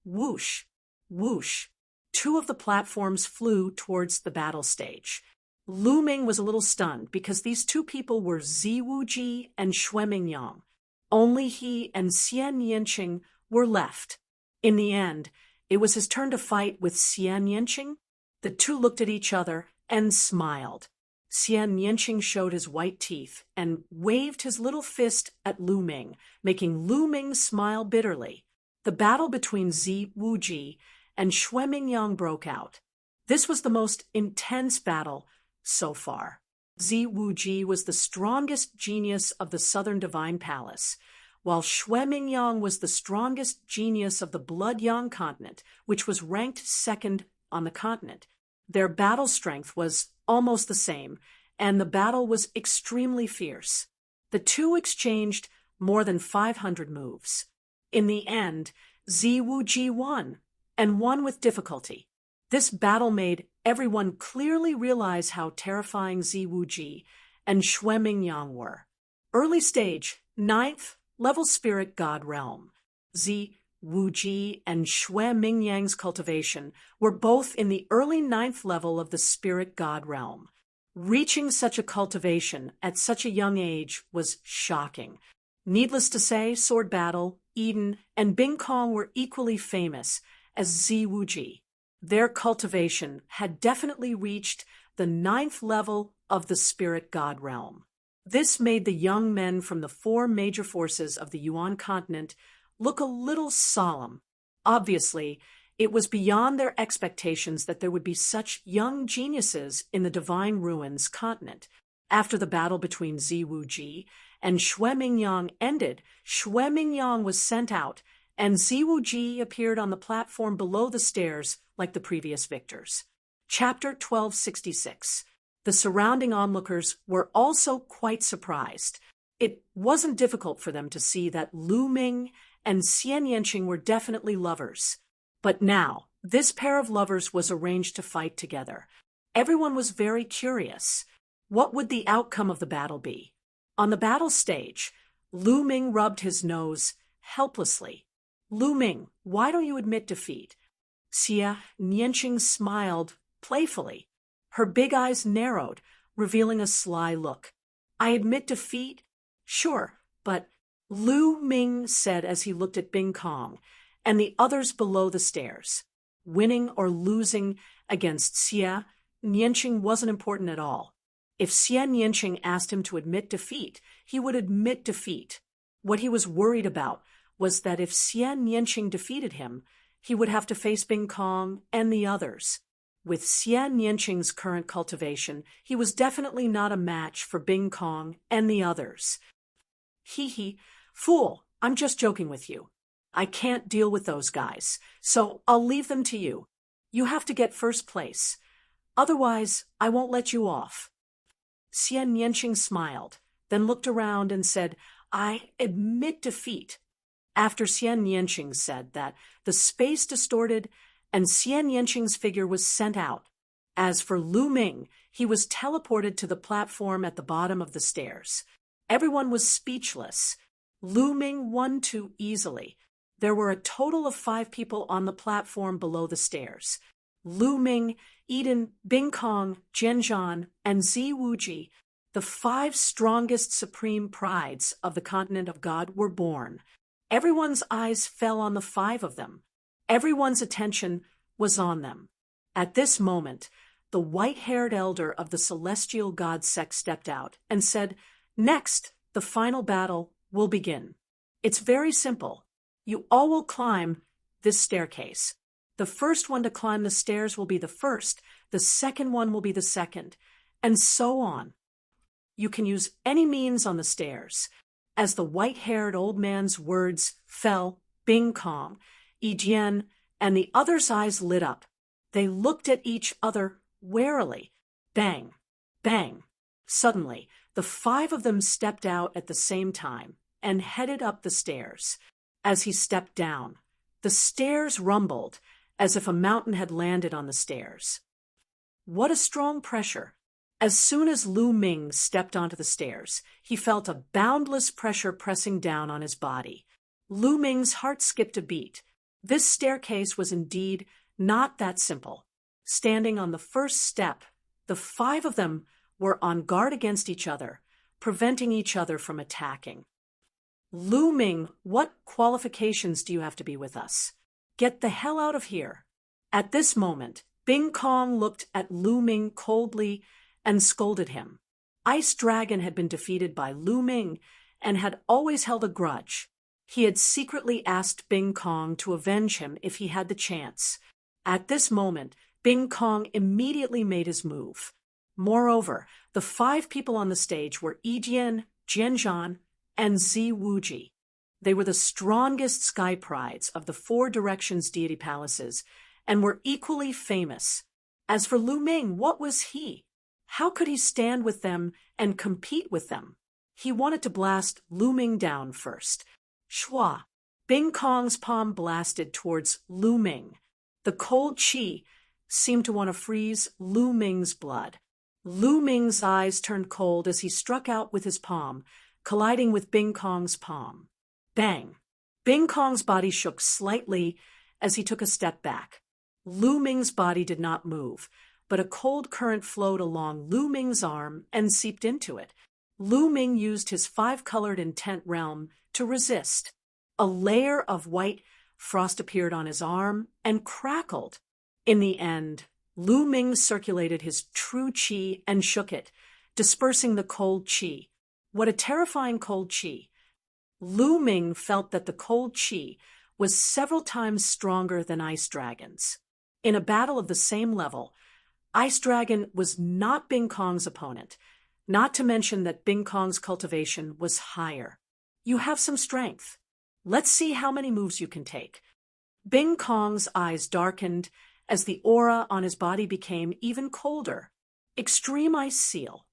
Speaker 1: Whoosh, whoosh. 2 of the platforms flew towards the battle stage. Lu Ming was a little stunned because these 2 people were Zi Wuji and Xueming Yang. Only he and Xian Yanqing were left. In the end, it was his turn to fight with Xian Yanqing. The 2 looked at each other and smiled. Xian Yanqing showed his white teeth and waved his little fist at Lu Ming, making Lu Ming smile bitterly. The battle between Zi Wuji and Xueming Yang broke out. This was the most intense battle so far. Zi Wuji was the strongest genius of the Southern Divine Palace, while Xueming Yang was the strongest genius of the Blood Yang continent, which was ranked 2nd on the continent. Their battle strength was almost the same, and the battle was extremely fierce. The 2 exchanged more than 500 moves. In the end, Zi Wuji won, and won with difficulty. This battle made everyone clearly realize how terrifying Zi Wuji and Xueming Yang were. Early stage, 9th level spirit god realm. Zi Wuji and Xueming Yang's cultivation were both in the early 9th level of the spirit god realm. Reaching such a cultivation at such a young age was shocking. Needless to say, Sword Battle, Eden, and Bing Kong were equally famous as Zi Wuji. Their cultivation had definitely reached the 9th level of the spirit god realm. This made the young men from the 4 major forces of the Yuan continent look a little solemn. Obviously, it was beyond their expectations that there would be such young geniuses in the Divine Ruins continent. After the battle between Zi Wuji and Xueming Yang ended, Xueming Yang was sent out, and Zi Wuji appeared on the platform below the stairs like the previous victors. Chapter 1266. The surrounding onlookers were also quite surprised. It wasn't difficult for them to see that Lu Ming and Xian Yanqing were definitely lovers. But now, this pair of lovers was arranged to fight together. Everyone was very curious. What would the outcome of the battle be? On the battle stage, Lu Ming rubbed his nose helplessly. Lu Ming, why don't you admit defeat? Xian Yanqing smiled playfully. Her big eyes narrowed, revealing a sly look. I admit defeat? Sure, but Lu Ming said as he looked at Bing Kong and the others below the stairs. Winning or losing against Xian Yanqing wasn't important at all. If Xian Yanqing asked him to admit defeat, he would admit defeat. What he was worried about was that if Xian Yanqing defeated him, he would have to face Bing Kong and the others. With Xian Yanqing's current cultivation, he was definitely not a match for Bing Kong and the others. Hee, fool, I'm just joking with you. I can't deal with those guys, so I'll leave them to you. You have to get first place. Otherwise, I won't let you off. Xian Yanqing smiled, then looked around and said, I admit defeat. After Xian Yanqing said that, the space distorted and Xian Yanqing's figure was sent out. As for Lu Ming, he was teleported to the platform at the bottom of the stairs. Everyone was speechless. Lu Ming won too easily. There were a total of 5 people on the platform below the stairs. Lu Ming, Eden, Bing Kong, Jianzhan, and Zi Wuji, the 5 strongest supreme prides of the continent of God, were born. Everyone's eyes fell on the 5 of them. Everyone's attention was on them. At this moment, the white-haired elder of the celestial god sect stepped out and said, "Next, the final battle will begin. It's very simple. You all will climb this staircase. The first one to climb the stairs will be the first, the second one will be the second, and so on. You can use any means on the stairs." As the white-haired old man's words fell, Bing Kong, Yi Jian, and the others' eyes lit up. They looked at each other warily. Bang! Bang! Suddenly, the 5 of them stepped out at the same time and headed up the stairs. As he stepped down, the stairs rumbled as if a mountain had landed on the stairs. What a strong pressure! As soon as Lu Ming stepped onto the stairs, he felt a boundless pressure pressing down on his body. Lu Ming's heart skipped a beat. This staircase was indeed not that simple. Standing on the first step, the 5 of them were on guard against each other, preventing each other from attacking. "Lu Ming, what qualifications do you have to be with us? Get the hell out of here." At this moment, Bing Kong looked at Lu Ming coldly and scolded him. Ice Dragon had been defeated by Lu Ming and had always held a grudge. He had secretly asked Bing Kong to avenge him if he had the chance. At this moment, Bing Kong immediately made his move. Moreover, the 5 people on the stage were Yi Jian, Jianzhan, and Zi Wuji. They were the strongest sky prides of the 4 directions deity palaces and were equally famous. As for Lu Ming, what was he? How could he stand with them and compete with them? He wanted to blast Lu Ming down first. Shwa! Bing Kong's palm blasted towards Lu Ming. The cold qi seemed to want to freeze Lu Ming's blood. Lu Ming's eyes turned cold as he struck out with his palm, colliding with Bing Kong's palm. Bang! Bing Kong's body shook slightly as he took a step back. Lu Ming's body did not move, but a cold current flowed along Lu Ming's arm and seeped into it. Lu Ming used his 5-colored intent realm to resist. A layer of white frost appeared on his arm and crackled. In the end, Lu Ming circulated his true qi and shook it, dispersing the cold qi. What a terrifying cold qi! Lu Ming felt that the cold qi was several times stronger than Ice Dragon's. In a battle of the same level, Ice Dragon was not Bing Kong's opponent, not to mention that Bing Kong's cultivation was higher. You have some strength. Let's see how many moves you can take. Bing Kong's eyes darkened as the aura on his body became even colder. Extreme Ice Seal.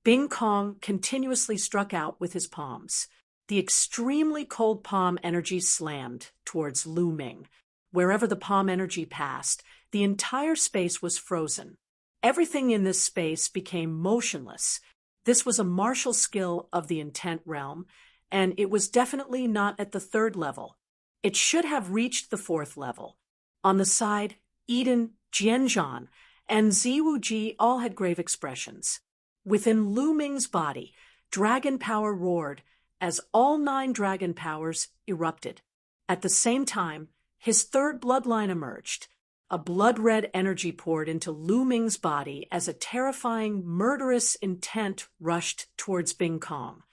Speaker 1: Bing Kong continuously struck out with his palms. The extremely cold palm energy slammed towards Lu Ming. Wherever the palm energy passed, the entire space was frozen. Everything in this space became motionless. This was a martial skill of the intent realm, and it was definitely not at the 3rd level. It should have reached the 4th level. On the side, Eden, Jianzhan, and Zi Wuji all had grave expressions. Within Lu Ming's body, dragon power roared as all 9 dragon powers erupted. At the same time, his 3rd bloodline emerged. A blood-red energy poured into Lu Ming's body as a terrifying, murderous intent rushed towards Bing Kong.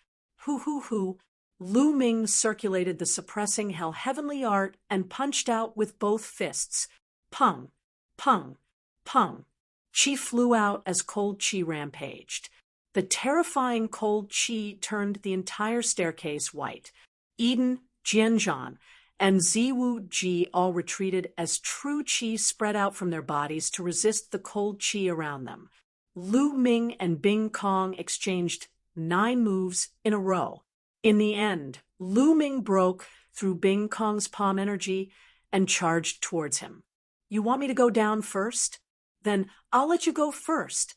Speaker 1: Hoo! Lu Ming circulated the suppressing hell heavenly art and punched out with both fists. Pung! Pung! Pung! Qi flew out as cold qi rampaged. The terrifying cold qi turned the entire staircase white. Eden, Jianzhan, and Zi Wuji all retreated as true qi spread out from their bodies to resist the cold qi around them. Lu Ming and Bing Kong exchanged 9 moves in a row. In the end, Lu Ming broke through Bing Kong's palm energy and charged towards him. "You want me to go down first? Then I'll let you go first."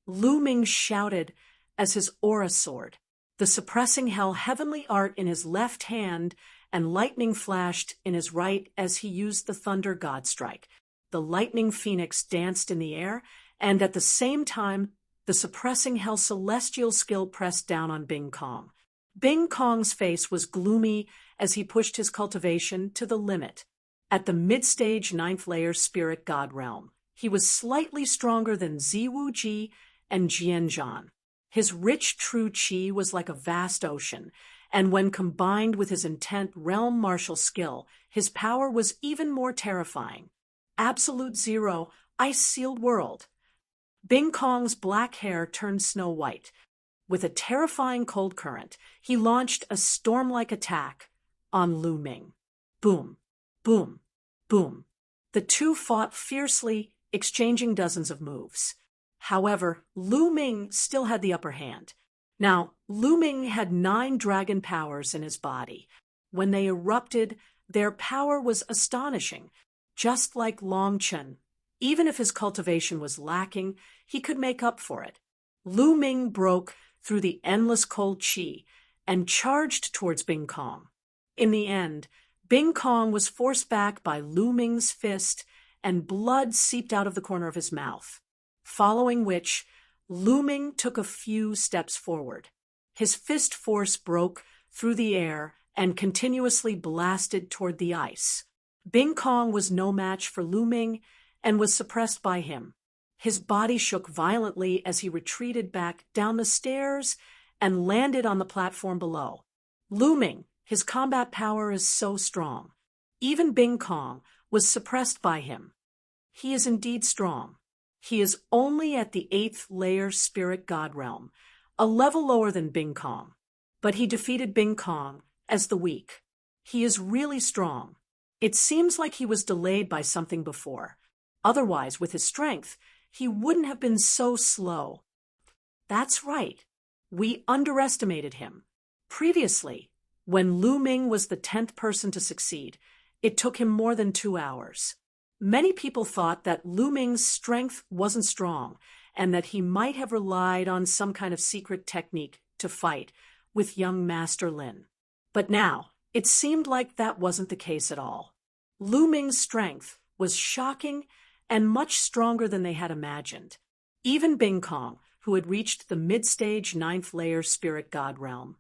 Speaker 1: Lu Ming shouted as his aura soared, the suppressing hell heavenly art in his left hand and lightning flashed in his right as he used the Thunder God Strike. The lightning phoenix danced in the air, and at the same time, the suppressing hell celestial skill pressed down on Bing Kong. Bing Kong's face was gloomy as he pushed his cultivation to the limit. At the mid-stage 9th layer spirit god realm, he was slightly stronger than Ziwu Ji and Jianzhan. His rich true qi was like a vast ocean, and when combined with his intent realm martial skill, his power was even more terrifying. Absolute Zero, ice-sealed world. Bing Kong's black hair turned snow white. With a terrifying cold current, he launched a storm-like attack on Lu Ming. Boom, boom, boom. The two fought fiercely, exchanging dozens of moves. However, Lu Ming still had the upper hand. Now, Lu Ming had 9 dragon powers in his body. When they erupted, their power was astonishing. Just like Long Chen, even if his cultivation was lacking, he could make up for it. Lu Ming broke through the endless cold qi and charged towards Bing Kong. In the end, Bing Kong was forced back by Lu Ming's fist, and blood seeped out of the corner of his mouth. Following which, Lu Ming took a few steps forward. His fist force broke through the air and continuously blasted toward the ice. Bing Kong was no match for Lu Ming and was suppressed by him. His body shook violently as he retreated back down the stairs and landed on the platform below. Lu Ming, his combat power is so strong. Even Bing Kong was suppressed by him. He is indeed strong. He is only at the 8th layer spirit god realm, a level lower than Bing Kong. But he defeated Bing Kong as the weak. He is really strong. It seems like he was delayed by something before. Otherwise, with his strength, he wouldn't have been so slow. That's right. We underestimated him. Previously, when Lu Ming was the 10th person to succeed, it took him more than 2 hours. Many people thought that Lu Ming's strength wasn't strong and that he might have relied on some kind of secret technique to fight with young Master Lin. But now, it seemed like that wasn't the case at all. Lu Ming's strength was shocking and much stronger than they had imagined. Even Bing Kong, who had reached the mid-stage 9th layer spirit god realm,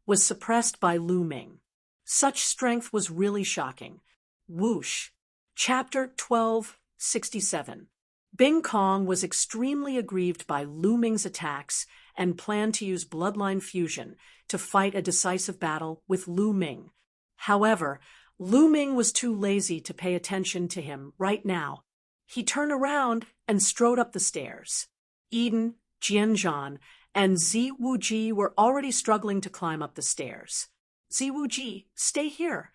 Speaker 1: was suppressed by Lu Ming. Such strength was really shocking. Whoosh. Chapter 1267. Bing Kong was extremely aggrieved by Lu Ming's attacks and planned to use bloodline fusion to fight a decisive battle with Lu Ming. However, Lu Ming was too lazy to pay attention to him right now. He turned around and strode up the stairs. Eden, Jianzhan, and Ziwu Ji were already struggling to climb up the stairs. Ziwu Ji, stay here.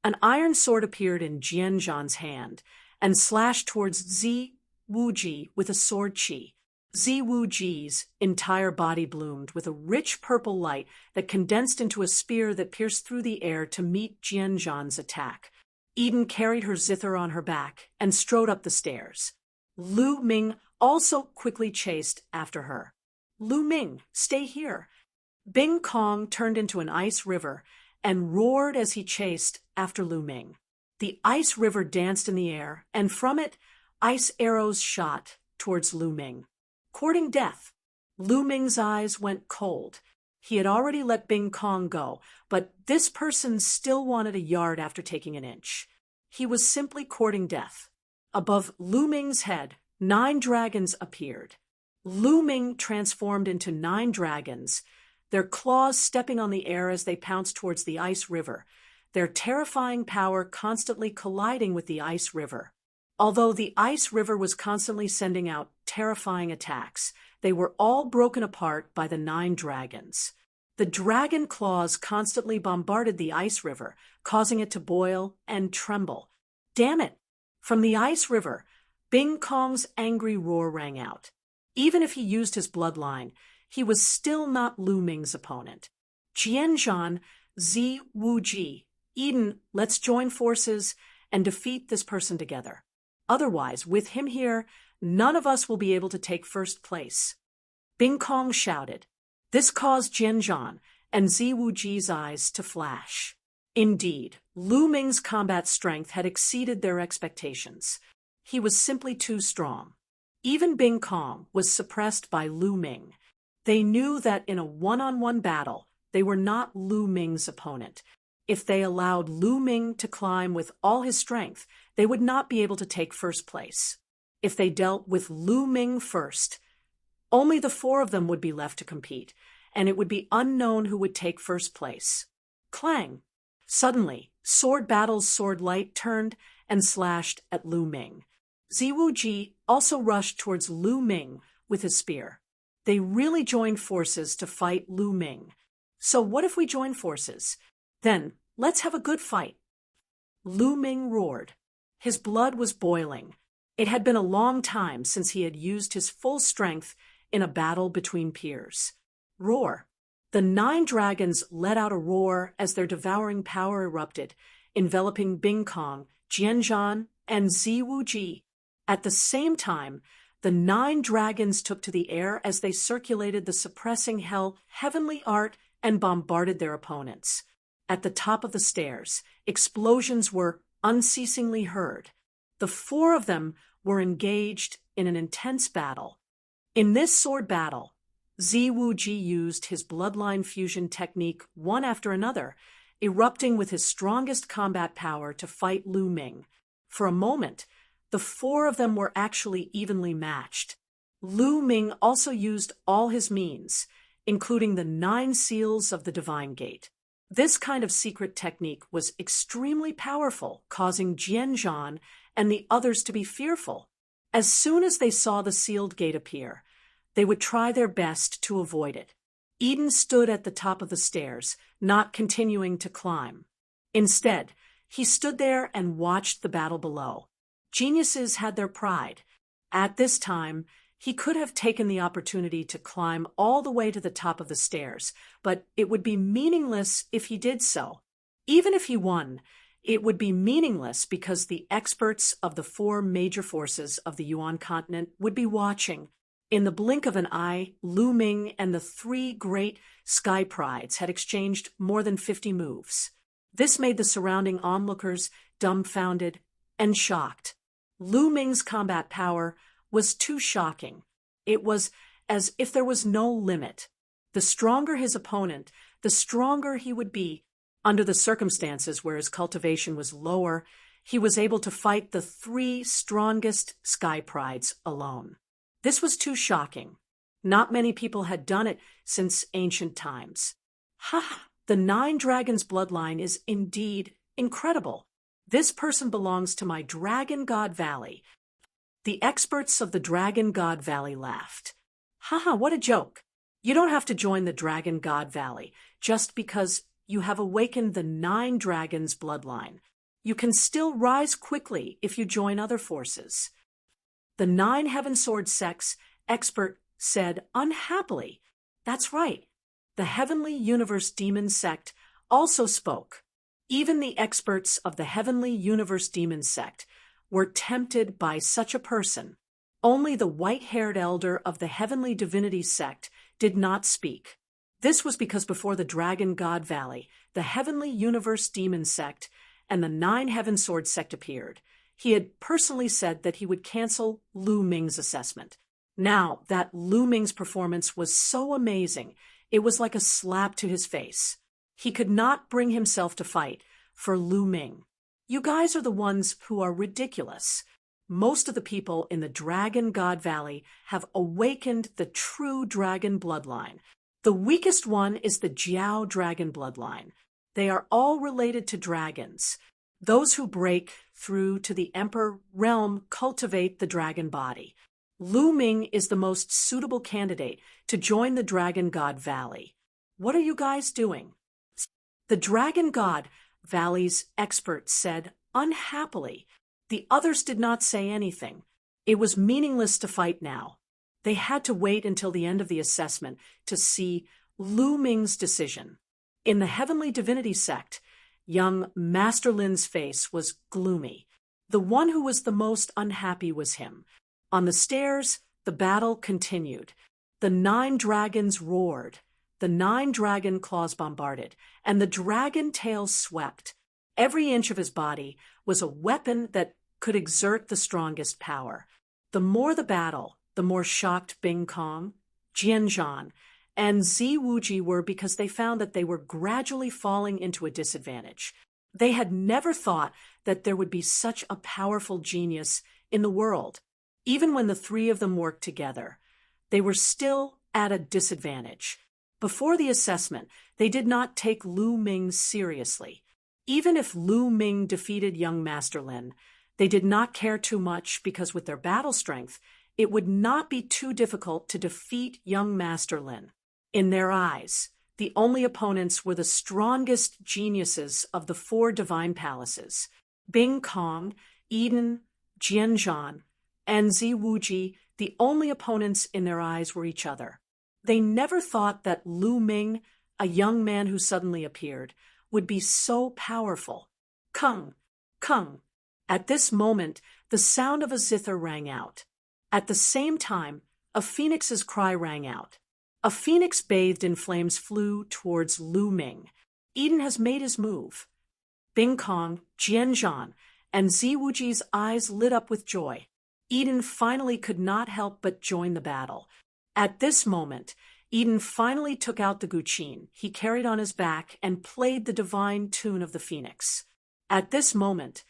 Speaker 1: An iron sword appeared in Jianzhan's hand and slashed towards Ziwu Ji with a sword chi. Ziwu Ji's entire body bloomed with a rich purple light that condensed into a spear that pierced through the air to meet Jianzhan's attack. Eden carried her zither on her back and strode up the stairs. Lu Ming also quickly chased after her. Lu Ming, stay here. Bing Kong turned into an ice river and roared as he chased after Lu Ming. The ice river danced in the air, and from it, ice arrows shot towards Lu Ming. Courting death, Lu Ming's eyes went cold. He had already let Bing Kong go, but this person still wanted a yard after taking an inch. He was simply courting death. Above Lu Ming's head, 9 dragons appeared. Lu Ming transformed into 9 dragons, their claws stepping on the air as they pounced towards the ice river, their terrifying power constantly colliding with the ice river. Although the ice river was constantly sending out terrifying attacks, they were all broken apart by the 9 dragons. The dragon claws constantly bombarded the ice river, causing it to boil and tremble. Damn it! From the ice river, Bing Kong's angry roar rang out. Even if he used his bloodline, he was still not Lu Ming's opponent. Jianzhan, Ziwu Ji, Eden, let's join forces and defeat this person together. Otherwise, with him here, none of us will be able to take first place. Bing Kong shouted. This caused Jianzhan and Ziwu Ji's eyes to flash. Indeed, Lu Ming's combat strength had exceeded their expectations. He was simply too strong. Even Bing Kong was suppressed by Lu Ming. They knew that in a one-on-one battle, they were not Lu Ming's opponent. If they allowed Lu Ming to climb with all his strength, they would not be able to take first place. If they dealt with Lu Ming first, only the four of them would be left to compete, and it would be unknown who would take first place. Clang! Suddenly, Sword Battle's sword light turned and slashed at Lu Ming. Ziwu Ji also rushed towards Lu Ming with his spear. They really joined forces to fight Lu Ming. So what if we join forces? Then, let's have a good fight. Lu Ming roared. His blood was boiling. It had been a long time since he had used his full strength in a battle between peers. Roar! The 9 dragons let out a roar as their devouring power erupted, enveloping Bing Kong, Jianzhan, and Ziwu Ji. At the same time, the 9 dragons took to the air as they circulated the suppressing heavenly art and bombarded their opponents. At the top of the stairs, explosions were unceasingly heard. The 4 of them were engaged in an intense battle. In this sword battle, Ziwu Ji used his bloodline fusion technique one after another, erupting with his strongest combat power to fight Lu Ming. For a moment, the 4 of them were actually evenly matched. Lu Ming also used all his means, including the 9 seals of the Divine Gate. This kind of secret technique was extremely powerful, causing Jianzhan and the others to be fearful. As soon as they saw the sealed gate appear, they would try their best to avoid it. Eden stood at the top of the stairs, not continuing to climb. Instead, he stood there and watched the battle below. Geniuses had their pride. At this time, he could have taken the opportunity to climb all the way to the top of the stairs, but it would be meaningless if he did so. Even if he won, it would be meaningless because the experts of the 4 major forces of the Yuan continent would be watching. In the blink of an eye, Lu Ming and the 3 great sky prides had exchanged more than 50 moves. This made the surrounding onlookers dumbfounded and shocked. Lu Ming's combat power was too shocking. It was as if there was no limit. The stronger his opponent, the stronger he would be. Under the circumstances where his cultivation was lower, he was able to fight the 3 strongest sky prides alone. This was too shocking. Not many people had done it since ancient times. Ha! The 9 dragons bloodline is indeed incredible. This person belongs to my Dragon God Valley. The experts of the Dragon God Valley laughed. Haha, what a joke. You don't have to join the Dragon God Valley just because you have awakened the 9 dragons bloodline. You can still rise quickly if you join other forces. The 9 Heaven Sword sects expert said unhappily. That's right. The Heavenly Universe Demon sect also spoke. Even the experts of the Heavenly Universe Demon sect were tempted by such a person. Only the white-haired elder of the Heavenly Divinity sect did not speak. This was because before the Dragon God Valley, the Heavenly Universe Demon sect and the 9 Heaven Sword sect appeared. He had personally said that he would cancel Lu Ming's assessment. Now that Lu Ming's performance was so amazing, it was like a slap to his face. He could not bring himself to fight for Lu Ming. You guys are the ones who are ridiculous. Most of the people in the Dragon God Valley have awakened the true dragon bloodline. The weakest one is the Jiao dragon bloodline. They are all related to dragons. Those who break through to the Emperor realm cultivate the dragon body. Lu Ming is the most suitable candidate to join the Dragon God Valley. What are you guys doing? The Dragon God Valley's expert said unhappily. The others did not say anything. It was meaningless to fight now. They had to wait until the end of the assessment to see Lu Ming's decision. In the Heavenly Divinity sect, young Master Lin's face was gloomy. The one who was the most unhappy was him. On the stairs, the battle continued. The 9 dragons roared. the 9 dragon claws bombarded, and the dragon tail swept. Every inch of his body was a weapon that could exert the strongest power. The more the battle, the more shocked Bing Kong, Jianzhan, and Zi Wuji were, because they found that they were gradually falling into a disadvantage. They had never thought that there would be such a powerful genius in the world. Even when the three of them worked together, they were still at a disadvantage. Before the assessment, they did not take Lu Ming seriously. Even if Lu Ming defeated young Master Lin, they did not care too much, because with their battle strength, it would not be too difficult to defeat young Master Lin. In their eyes, the only opponents were the strongest geniuses of the 4 divine palaces: Bing Kong, Eden, Jianzhan, and Zi Wuji. The only opponents in their eyes were each other. They never thought that Lu Ming, a young man who suddenly appeared, would be so powerful. Kung, Kung. At this moment, the sound of a zither rang out. At the same time, a phoenix's cry rang out. A phoenix bathed in flames flew towards Lu Ming. Eden has made his move. Bing Kong, Jianzhan, and Zi Wuji's eyes lit up with joy. Eden finally could not help but join the battle. At this moment, Eden finally took out the guqin he carried on his back and played the divine tune of the phoenix. At this moment,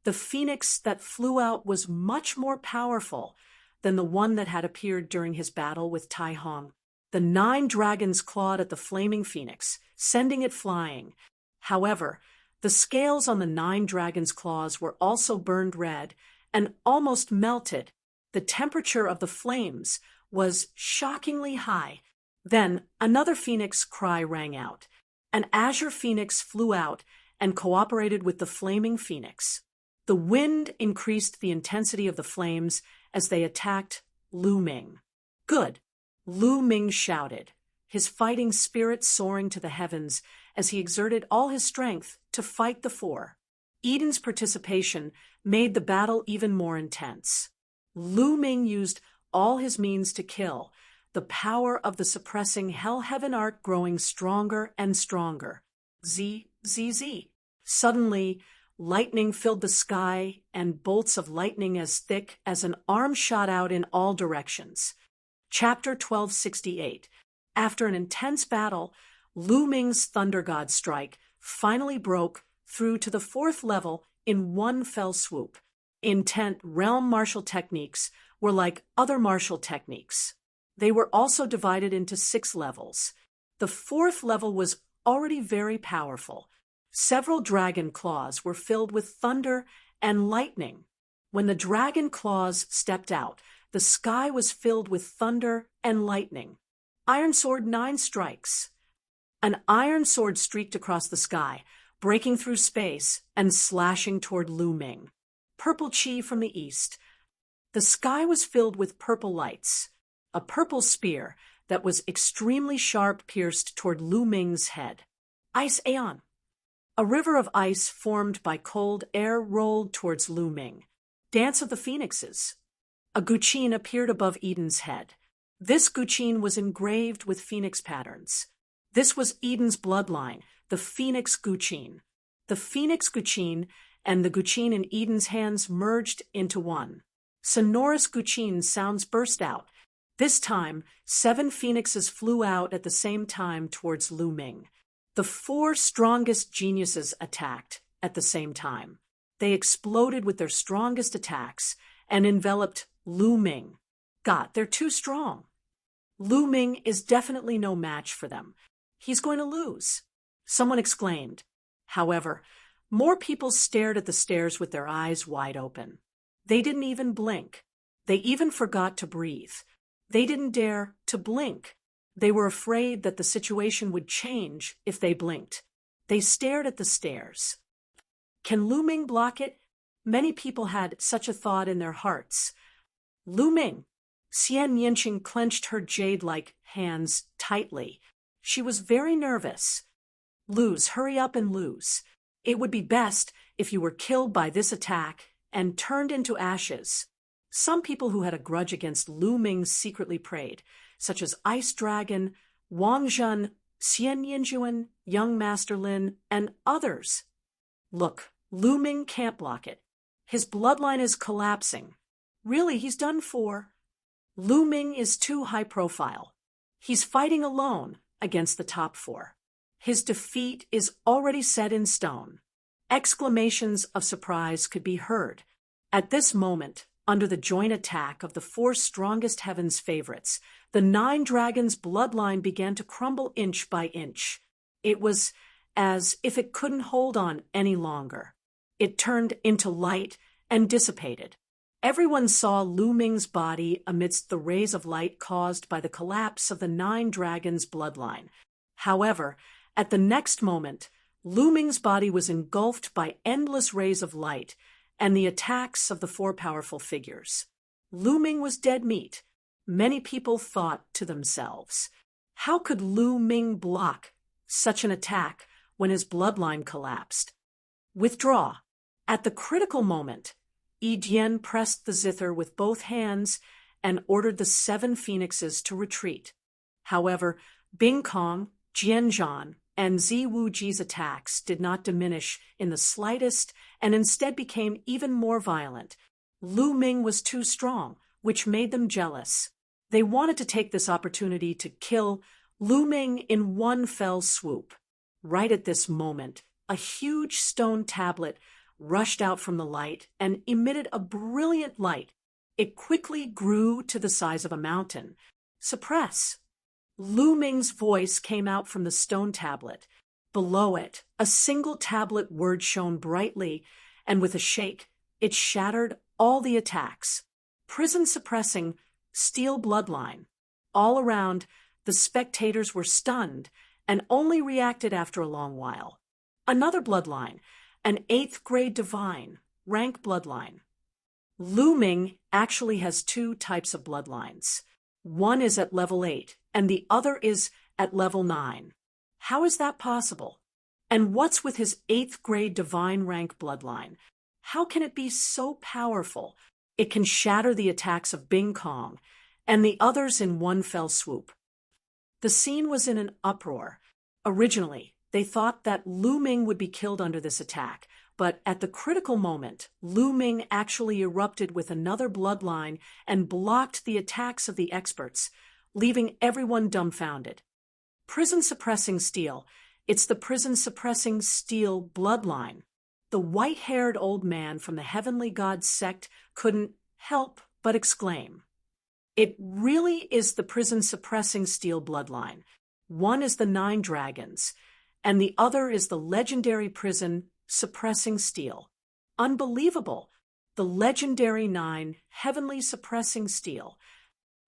Speaker 1: the phoenix that flew out was much more powerful than the one that had appeared during his battle with Tai Hong. The 9 dragons clawed at the flaming phoenix, sending it flying. However, the scales on the 9 dragons' claws were also burned red and almost melted. The temperature of the flames was shockingly high. Then another phoenix cry rang out. An azure phoenix flew out and cooperated with the flaming phoenix. The wind increased the intensity of the flames as they attacked Lu Ming. Good, Lu Ming shouted, his fighting spirit soaring to the heavens as he exerted all his strength to fight the 4. Eden's participation made the battle even more intense. Lu Ming used all his means to kill, the power of the suppressing hell-heaven art growing stronger and stronger. Z. Suddenly, lightning filled the sky, and bolts of lightning as thick as an arm shot out in all directions. Chapter 1268. After an intense battle, Lu Ming's Thunder God strike finally broke through to the 4th level in one fell swoop. Intent realm martial techniques were like other martial techniques. They were also divided into 6 levels. The 4th level was already very powerful. Several dragon claws were filled with thunder and lightning. When the dragon claws stepped out, the sky was filled with thunder and lightning. Iron Sword 9 strikes. An iron sword streaked across the sky, breaking through space and slashing toward Lu Ming. Purple Chi from the east. The sky was filled with purple lights. A purple spear that was extremely sharp pierced toward Lu Ming's head. Ice Aeon. A river of ice formed by cold air rolled towards Lu Ming. Dance of the Phoenixes. A guqin appeared above Eden's head. This guqin was engraved with phoenix patterns. This was Eden's bloodline, the Phoenix Guqin. The Phoenix Guqin and the guqin in Eden's hands merged into one. Sonorous guqin sounds burst out. This time, 7 phoenixes flew out at the same time towards Lu Ming. The 4 strongest geniuses attacked at the same time. They exploded with their strongest attacks and enveloped Lu Ming. God, they're too strong. Lu Ming is definitely no match for them. He's going to lose, someone exclaimed. However, more people stared at the stairs with their eyes wide open. They didn't even blink. They even forgot to breathe. They didn't dare to blink. They were afraid that the situation would change if they blinked. They stared at the stairs. Can Lu Ming block it? Many people had such a thought in their hearts. Lu Ming. Xian Yinqing clenched her jade-like hands tightly. She was very nervous. Lose, hurry up and lose. It would be best if you were killed by this attack and turned into ashes. Some people who had a grudge against Lu Ming secretly prayed, such as Ice Dragon, Wang Zhen, Xian Yinjuan, Young Master Lin, and others. Look, Lu Ming can't block it. His bloodline is collapsing. Really, he's done for. Lu Ming is too high profile. He's fighting alone against the top four. His defeat is already set in stone. Exclamations of surprise could be heard. At this moment, under the joint attack of the four strongest heavens favorites, the nine dragons' bloodline began to crumble inch by inch. It was as if it couldn't hold on any longer. It turned into light and dissipated. Everyone saw Lu Ming's body amidst the rays of light caused by the collapse of the nine dragons' bloodline. However, at the next moment, Lu Ming's body was engulfed by endless rays of light and the attacks of the four powerful figures. Lu Ming was dead meat. Many people thought to themselves, how could Lu Ming block such an attack when his bloodline collapsed? Withdraw. At the critical moment, Yi Dian pressed the zither with both hands and ordered the 7 phoenixes to retreat. However, Bing Kong, Jian Zhan, and Ziwu Ji's attacks did not diminish in the slightest and instead became even more violent. Lu Ming was too strong, which made them jealous. They wanted to take this opportunity to kill Lu Ming in one fell swoop. Right at this moment, a huge stone tablet rushed out from the light and emitted a brilliant light. It quickly grew to the size of a mountain. Suppress. Lu Ming's voice came out from the stone tablet. Below it, a single tablet word shone brightly, and with a shake, it shattered all the attacks. Prison-suppressing steel bloodline. All around, the spectators were stunned and only reacted after a long while. Another bloodline, an 8th grade divine, rank bloodline. Lu Ming actually has 2 types of bloodlines. One is at level 8, and the other is at level 9. How is that possible? And what's with his 8th grade divine rank bloodline? How can it be so powerful? It can shatter the attacks of Bing Kong and the others in one fell swoop. The scene was in an uproar. Originally, they thought that Lu Ming would be killed under this attack, but at the critical moment, Lu Ming actually erupted with another bloodline and blocked the attacks of the experts, leaving everyone dumbfounded. Prison-suppressing steel. It's the prison-suppressing steel bloodline. The white-haired old man from the Heavenly Gods sect couldn't help but exclaim. It really is the prison-suppressing steel bloodline. One is the 9 dragons, and the other is the legendary prison-suppressing steel. Unbelievable! The legendary 9 heavenly suppressing steel.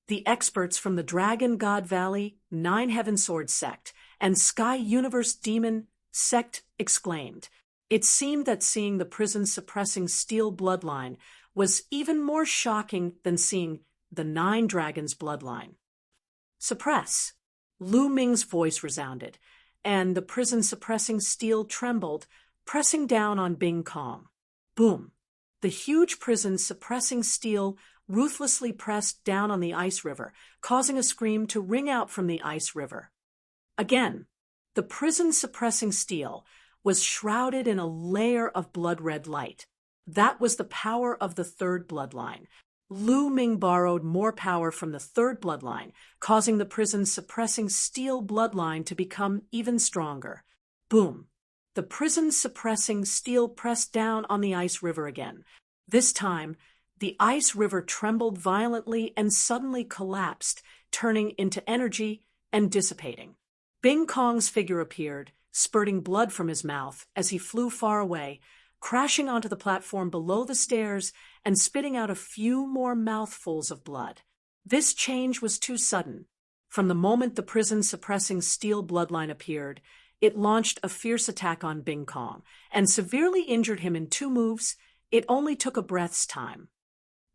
Speaker 1: The experts from the Dragon God Valley, 9 Heaven Sword sect, and Sky Universe Demon sect exclaimed. It seemed that seeing the prison-suppressing steel bloodline was even more shocking than seeing the 9 dragons' bloodline. Suppress. Lu Ming's voice resounded, and the prison-suppressing steel trembled, pressing down on Bing Kong. Boom! The huge prison-suppressing steel ruthlessly pressed down on the ice river, causing a scream to ring out from the ice river. Again, the prison-suppressing steel was shrouded in a layer of blood-red light. That was the power of the 3rd bloodline. Lu Ming borrowed more power from the 3rd bloodline, causing the prison-suppressing steel bloodline to become even stronger. Boom! The prison-suppressing steel pressed down on the ice river again. This time, the ice river trembled violently and suddenly collapsed, turning into energy and dissipating. Bing Kong's figure appeared, spurting blood from his mouth as he flew far away, crashing onto the platform below the stairs and spitting out a few more mouthfuls of blood. This change was too sudden. From the moment the prison-suppressing steel bloodline appeared, it launched a fierce attack on Bing Kong and severely injured him in 2 moves. It only took a breath's time.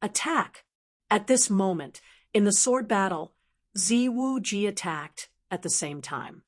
Speaker 1: Attack! At this moment, in the sword battle, Ziwu Ji attacked at the same time.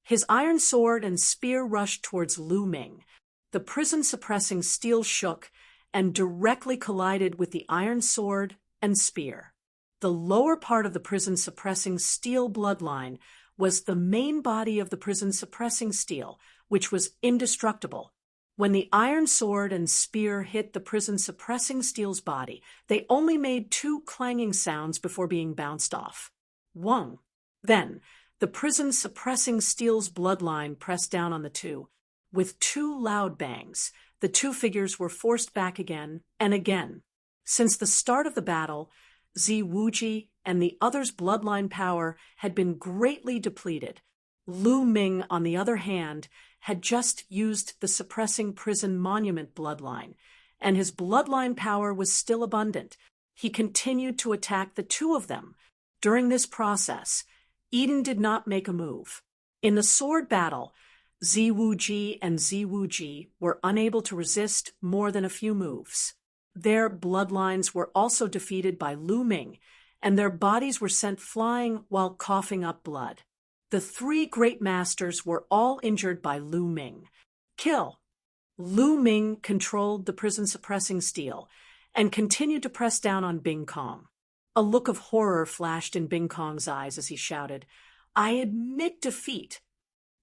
Speaker 1: His iron sword and spear rushed towards Lu Ming. The prison-suppressing steel shook and directly collided with the iron sword and spear. The lower part of the prison-suppressing steel bloodline was the main body of the prison suppressing steel, which was indestructible. When the iron sword and spear hit the prison suppressing steel's body, they only made two clanging sounds before being bounced off. Whung. Then, the prison suppressing steel's bloodline pressed down on the two. With two loud bangs, the two figures were forced back again and again. Since the start of the battle, Zi Wuji and the other's bloodline power had been greatly depleted. Lu Ming, on the other hand, had just used the suppressing prison monument bloodline, and his bloodline power was still abundant. He continued to attack the two of them. During this process, Eden did not make a move. In the sword battle, Zi Wuji and Zi Wuji were unable to resist more than a few moves. Their bloodlines were also defeated by Lu Ming, and their bodies were sent flying while coughing up blood. The three great masters were all injured by Lu Ming. Kill. Lu Ming controlled the prison suppressing steel and continued to press down on Bing Kong. A look of horror flashed in Bing Kong's eyes as he shouted, "I admit defeat."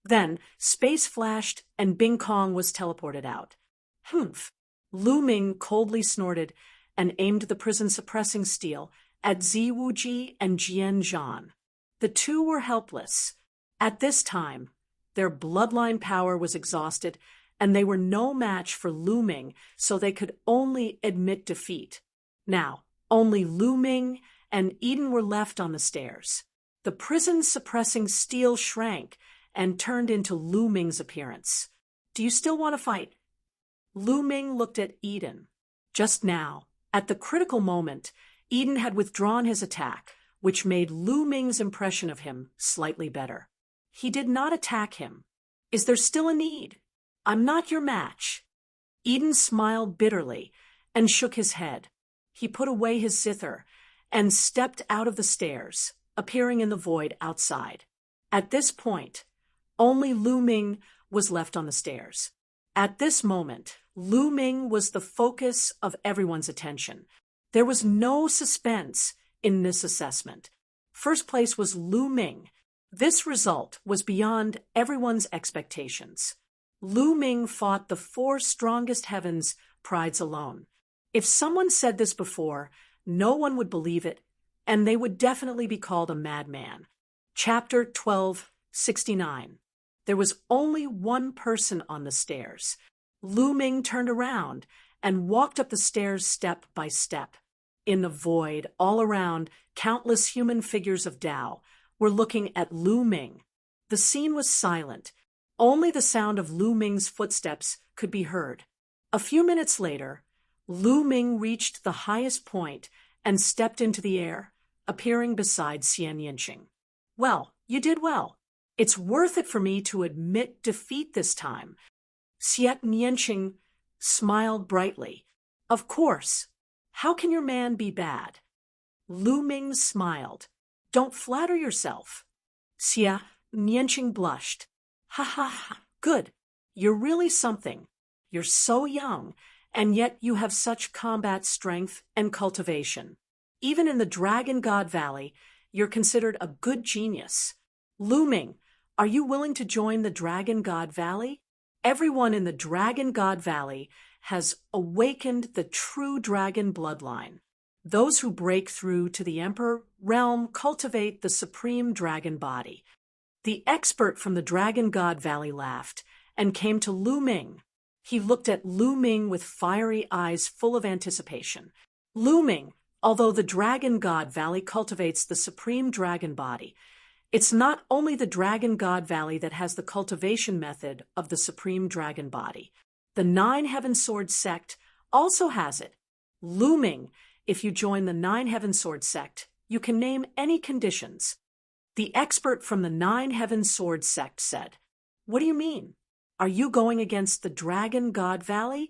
Speaker 1: Then, space flashed and Bing Kong was teleported out. Humph! Lu Ming coldly snorted and aimed the prison-suppressing steel at Zi Wuji and Jian Zhan. The two were helpless. At this time, their bloodline power was exhausted, and they were no match for Lu Ming, so they could only admit defeat. Now, only Lu Ming and Eden were left on the stairs. The prison-suppressing steel shrank and turned into Lu Ming's appearance. "Do you still want to fight?" Lu Ming looked at Eden. Just now, at the critical moment, Eden had withdrawn his attack, which made Lu Ming's impression of him slightly better. He did not attack him. "Is there still a need? I'm not your match." Eden smiled bitterly and shook his head. He put away his zither and stepped out of the stairs, appearing in the void outside. At this point, only Lu Ming was left on the stairs. At this moment, Lu Ming was the focus of everyone's attention. There was no suspense in this assessment. First place was Lu Ming. This result was beyond everyone's expectations. Lu Ming fought the four strongest heavens' prides alone. If someone said this before, no one would believe it, and they would definitely be called a madman. Chapter 1269. There was only one person on the stairs. Lu Ming turned around and walked up the stairs step by step. In the void, all around, countless human figures of Tao were looking at Lu Ming. The scene was silent. Only the sound of Lu Ming's footsteps could be heard. A few minutes later, Lu Ming reached the highest point and stepped into the air, appearing beside Xian Yinqing. "Well, you did well. It's worth it for me to admit defeat this time." Xian Yinqing smiled brightly. "Of course. How can your man be bad?" Lu Ming smiled. "Don't flatter yourself." Xian Yinqing blushed. "Ha ha ha, good. You're really something. You're so young, and yet you have such combat strength and cultivation. Even in the Dragon God Valley, you're considered a good genius. Lu Ming, are you willing to join the Dragon God Valley? Everyone in the Dragon God Valley has awakened the true dragon bloodline. Those who break through to the Emperor realm cultivate the supreme dragon body." The expert from the Dragon God Valley laughed and came to Lu Ming. He looked at Lu Ming with fiery eyes full of anticipation. "Lu Ming, although the Dragon God Valley cultivates the supreme dragon body, it's not only the Dragon God Valley that has the cultivation method of the supreme dragon body. The Nine Heaven Sword sect also has it. Lu Ming, if you join the Nine Heaven Sword sect, you can name any conditions." The expert from the Nine Heaven Sword sect said, "What do you mean? Are you going against the Dragon God Valley?"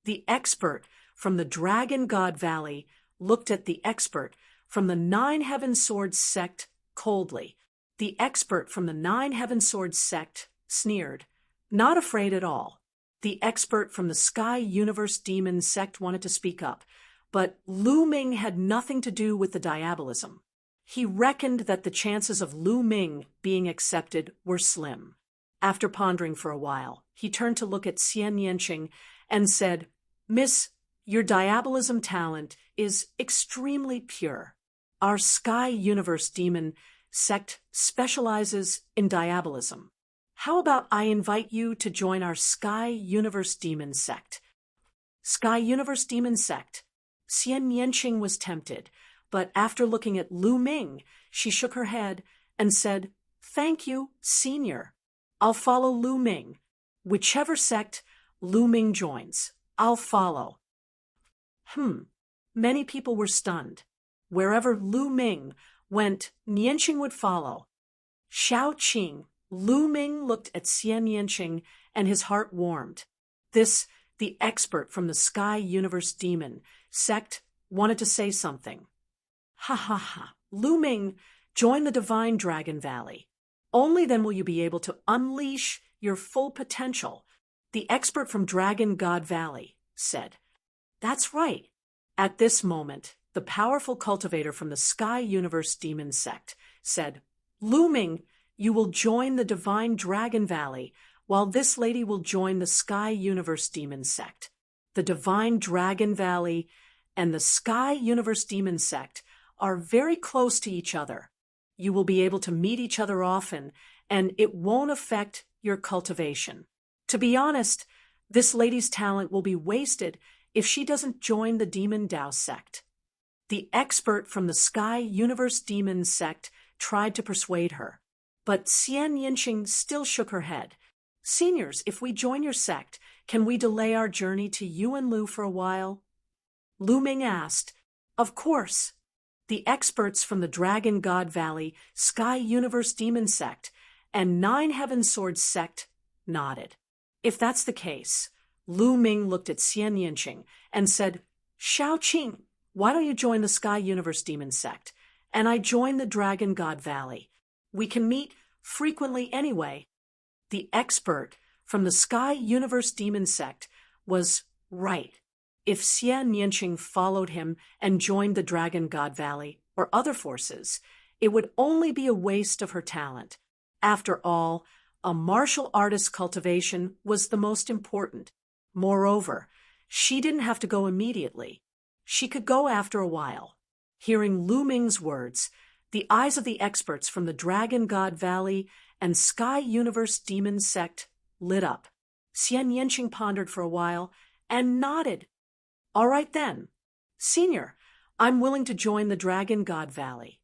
Speaker 1: The expert from the Dragon God Valley looked at the expert from the Nine Heaven Sword sect coldly. The expert from the Nine Heaven Sword sect sneered, not afraid at all. The expert from the Sky Universe Demon sect wanted to speak up, but Lu Ming had nothing to do with the diabolism. He reckoned that the chances of Lu Ming being accepted were slim. After pondering for a while, he turned to look at Xian Yanqing and said, "Miss, your diabolism talent is extremely pure. Our Sky Universe Demon sect specializes in diabolism. How about I invite you to join our Sky Universe Demon sect?" Sky Universe Demon sect. Xian Yanqing was tempted, but after looking at Lu Ming, she shook her head and said, "Thank you, Senior. I'll follow Lu Ming. Whichever sect Lu Ming joins, I'll follow." Many people were stunned. Wherever Lu Ming went, Nianqing would follow. Xiao Qing, Lu Ming looked at Xian Yanqing and his heart warmed. This, the expert from the Sky Universe Demon sect, wanted to say something. "Ha ha ha. Lu Ming, join the Divine Dragon Valley. Only then will you be able to unleash your full potential," the expert from Dragon God Valley said. "That's right." At this moment, the powerful cultivator from the Sky Universe Demon sect said, "Lu Ming, you will join the Divine Dragon Valley, while this lady will join the Sky Universe Demon sect. The Divine Dragon Valley and the Sky Universe Demon sect are very close to each other. You will be able to meet each other often, and it won't affect your cultivation. To be honest, this lady's talent will be wasted if she doesn't join the Demon Dao sect." The expert from the Sky Universe Demon sect tried to persuade her, but Xian Yanqing still shook her head. "Seniors, if we join your sect, can we delay our journey to Yuanlu for a while?" Lu Ming asked. "Of course." The experts from the Dragon God Valley Sky Universe Demon sect and Nine Heaven Swords sect nodded. If that's the case, Lu Ming looked at Xian Yanqing and said, "Xiao Qing, why don't you join the Sky Universe Demon sect, and I join the Dragon God Valley? We can meet frequently anyway." The expert from the Sky Universe Demon sect was right. If Xian Yanqing followed him and joined the Dragon God Valley or other forces, it would only be a waste of her talent. After all, a martial artist's cultivation was the most important. Moreover, she didn't have to go immediately. She could go after a while. Hearing Lu Ming's words, the eyes of the experts from the Dragon God Valley and Sky Universe Demon sect lit up. Xian Yanqing pondered for a while and nodded. "All right then. Senior, I'm willing to join the Dragon God Valley."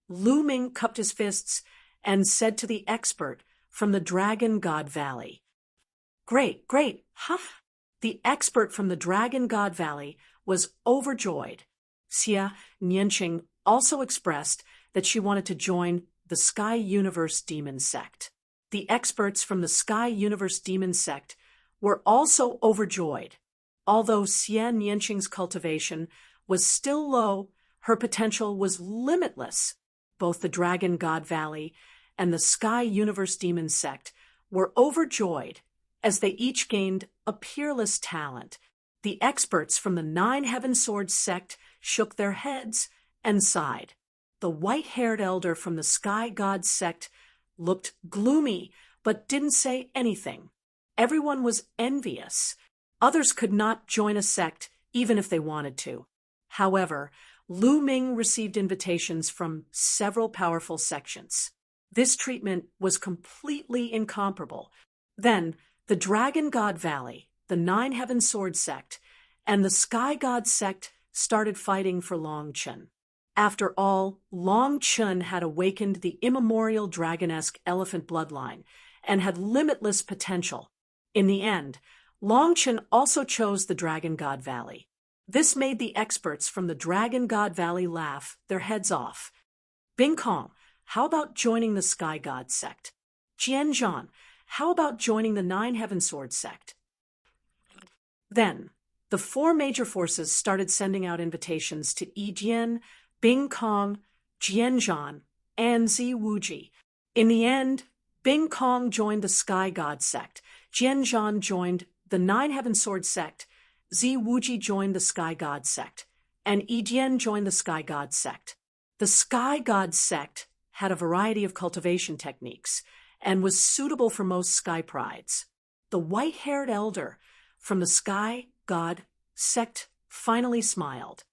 Speaker 1: Lu Ming cupped his fists and said to the expert from the Dragon God Valley, "Great, great, huh?" The expert from the Dragon God Valley was overjoyed. Xia Nianqing also expressed that she wanted to join the Sky Universe Demon sect. The experts from the Sky Universe Demon sect were also overjoyed. Although Xian Yanqing's cultivation was still low, her potential was limitless. Both the Dragon God Valley and the Sky Universe Demon sect were overjoyed as they each gained a peerless talent. The experts from the Nine Heaven Swords sect shook their heads and sighed. The white-haired elder from the Sky God sect looked gloomy but didn't say anything. Everyone was envious. Others could not join a sect even if they wanted to. However, Lu Ming received invitations from several powerful sections. This treatment was completely incomparable. Then, the Dragon God Valley, the Nine Heaven Sword sect, and the Sky God sect started fighting for Long Chun. After all, Long Chun had awakened the immemorial dragonesque elephant bloodline and had limitless potential. In the end, Long Chun also chose the Dragon God Valley. This made the experts from the Dragon God Valley laugh their heads off. "Bing Kong, how about joining the Sky God sect? Jian Zhan, how about joining the Nine Heaven Sword sect?" Then, the four major forces started sending out invitations to Yi Jian, Bing Kong, Jian Zhan, and Zi Wuji. In the end, Bing Kong joined the Sky God sect, Jian Zhan joined the Nine Heaven Sword sect, Zi Wuji joined the Sky God sect, and Yi Jian joined the Sky God sect. The Sky God sect had a variety of cultivation techniques and was suitable for most sky prides. The white-haired elder from the Sky God sect finally smiled.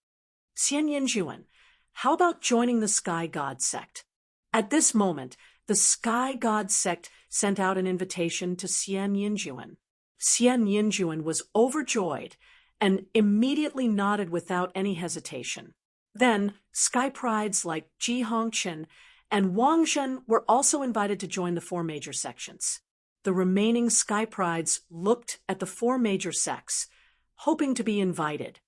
Speaker 1: Xian Yinjuan, how about joining the Sky God sect? At this moment, the Sky God sect sent out an invitation to Xian Yinjuan. Xian Yinjuan was overjoyed and immediately nodded without any hesitation. Then, sky prides like Ji Hongqin and Wang Zhen were also invited to join the four major sections. The remaining sky prides looked at the four major sects, hoping to be invited.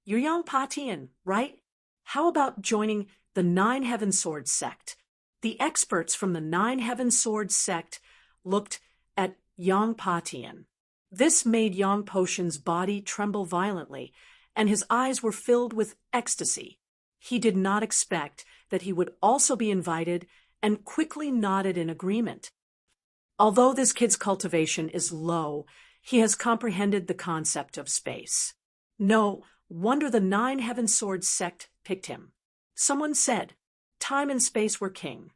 Speaker 1: You're Yang Patian, right? How about joining the Nine Heaven Swords sect? The experts from the Nine Heaven Swords sect looked at Yang Patian. This made Yang Potion's body tremble violently, and his eyes were filled with ecstasy. He did not expect that he would also be invited and quickly nodded in agreement. Although this kid's cultivation is low, he has comprehended the concept of space. No wonder the Nine Heaven Swords sect picked him. Someone said, time and space were king.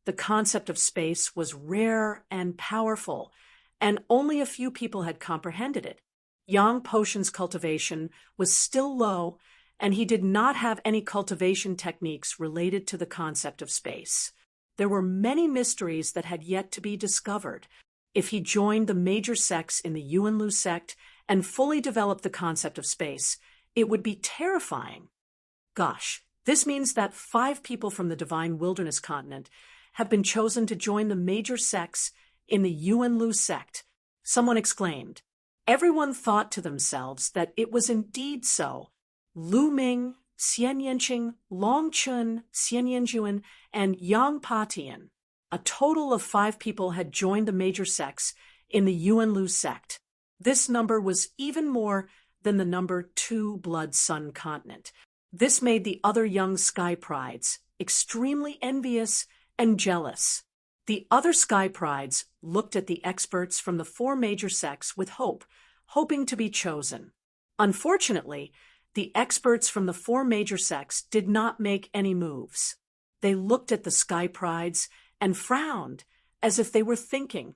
Speaker 1: The concept of space was rare and powerful, and only a few people had comprehended it. Yang Potion's cultivation was still low, and he did not have any cultivation techniques related to the concept of space. There were many mysteries that had yet to be discovered. If he joined the major sects in the Yuanlu sect and fully developed the concept of space, it would be terrifying. Gosh, this means that 5 people from the Divine Wilderness continent have been chosen to join the major sects in the Yuanlu sect. Someone exclaimed. Everyone thought to themselves that it was indeed so. Lu Ming, Xian Yanqing, Long Chun, Xian Yanjuan, and Yang Patian. A total of 5 people had joined the major sects in the Yuanlu sect. This number was even more than the number 2 Blood Sun continent. This made the other young sky prides extremely envious and jealous. The other sky prides looked at the experts from the 4 major sects with hope, hoping to be chosen. Unfortunately, the experts from the 4 major sects did not make any moves. They looked at the sky prides and frowned as if they were thinking,